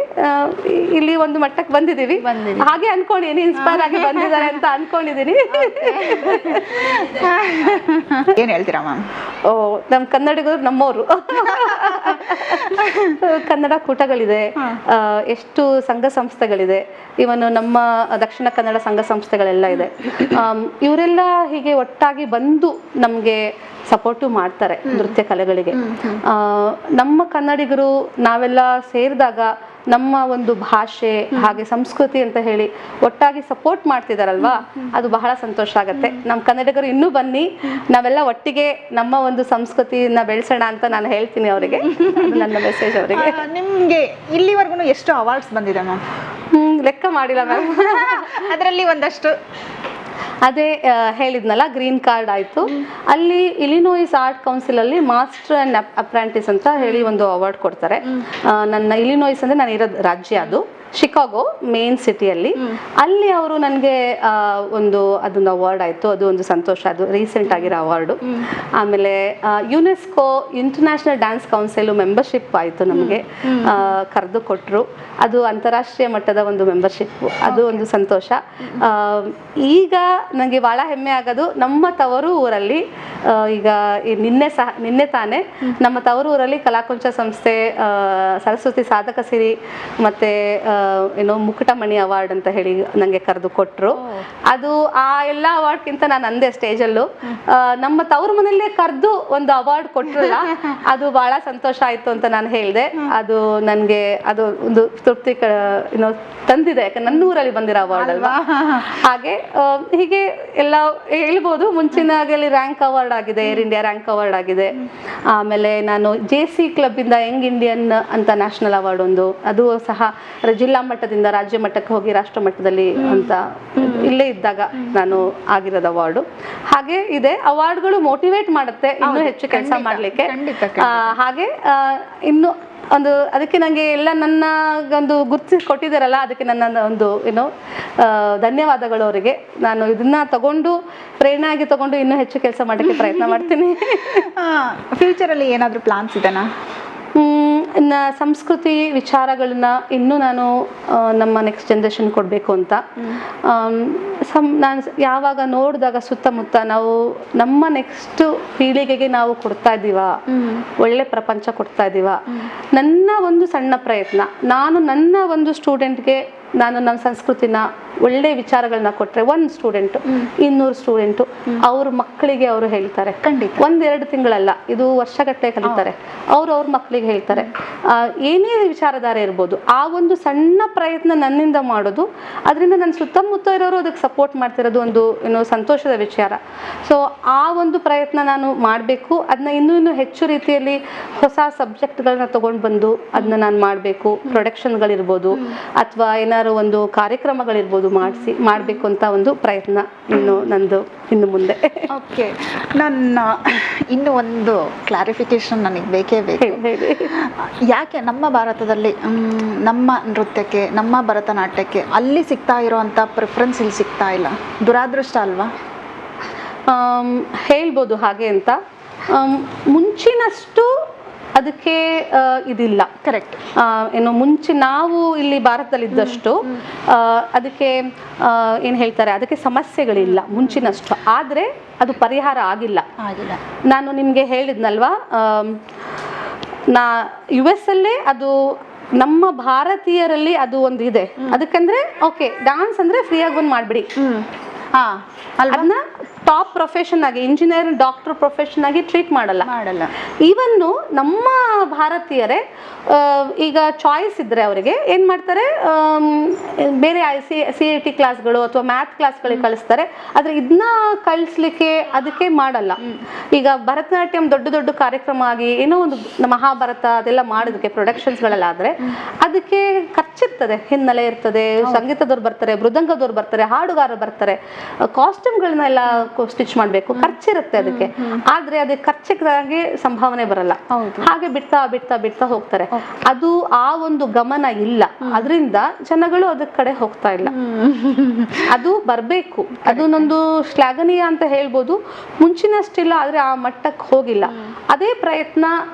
ಇಲ್ಲಿ ಒಂದು ಮಟ್ಟಕ್ಕೆ ಬಂದಿದ್ದೀವಿ. ಹಾಗೆ ಅನ್ಕೊಂಡಿದ್ದೀನಿ, ಇನ್ಸ್ಪೈರ್ ಆಗಿ ಬಂದಿದ್ದಾರೆ ಅಂತ ಅನ್ಕೊಂಡಿದ್ದೀನಿ. ಏನ್ ಹೇಳ್ತೀರಾ ಮ್ಯಾಮ್? ನಮ್ ಕನ್ನಡಿಗರು ನಮ್ಮವರು. ಕನ್ನಡ ಕೂಟಗಳಿದೆ, ಎಷ್ಟು ಸಂಘ ಸಂಸ್ಥೆಗಳಿದೆ, ಇವನು ನಮ್ಮ ದಕ್ಷಿಣ ಕನ್ನಡ ಸಂಘ ಸಂಸ್ಥೆಗಳೆಲ್ಲ ಇದೆ. ಇವರೆಲ್ಲ ಹೀಗೆ ಒಟ್ಟಾಗಿ ಬಂದು ನಮ್ಗೆ ಸಪೋರ್ಟು ಮಾಡ್ತಾರೆ ನೃತ್ಯ ಕಲೆಗಳಿಗೆ. ನಮ್ಮ ಕನ್ನಡಿಗರು ನಾವೆಲ್ಲ ಸೇರಿದಾಗ ನಮ್ಮ ಒಂದು ಭಾಷೆ ಹಾಗೆ ಸಂಸ್ಕೃತಿ ಅಂತ ಹೇಳಿ ಒಟ್ಟಾಗಿ ಸಪೋರ್ಟ್ ಮಾಡ್ತಿದಾರಲ್ವಾ, ಅದು ಬಹಳ ಸಂತೋಷ ಆಗತ್ತೆ. ನಮ್ಮ ಕನ್ನಡಿಗರು ಇನ್ನೂ ಬನ್ನಿ, ನಾವೆಲ್ಲ ಒಟ್ಟಿಗೆ ನಮ್ಮ ಒಂದು ಸಂಸ್ಕೃತಿಯನ್ನ ಬೆಳೆಸೋಣ ಅಂತ ನಾನು ಹೇಳ್ತೀನಿ ಅವರಿಗೆ. ನನ್ನ ಮೆಸೇಜ್ ಅವರಿಗೆ. ನಿಮ್ಗೆ ಇಲ್ಲಿವರೆಗೂ ಎಷ್ಟು ಅವಾರ್ಡ್ಸ್ ಬಂದಿದೆ ಮ್ಯಾಮ್? ಲೆಕ್ಕ ಮಾಡಿಲ್ಲ ಮ್ಯಾಮ್. ಅದರಲ್ಲಿ ಒಂದಷ್ಟು ಅದೇ ಹೇಳಿದ್ನಲ್ಲ, ಗ್ರೀನ್ ಕಾರ್ಡ್ ಆಯಿತು. ಅಲ್ಲಿ ಇಲಿನೋಯಿಸ್ ಆರ್ಟ್ ಕೌನ್ಸಿಲ್ ಅಲ್ಲಿ ಮಾಸ್ಟರ್ ಅಂಡ್ ಅಪ್ರೆಂಟಿಸ್ ಅಂತ ಹೇಳಿ ಒಂದು ಅವಾರ್ಡ್ ಕೊಡ್ತಾರೆ. ನನ್ನ ಇಲಿನೋಯಿಸ್ ಅಂದ್ರೆ ನಾನು ಇರೋದು ರಾಜ್ಯ ಅದು ಶಿಕಾಗೋ ಮೇನ್ ಸಿಟಿಯಲ್ಲಿ. ಅಲ್ಲಿ ಅವರು ನನಗೆ ಅದೊಂದು ಅವಾರ್ಡ್ ಆಯಿತು. ಅದು ಒಂದು ಸಂತೋಷ. ಅದು ರೀಸೆಂಟ್ ಆಗಿರೋ ಅವಾರ್ಡು. ಆಮೇಲೆ UNESCO international dance council membership ಆಯಿತು ನಮಗೆ, ಕರೆದು ಕೊಟ್ಟರು. ಅದು ಅಂತಾರಾಷ್ಟ್ರೀಯ ಮಟ್ಟದ ಒಂದು ಮೆಂಬರ್ಶಿಪ್. ಅದು ಒಂದು ಸಂತೋಷ. ಈಗ ನನಗೆ ಭಾಳ ಹೆಮ್ಮೆ ಆಗೋದು ನಮ್ಮ ತವರು ಊರಲ್ಲಿ ಈಗ ನಿನ್ನೆ ತಾನೇ ನಮ್ಮ ತವರು ಊರಲ್ಲಿ ಕಲಾಕುಂಚ ಸಂಸ್ಥೆ ಸರಸ್ವತಿ ಸಾಧಕ ಸಿರಿ ಮತ್ತೆ ಮುಕುಟಮಣಿ ಅವಾರ್ಡ್ ಅಂತ ಹೇಳಿ ನನಗೆ ಕರೆದು ಕೊಟ್ಟರು. ಅದು ಆ ಎಲ್ಲ ಅವಾರ್ಡ್ಗಿಂತ ನಾನು ಅಂದೆ ಸ್ಟೇಜಲ್ಲೂ, ನಮ್ಮ ತವರು ಮನೆಯಲ್ಲೇ ಕರೆದು ಒಂದು ಅವಾರ್ಡ್ ಕೊಟ್ಟರಲ್ಲ, ಅದು ಬಹಳ ಸಂತೋಷ ಆಯಿತು ಅಂತ ನಾನು ಹೇಳಿದೆ. ಅದು ನನಗೆ ಅದು ಒಂದು ತೃಪ್ತಿ ತಂದಿದೆ, ಯಾಕಂದ್ರೆ ನನ್ನ ಊರಲ್ಲಿ ಬಂದಿರೋ ಅವಾರ್ಡ್ ಅಲ್ವಾ. ಹಾಗೆ ಹೀಗೆ ಎಲ್ಲ ಹೇಳ್ಬೋದು. ಮುಂಚಿನಾಗಲಿ ರ್ಯಾಂಕ್ ಅವಾರ್ಡ್ ಆಗಿದೆ, ಏರ್ ಇಂಡಿಯಾ ರ್ಯಾಂಕ್ ಅವಾರ್ಡ್ ಆಗಿದೆ. ಆಮೇಲೆ ನಾನು JC ಕ್ಲಬ್ ಇಂದ ಯಂಗ್ ಇಂಡಿಯನ್ ಅಂತ ನ್ಯಾಷನಲ್ ಅವಾರ್ಡ್ ಒಂದು, ಅದು ಸಹ ಜಿಲ್ಲಾ ಮಟ್ಟದಿಂದ ರಾಜ್ಯ ಮಟ್ಟಕ್ಕೆ ಹೋಗಿ ರಾಷ್ಟ್ರ ಮಟ್ಟದಲ್ಲಿ ಅಂತ ಇಲ್ಲೇ ಇದ್ದಾಗ ನಾನು ಆಗಿರೋದು ಅವಾರ್ಡು. ಹಾಗೆ ಇದೆ. ಅವಾರ್ಡ್ಗಳು ಮೋಟಿವೇಟ್ ಮಾಡುತ್ತೆ ಇನ್ನೂ ಹೆಚ್ಚು ಕೆಲಸ ಮಾಡಲಿಕ್ಕೆ. ಹಾಗೆ ಇನ್ನು ಅದಕ್ಕೆ ನನಗೆ ಎಲ್ಲ ನನ್ನ ಒಂದು ಗುರುತಿಸಿ ಕೊಟ್ಟಿದ್ದಾರಲ್ಲ, ಅದಕ್ಕೆ ನನ್ನ ಒಂದು ಧನ್ಯವಾದಗಳು ಅವರಿಗೆ. ನಾನು ಇದನ್ನ ತಗೊಂಡು ಪ್ರೇರಣೆಯಾಗಿ ತಗೊಂಡು ಇನ್ನೂ ಹೆಚ್ಚು ಕೆಲಸ ಮಾಡೋಕ್ಕೆ ಪ್ರಯತ್ನ ಮಾಡ್ತೀನಿ. ಫ್ಯೂಚರಲ್ಲಿ ಏನಾದರೂ ಪ್ಲಾನ್ಸ್ ಇದೆನಾ? ಸಂಸ್ಕೃತಿ ವಿಚಾರಗಳನ್ನ ಇನ್ನೂ ನಾನು ನಮ್ಮ ನೆಕ್ಸ್ಟ್ ಜನ್ರೇಷನ್ ಕೊಡಬೇಕು ಅಂತ. ನಾನು ಯಾವಾಗ ನೋಡಿದಾಗ ಸುತ್ತಮುತ್ತ ನಾವು ನಮ್ಮ ನೆಕ್ಸ್ಟ್ ಪೀಳಿಗೆಗೆ ನಾವು ಕೊಡ್ತಾ ಇದ್ದೀವ, ಒಳ್ಳೆ ಪ್ರಪಂಚ ಕೊಡ್ತಾ ಇದ್ದೀವ. ನನ್ನ ಒಂದು ಸಣ್ಣ ಪ್ರಯತ್ನ, ನಾನು ನನ್ನ ಒಂದು ಸ್ಟೂಡೆಂಟ್ಗೆ ನಾನು ನಮ್ಮ ಸಂಸ್ಕೃತಿನ ಒಳ್ಳೆ ವಿಚಾರಗಳನ್ನ ಕೊಟ್ರೆ 1 ಸ್ಟೂಡೆಂಟ್ 200 ಸ್ಟೂಡೆಂಟು ಅವ್ರ ಮಕ್ಕಳಿಗೆ ಅವರು ಹೇಳ್ತಾರೆ. ಖಂಡಿತ. 1-2 ತಿಂಗಳಲ್ಲ, ಇದು ವರ್ಷಗಟ್ಟಲೆ ಕಲಿತಾರೆ. ಅವ್ರ ಮಕ್ಕಳಿಗೆ ಹೇಳ್ತಾರೆ. ಏನೇ ವಿಚಾರಧಾರೆ ಇರ್ಬೋದು, ಆ ಒಂದು ಸಣ್ಣ ಪ್ರಯತ್ನ ನನ್ನಿಂದ ಮಾಡೋದು, ಅದರಿಂದ ನನ್ನ ಸುತ್ತಮುತ್ತ ಇರೋರು ಅದಕ್ಕೆ ಸಪೋರ್ಟ್ ಮಾಡ್ತಿರೋದು ಒಂದು ಸಂತೋಷದ ವಿಚಾರ. ಸೊ ಆ ಒಂದು ಪ್ರಯತ್ನ ನಾನು ಮಾಡಬೇಕು. ಅದನ್ನ ಇನ್ನೂ ಹೆಚ್ಚು ರೀತಿಯಲ್ಲಿ ಹೊಸ ಸಬ್ಜೆಕ್ಟ್ಗಳನ್ನ ತಗೊಂಡು ಬಂದು ಅದನ್ನ ನಾನು ಮಾಡಬೇಕು. ಪ್ರೊಡಕ್ಷನ್ಗಳಿರ್ಬೋದು ಅಥವಾ ಏನಾದ್ರು ಒಂದು ಕಾರ್ಯಕ್ರಮಗಳಿರ್ಬೋದು ಮಾಡಬೇಕು ಅಂತ ಒಂದು ಪ್ರಯತ್ನ ನಂದು ಇನ್ನು ಮುಂದೆ. ಓಕೆ, ನನ್ನ ಇನ್ನು ಒಂದು ಕ್ಲಾರಿಫಿಕೇಶನ್ ನನಗೆ ಬೇಕೇ ಬೇಕು. ಯಾಕೆ ನಮ್ಮ ಭಾರತದಲ್ಲಿ ನಮ್ಮ ನೃತ್ಯಕ್ಕೆ, ನಮ್ಮ ಭರತನಾಟ್ಯಕ್ಕೆ ಅಲ್ಲಿ ಸಿಗ್ತಾ ಇರೋವಂಥ ಪ್ರಿಫರೆನ್ಸ್ ಇಲ್ಲಿ ಸಿಗ್ತಾ ಇಲ್ಲ? ದುರಾದೃಷ್ಟ ಅಲ್ವಾ? ಹೇಳ್ಬೋದು ಹಾಗೆ ಅಂತ. ಮುಂಚಿನಷ್ಟು ಅದಕ್ಕೆ ಇದಿಲ್ಲ. ಕರೆಕ್ಟ್. ಏನು ಮುಂಚೆ ನಾವು ಇಲ್ಲಿ ಭಾರತದಲ್ಲಿದ್ದಷ್ಟು ಅದಕ್ಕೆ ಏನು ಹೇಳ್ತಾರೆ, ಅದಕ್ಕೆ ಸಮಸ್ಯೆಗಳಿಲ್ಲ ಮುಂಚಿನಷ್ಟು. ಆದರೆ ಅದು ಪರಿಹಾರ ಆಗಿಲ್ಲ. ನಾನು ನಿಮಗೆ ಹೇಳಿದ್ನಲ್ವಾ, US ಅಲ್ಲೇ ಅದು ನಮ್ಮ ಭಾರತೀಯರಲ್ಲಿ ಅದು ಒಂದು ಇದೆ. ಅದಕ್ಕಂದ್ರೆ ಓಕೆ, ಡಾನ್ಸ್ ಅಂದ್ರೆ ಫ್ರೀಯಾಗಿ ಒಂದು ಮಾಡಿಬಿಡಿ, ಅದನ್ನ ಟಾಪ್ ಪ್ರೊಫೆಷನ್ ಆಗಿ ಇಂಜಿನಿಯರ್, ಡಾಕ್ಟರ್ ಪ್ರೊಫೆಷನ್ ಆಗಿ ಟ್ರೀಟ್ ಮಾಡಲ್ಲ. ಈವನ್ನು ನಮ್ಮ ಭಾರತೀಯರೇ ಈಗ ಚಾಯ್ಸ್ ಇದ್ರೆ ಅವರಿಗೆ ಏನು ಮಾಡ್ತಾರೆ, ಬೇರೆ CIT ಕ್ಲಾಸ್ಗಳು ಅಥವಾ ಮ್ಯಾಥ್ ಕ್ಲಾಸ್ಗಳಿಗೆ ಕಳಿಸ್ತಾರೆ. ಆದರೆ ಇದನ್ನ ಕಳಿಸ್ಲಿಕ್ಕೆ ಅದಕ್ಕೆ ಮಾಡಲ್ಲ. ಈಗ ಭರತನಾಟ್ಯಂ ದೊಡ್ಡ ದೊಡ್ಡ ಕಾರ್ಯಕ್ರಮ ಆಗಿ ಏನೋ ಒಂದು ಮಹಾಭಾರತ ಅದೆಲ್ಲ ಮಾಡೋದಕ್ಕೆ ಪ್ರೊಡಕ್ಷನ್ಸ್ಗಳಲ್ಲಾದರೆ ಅದಕ್ಕೆ ಖರ್ಚಿರ್ತದೆ, ಹಿನ್ನೆಲೆ ಇರ್ತದೆ, ಸಂಗೀತದವ್ರು ಬರ್ತಾರೆ, ಮೃದಂಗದವ್ರು ಬರ್ತಾರೆ, ಹಾಡುಗಾರರು ಬರ್ತಾರೆ, ಕಾಸ್ಟ್ಯೂಮ್ಗಳನ್ನೆಲ್ಲ ಸ್ಟಿಚ್ ಮಾಡಬೇಕು, ಖರ್ಚಿರುತ್ತೆ ಅದಕ್ಕೆ. ಆದ್ರೆ ಅದಕ್ಕೆ ಖರ್ಚಿಗೆ ಸಂಭಾವನೆ ಬರಲ್ಲ. ಹಾಗೆ ಬಿಡ್ತಾ ಬಿಡ್ತಾ ಬಿಡ್ತಾ ಹೋಗ್ತಾರೆ. ಅದು ಆ ಒಂದು ಗಮನ ಇಲ್ಲ. ಅದರಿಂದ ಜನಗಳು ಅದಕ್ಕೆ ಕಡೆ ಹೋಗ್ತಾ ಇಲ್ಲ. ಅದು ಬರಬೇಕು. ಅದು ನಂದು ಶ್ಲಾಘನೀಯ ಅಂತ ಹೇಳ್ಬೋದು. ಮುಂಚಿನಷ್ಟಿಲ್ಲ, ಆದ್ರೆ ಆ ಮಟ್ಟಕ್ಕೆ ಹೋಗಿಲ್ಲ. ಅದೇ ಪ್ರಯತ್ನ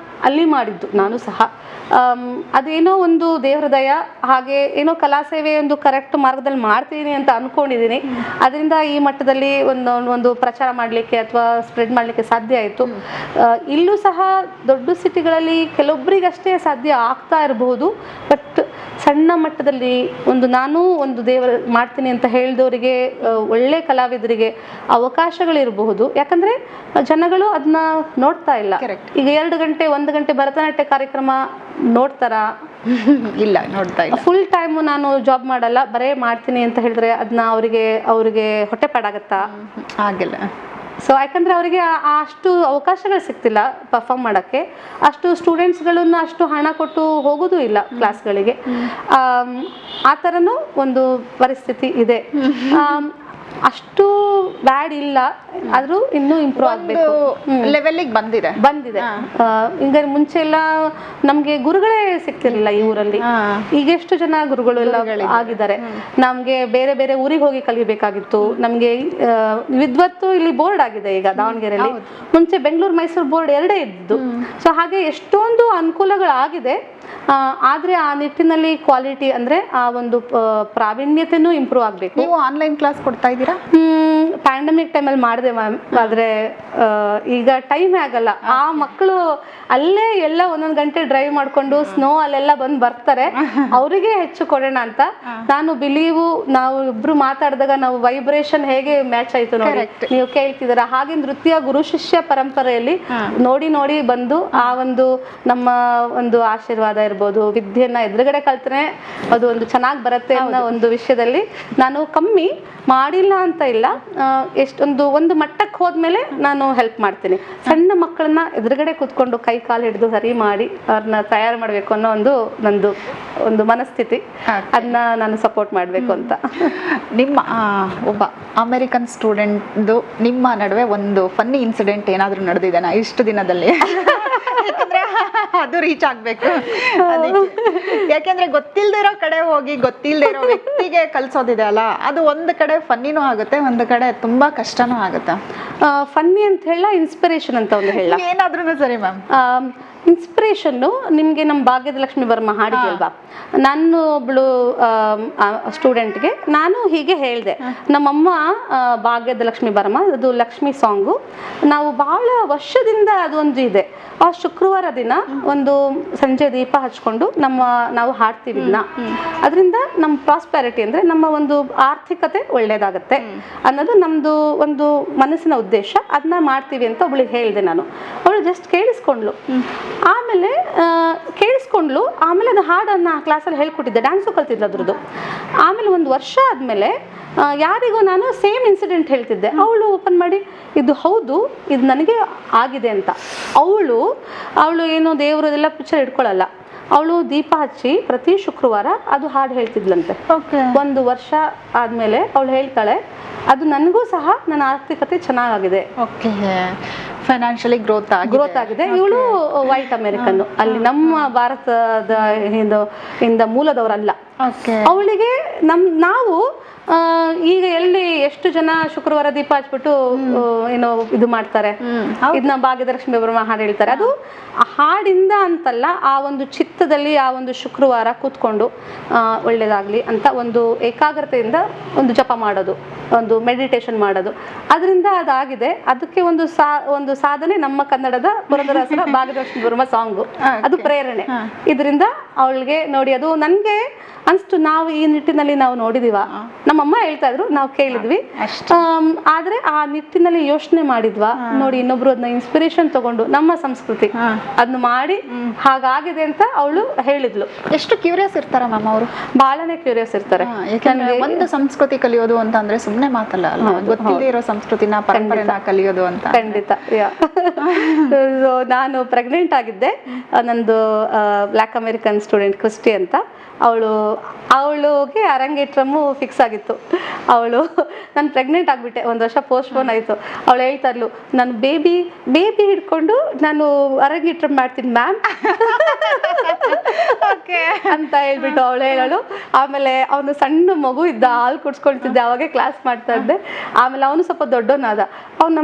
ಅಲ್ಲಿ ಮಾಡಿದ್ದು ನಾನು ಸಹ. ಅದೇನೋ ಒಂದು ದೇವ್ರ ದಯ, ಹಾಗೆ ಏನೋ ಕಲಾ ಸೇವೆ ಒಂದು ಕರೆಕ್ಟ್ ಮಾರ್ಗದಲ್ಲಿ ಮಾಡ್ತೀನಿ ಅಂತ ಅನ್ಕೊಂಡಿದ್ದೀನಿ. ಅದರಿಂದ ಈ ಮಟ್ಟದಲ್ಲಿ ಒಂದು ಪ್ರಚಾರ ಮಾಡಲಿಕ್ಕೆ ಅಥವಾ ಸ್ಪ್ರೆಡ್ ಮಾಡಲಿಕ್ಕೆ ಸಾಧ್ಯ ಆಯಿತು. ಇಲ್ಲೂ ಸಹ ದೊಡ್ಡ ಸಿಟಿಗಳಲ್ಲಿ ಕೆಲವೊಬ್ಬರಿಗಷ್ಟೇ ಸಾಧ್ಯ ಆಗ್ತಾ ಇರಬಹುದು. ಬಟ್ ಸಣ್ಣ ಮಟ್ಟದಲ್ಲಿ ನಾನು ಒಂದು ದೇವರ ಮಾಡ್ತೀನಿ ಅಂತ ಹೇಳಿದವರಿಗೆ, ಒಳ್ಳೆ ಕಲಾವಿದರಿಗೆ ಅವಕಾಶಗಳಿರಬಹುದು. ಯಾಕಂದ್ರೆ ಜನಗಳು ಅದನ್ನ ನೋಡ್ತಾ ಇಲ್ಲ. ಈಗ 2 ಗಂಟೆ 1 ಗಂಟೆ ಭರತನಾಟ್ಯ ಕಾರ್ಯಕ್ರಮ ನೋಡ್ತಾರ? ಇಲ್ಲ, ನೋಡ್ತಾ ಇಲ್ಲ. ಫುಲ್ ಟೈಮ್ ನಾನು ಜಾಬ್ ಮಾಡಲ್ಲ, ಬರೇ ಮಾಡ್ತೀನಿ ಅಂತ ಹೇಳಿದ್ರೆ ಅದನ್ನ ಅವ್ರಿಗೆ ಹೊಟ್ಟೆಪಾಡಾಗತ್ತಾ? ಆಗಿಲ್ಲ. ಸೊ ಯಾಕಂದ್ರೆ ಅವರಿಗೆ ಅಷ್ಟು ಅವಕಾಶಗಳು ಸಿಗ್ತಿಲ್ಲ ಪರ್ಫಾರ್ಮ್ ಮಾಡೋಕ್ಕೆ. ಅಷ್ಟು ಸ್ಟೂಡೆಂಟ್ಸ್ಗಳನ್ನ ಅಷ್ಟು ಹಣ ಕೊಟ್ಟು ಹೋಗೋದು ಇಲ್ಲ ಕ್ಲಾಸ್ಗಳಿಗೆ. ಆ ಥರನೂ ಒಂದು ಪರಿಸ್ಥಿತಿ ಇದೆ. ಅಷ್ಟು ಬ್ಯಾಡ್ ಇಲ್ಲ, ಆದ್ರೂ ಇನ್ನೂ ಇಂಪ್ರೂವ್ ಆಗಬೇಕು. ಲೆವೆಲ್ಗೆ ಬಂದಿದೆ. ಈಗ ಮುಂಚೆ ಎಲ್ಲ ನಮ್ಗೆ ಗುರುಗಳೇ ಸಿಗ್ತಿರ್ಲಿಲ್ಲ ಈ ಊರಲ್ಲಿ. ಈಗ ಎಷ್ಟು ಜನ ಗುರುಗಳು ಎಲ್ಲ ಆಗಿದ್ದಾರೆ. ನಮ್ಗೆ ಬೇರೆ ಬೇರೆ ಊರಿಗೆ ಹೋಗಿ ಕಲಿಬೇಕಾಗಿತ್ತು. ನಮ್ಗೆ ವಿದ್ವತ್ತು ಇಲ್ಲಿ ಬೋರ್ಡ್ ಆಗಿದೆ ಈಗ ದಾವಣಗೆರೆಯಲ್ಲಿ. ಮುಂಚೆ ಬೆಂಗಳೂರು ಮೈಸೂರು ಬೋರ್ಡ್ 2 ಇದ್ದು. ಸೊ ಹಾಗೆ ಎಷ್ಟೊಂದು ಅನುಕೂಲಗಳಾಗಿದೆ. ಆದ್ರೆ ಆ ನಿಟ್ಟಿನಲ್ಲಿ ಕ್ವಾಲಿಟಿ ಅಂದ್ರೆ ಆ ಒಂದು ಪ್ರಾವೀಣ್ಯತೆನೂ ಇಂಪ್ರೂವ್ ಆಗಬೇಕು. ನೀವು ಆನ್ಲೈನ್ ಕ್ಲಾಸ್ ಕೊಡ್ತಾ ಇದ್ದೀರಾ? ಪ್ಯಾಂಡಮಿಕ್ ಟೈಮಲ್ಲಿ ಮಾಡಿದೆ ಮ್ಯಾಮ್. ಆದ್ರೆ ಈಗ ಟೈಮೇ ಆಗಲ್ಲ. ಆ ಮಕ್ಕಳು ಅಲ್ಲೇ ಎಲ್ಲ 1 ಗಂಟೆ ಡ್ರೈವ್ ಮಾಡ್ಕೊಂಡು ಸ್ನೋ ಅಲ್ಲೆಲ್ಲ ಬರ್ತಾರೆ. ಅವರಿಗೆ ಹೆಚ್ಚು ಕೊಡೋಣ ಅಂತ ನಾನು ಬಿಲೀವು. ನಾವು ಇಬ್ರು ಮಾತಾಡಿದಾಗ ನಾವು ವೈಬ್ರೇಷನ್ ಹೇಗೆ ಮ್ಯಾಚ್ ಆಯ್ತು ನೋಡಿ, ನೀವು ಕೇಳ್ತಿದಾರ. ಹಾಗೆ ನೃತ್ಯ ಗುರು ಶಿಷ್ಯ ಪರಂಪರೆಯಲ್ಲಿ ನೋಡಿ ಬಂದು ಆ ಒಂದು ನಮ್ಮ ಒಂದು ಆಶೀರ್ವಾದ ಇರ್ಬೋದು, ವಿದ್ಯೆಯನ್ನ ಎದುರುಗಡೆ ಕಲ್ತ್ರೆ ಅದು ಒಂದು ಚೆನ್ನಾಗಿ ಬರುತ್ತೆ ಅನ್ನೋ ಒಂದು ವಿಷಯದಲ್ಲಿ ನಾನು ಕಮ್ಮಿ ಮಾಡಿಲ್ಲ ಅಂತ ಇಲ್ಲ. ಒಂದು ಮಟ್ಟಕ್ಕೆ ಹೋದ್ಮೇಲೆ ನಾನು ಹೆಲ್ಪ್ ಮಾಡ್ತೀನಿ. ಸಣ್ಣ ಮಕ್ಕಳನ್ನ ಎದುರುಗಡೆ ಕೂತ್ಕೊಂಡು ಕೈ ಕಾಲು ಹಿಡಿದು ಸರಿ ಮಾಡಿ ಅವ್ರನ್ನ ತಯಾರು ಮಾಡಬೇಕು ಅನ್ನೋ ಒಂದು ಮನಸ್ಥಿತಿ. ಅದನ್ನ ನಾನು ಸಪೋರ್ಟ್ ಮಾಡಬೇಕು ಅಂತ. ನಿಮ್ಮ ಒಬ್ಬ ಅಮೆರಿಕನ್ ಸ್ಟೂಡೆಂಟ್ದು ನಿಮ್ಮ ನಡುವೆ ಒಂದು ಫನ್ನಿ ಇನ್ಸಿಡೆಂಟ್ ಏನಾದರೂ ನಡೆದಿದೆನಾ ಇಷ್ಟು ದಿನದಲ್ಲಿ? ಯಾಕಂದ್ರೆ ಅದು ರೀಚ್ ಆಗ್ಬೇಕು. ಯಾಕೆಂದ್ರೆ ಗೊತ್ತಿಲ್ಲದೆ ಇರೋ ಕಡೆ ಹೋಗಿ ಗೊತ್ತಿಲ್ಲದೆ ಇರೋ ವ್ಯಕ್ತಿಗೆ ಕಲ್ಸೋದಿದೆ ಅಲ್ಲ, ಅದು ಒಂದು ಕಡೆ ಫನ್ನಿನೂ ಆಗುತ್ತೆ, ಒಂದು ಕಡೆ ತುಂಬಾ ಕಷ್ಟನೂ ಆಗುತ್ತೆ. ಫನ್ನಿ ಅಂತ ಹೇಳ, ಇನ್ಸ್ಪಿರೇಷನ್ ಅಂತ ಒಂದು ಹೇಳ, ಏನಾದ್ರೂ ಸರಿ ಮ್ಯಾಮ್. ಇನ್ಸ್ಪಿರೇಷನ್ನು ನಿಮಗೆ ನಮ್ಮ ಭಾಗ್ಯದ ಲಕ್ಷ್ಮಿ ವರ್ಮ ಹಾಡಿದಲ್ವಾ, ನಾನು ಒಬ್ಳು ಸ್ಟೂಡೆಂಟ್ಗೆ ನಾನು ಹೀಗೆ ಹೇಳಿದೆ, ನಮ್ಮಮ್ಮ ಭಾಗ್ಯದ ಲಕ್ಷ್ಮಿ ವರ್ಮ, ಅದು ಲಕ್ಷ್ಮಿ ಸಾಂಗು, ನಾವು ಬಹಳ ವರ್ಷದಿಂದ ಅದೊಂದು ಇದೆ. ಆ ಶುಕ್ರವಾರ ದಿನ ಒಂದು ಸಂಜೆ ದೀಪ ಹಚ್ಕೊಂಡು ನಾವು ಹಾಡ್ತೀವಿ ಇದನ್ನ. ಅದರಿಂದ ನಮ್ಮ ಪ್ರಾಸ್ಪೆರಿಟಿ ಅಂದರೆ ನಮ್ಮ ಒಂದು ಆರ್ಥಿಕತೆ ಒಳ್ಳೇದಾಗತ್ತೆ ಅನ್ನೋದು ನಮ್ಮದು ಒಂದು ಮನಸ್ಸಿನ ಉದ್ದೇಶ. ಅದನ್ನ ಮಾಡ್ತೀವಿ ಅಂತ ಒಬ್ಳಿಗೆ ಹೇಳಿದೆ ನಾನು. ಅವಳು ಜಸ್ಟ್ ಕೇಳಿಸ್ಕೊಂಡ್ಲು. ಆಮೇಲೆ ಅದು ಹಾಡನ್ನು ಕ್ಲಾಸಲ್ಲಿ ಹೇಳ್ಕೊಟ್ಟಿದ್ದೆ, ಡ್ಯಾನ್ಸು ಕಲ್ತಿದ್ದೆ ಅದ್ರದ್ದು. ಆಮೇಲೆ ಒಂದು ವರ್ಷ ಆದಮೇಲೆ ಯಾರಿಗೂ ನಾನು ಸೇಮ್ ಇನ್ಸಿಡೆಂಟ್ ಹೇಳ್ತಿದ್ದೆ. ಅವಳು ಓಪನ್ ಮಾಡಿ ಇದು ಹೌದು, ಇದು ನನಗೆ ಆಗಿದೆ ಅಂತ. ಅವಳು ಏನೋ ದೇವರದೆಲ್ಲ ಪಿಕ್ಚರ್ ಇಟ್ಕೊಳ್ಳಲ್ಲ, ಅವಳು ದೀಪ ಹಚ್ಚಿ ಪ್ರತಿ ಶುಕ್ರವಾರ ಅದು ಹಾಡು ಹೇಳ್ತಿದ್ಲಂತೆ. ಒಂದು ವರ್ಷ ಆದಮೇಲೆ ಅವಳು ಹೇಳ್ತಾಳೆ, ಅದು ನನಗೂ ಸಹ ನನ್ನ ಆರ್ಥಿಕತೆ ಚೆನ್ನಾಗಿದೆ, ಫೈನಾನ್ಷಿಯಲಿ ಗ್ರೋತ್ ಆಗಿದೆ. ಇವಳು ವೈಟ್ ಅಮೆರಿಕನ್, ಅಲ್ಲಿ ನಮ್ಮ ಭಾರತದ ಇಂದ ಮೂಲದವರಲ್ಲ. ಅವಳಿಗೆ ನಾವು ಈಗ ಎಲ್ಲಿ ಎಷ್ಟು ಜನ ಶುಕ್ರವಾರ ದೀಪ ಹಚ್ಬಿಟ್ಟು ಏನೋ ಇದು ಮಾಡ್ತಾರೆ, ಇದನ್ನ ಭಾಗ್ಯದಲಕ್ಷ್ಮಿ ವರ್ಮ ಹಾಡು ಹೇಳ್ತಾರೆ. ಅದು ಹಾಡಿಂದ ಅಂತಲ್ಲ, ಆ ಒಂದು ಚಿತ್ತದಲ್ಲಿ ಆ ಒಂದು ಶುಕ್ರವಾರ ಕೂತ್ಕೊಂಡು ಒಳ್ಳೇದಾಗ್ಲಿ ಅಂತ ಒಂದು ಏಕಾಗ್ರತೆಯಿಂದ ಒಂದು ಜಪ ಮಾಡೋದು, ಒಂದು ಮೆಡಿಟೇಷನ್ ಮಾಡೋದು, ಅದರಿಂದ ಅದಾಗಿದೆ. ಅದಕ್ಕೆ ಒಂದು ಸಾಧನೆ ನಮ್ಮ ಕನ್ನಡದ ಪುರಂದರದಾಸರ ಭಾಗ್ಯದಲಕ್ಷ್ಮಿ ವರ್ಮ ಸಾಂಗು, ಅದು ಪ್ರೇರಣೆ. ಇದರಿಂದ ಅವಳಿಗೆ ನೋಡಿ, ಅದು ನನಗೆ ಅನ್ಸ್ತು, ನಾವು ಈ ನಿಟ್ಟಿನಲ್ಲಿ ನಾವು ನೋಡಿದೀವ. ನಮ್ಮಮ್ಮ ಹೇಳ್ತಾ ಇದ್ರು, ನಾವು ಕೇಳಿದ್ವಿ, ಆದ್ರೆ ಆ ನಿಟ್ಟಿನಲ್ಲಿ ಯೋಚನೆ ಮಾಡಿದ್ವಾ ನೋಡಿ, ಇನ್ನೊಬ್ರು ಅದನ್ನ ಇನ್ಸ್ಪಿರೇಷನ್ ತಗೊಂಡು ನಮ್ಮ ಸಂಸ್ಕೃತಿ ಅದನ್ನ ಮಾಡಿ ಹಾಗಾಗಿದೆ ಅಂತ ಅವಳು ಹೇಳಿದ್ಲು. ಎಷ್ಟು ಕ್ಯೂರಿಯಸ್ ಇರ್ತಾರ ಮ್ಯಾಮ್ ಅವರು? ಬಹಳನೇ ಕ್ಯೂರಿಯಸ್ ಇರ್ತಾರೆ. ಒಂದು ಸಂಸ್ಕೃತಿ ಕಲಿಯೋದು ಅಂತ ಅಂದ್ರೆ ಸುಮ್ನೆ ಮಾತಲ್ಲ, ಗೊತ್ತಿಲ್ಲದೆ ಇರೋ ಸಂಸ್ಕೃತಿನ ಪರಂಪರೆನ ಕಲಿಯೋದು ಅಂತ. ಖಂಡಿತ. ನಾನು ಪ್ರೆಗ್ನೆಂಟ್ ಆಗಿದ್ದೆ, ನಂದು ಬ್ಲ್ಯಾಕ್ ಅಮೆರಿಕನ್ ಸ್ಟೂಡೆಂಟ್ ಕ್ರಿಸ್ಟಿ ಅಂತ. ಅವಳಿಗೆ ಅರಂಗೇಟ್ರಮ್ಮು ಫಿಕ್ಸ್ ಆಗಿತ್ತು. ನಾನು ಪ್ರೆಗ್ನೆಂಟ್ ಆಗಿಬಿಟ್ಟೆ, ಒಂದು ವರ್ಷ ಪೋಸ್ಟ್ಪೋನ್ ಆಯಿತು. ಅವಳು ಹೇಳ್ತಾ ಇದ್ಲು, ನಾನು ಬೇಬಿ ಹಿಡ್ಕೊಂಡು ನಾನು ಅರಂಗೇಟ್ರಮ್ ಮಾಡ್ತೀನಿ ಮ್ಯಾಮ್ ಅಂತ ಹೇಳ್ಬಿಟ್ಟು ಅವಳು ಹೇಳೋಳು. ಆಮೇಲೆ ಅವನು ಸಣ್ಣ ಮಗು ಇದ್ದ, ಹಾಲು ಕುಡ್ಸ್ಕೊಳ್ತಿದ್ದೆ, ಅವಾಗೆ ಕ್ಲಾಸ್ ಮಾಡ್ತಾ ಇದ್ದೆ. ಆಮೇಲೆ ಅವನು ಸ್ವಲ್ಪ ದೊಡ್ಡವನಾದ. ಅವ್ನು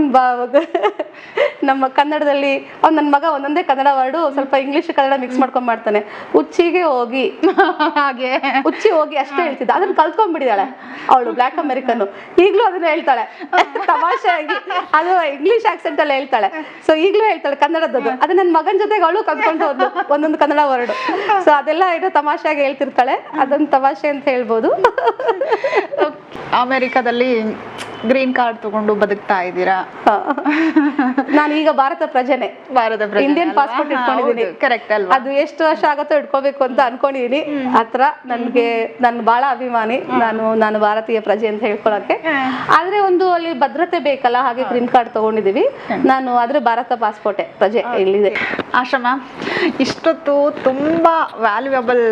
ನಮ್ಮ ಕನ್ನಡದಲ್ಲಿ ನನ್ನ ಮಗ ಒಂದೊಂದೇ ಕನ್ನಡ ವರ್ಡು ಸ್ವಲ್ಪ ಇಂಗ್ಲೀಷ್ ಕನ್ನಡ ಮಿಕ್ಸ್ ಮಾಡ್ಕೊಂಡ್ ಮಾಡ್ತಾನೆ. ಹುಚ್ಚಿ ಹೋಗಿ ಅಷ್ಟೇ ಹೇಳ್ತಿದ್ದ. ಅದನ್ನ ಕಲ್ತ್ಕೊಂಡ್ಬಿಟ್ಟಿದ್ದಾಳೆ ಅವಳು, ಬ್ಲ್ಯಾಕ್ ಅಮೆರಿಕನ್. ಈಗ್ಲೂ ಅದನ್ನ ಹೇಳ್ತಾಳೆ ತಮಾಷೆಯಾಗಿ, ಅದು ಇಂಗ್ಲಿಷ್ ಆಕ್ಸೆಂಟ್ ಅಲ್ಲಿ ಹೇಳ್ತಾಳೆ. ಸೊ ಈಗ್ಲೂ ಹೇಳ್ತಾಳೆ ಕನ್ನಡದ್ದು. ಅದು ನನ್ನ ಮಗನ ಜೊತೆಗೆ ಅವಳು ಕಲ್ತ್ಕೊಂಡು ಒಂದೊಂದು ಕನ್ನಡ ವರ್ಡ್. ಸೊ ಅದೆಲ್ಲ ಏನೋ ತಮಾಷೆಯಾಗಿ ಹೇಳ್ತಿರ್ತಾಳೆ, ಅದೊಂದು ತಮಾಷೆ ಅಂತ ಹೇಳ್ಬೋದು. ಅಮೆರಿಕಾದಲ್ಲಿ ಗ್ರೀನ್ ಕಾರ್ಡ್ ತಗೊಂಡು ಬದುಕ್ತಾ ಇದ್ದೀರಾ? ನಾನು ಈಗ ಭಾರತ ಪ್ರಜೆನೆ, ಇಂಡಿಯನ್ ಪಾಸ್ಪೋರ್ಟ್ ಇಟ್ಕೊಂಡಿದ್ದೀನಿ. ಕರೆಕ್ಟ್ ಅಲ್ವಾ? ಅದು ಎಷ್ಟು ವರ್ಷ ಆಗುತ್ತೋ ಇಟ್ಕೋಬೇಕು ಅಂತ ಅನ್ಕೊಂಡಿದೀನಿ. ಆತರ ನನ್ ಬಹಳ ಅಭಿಮಾನಿ ನಾನು ಭಾರತೀಯ ಪ್ರಜೆ ಅಂತ ಹೇಳ್ಕೊಳಕ್ಕೆ. ಆದ್ರೆ ಒಂದು ಅಲ್ಲಿ ಭದ್ರತೆ ಬೇಕಲ್ಲ, ಹಾಗೆ ಗ್ರೀನ್ ಕಾರ್ಡ್ ತಗೊಂಡಿದೀವಿ ನಾನು. ಆದ್ರೆ ಭಾರತ ಪಾಸ್ಪೋರ್ಟೇ ಪ್ರಜೆ ಇಲ್ಲಿದೆ. ಆಶಾ ಮ್ಯಾಮ್, ಇಷ್ಟೊತ್ತು ತುಂಬಾ ವ್ಯಾಲ್ಯೂಯಬಲ್,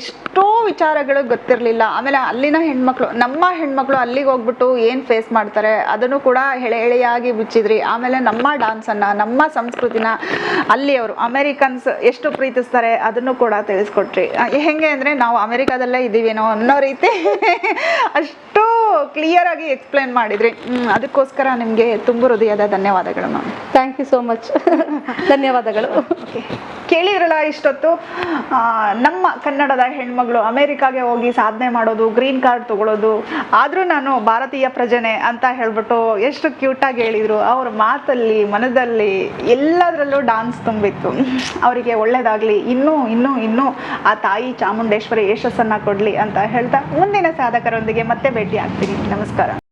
ಎಷ್ಟೋ ವಿಚಾರಗಳು ಗೊತ್ತಿರ್ಲಿಲ್ಲ. ಆಮೇಲೆ ಅಲ್ಲಿನ ಹೆಣ್ಮಕ್ಳು, ನಮ್ಮ ಹೆಣ್ಮಕ್ಳು ಅಲ್ಲಿಗೆ ಹೋಗ್ಬಿಟ್ಟು ಏನ್ ಫೇಸ್ ಮಾಡ್ತಾರೆ ಅದನ್ನು ಕೂಡ ಎಳೆಯಾಗಿ ಬಿಚ್ಚಿದ್ರಿ. ಆಮೇಲೆ ನಮ್ಮ ಡಾನ್ಸ್ ಅನ್ನ, ನಮ್ಮ ಸಂಸ್ಕೃತಿನ ಅಲ್ಲಿ ಅವರು ಅಮೆರಿಕನ್ಸ್ ಎಷ್ಟು ಪ್ರೀತಿಸ್ತಾರೆ ಅದನ್ನು ಕೂಡ ತಿಳಿಸ್ಕೊಟ್ರಿ. ಹೆಂಗೆ ಅಂದ್ರೆ ನಾವು ಅಮೆರಿಕಾದಲ್ಲೇ ಇದೀವೇನೋ ಅನ್ನೋ ರೀತಿ ಅಷ್ಟು ಕ್ಲಿಯರ್ ಆಗಿ ಎಕ್ಸ್ಪ್ಲೇನ್ ಮಾಡಿದ್ರಿ. ಅದಕ್ಕೋಸ್ಕರ ನಿಮ್ಗೆ ತುಂಬು ಹೃದಯದ ಧನ್ಯವಾದಗಳು ma'am. Thank you so much. ಧನ್ಯವಾದಗಳು. ಕೇಳಿದ್ರಲ್ಲ ಇಷ್ಟೊತ್ತು, ನಮ್ಮ ಕನ್ನಡದ ಹೆಣ್ಮಗಳು ಅಮೆರಿಕಾಗೆ ಹೋಗಿ ಸಾಧನೆ ಮಾಡೋದು, ಗ್ರೀನ್ ಕಾರ್ಡ್ ತಗೊಳ್ಳೋದು, ಆದ್ರೂ ನಾನು ಭಾರತೀಯ ಪ್ರಜೆನೆ ಅಂತ ಹೇಳ್ಬಿಟ್ಟು ಎಷ್ಟು ಕ್ಯೂಟಾಗಿ ಹೇಳಿದ್ರು. ಅವ್ರ ಮಾತಲ್ಲಿ, ಮನದಲ್ಲಿ, ಎಲ್ಲದರಲ್ಲೂ ಡಾನ್ಸ್ ತುಂಬಿತ್ತು. ಅವರಿಗೆ ಒಳ್ಳೇದಾಗ್ಲಿ, ಇನ್ನೂ ಆ ತಾಯಿ ಚಾಮುಂಡೇಶ್ವರಿ ಯಶಸ್ಸನ್ನ ಕೊಡ್ಲಿ ಅಂತ ಹೇಳ್ತಾ ಮುಂದಿನ ಸಾಧಕರೊಂದಿಗೆ ಮತ್ತೆ ಭೇಟಿ ಆಗ್ತೀನಿ. ನಮಸ್ಕಾರ.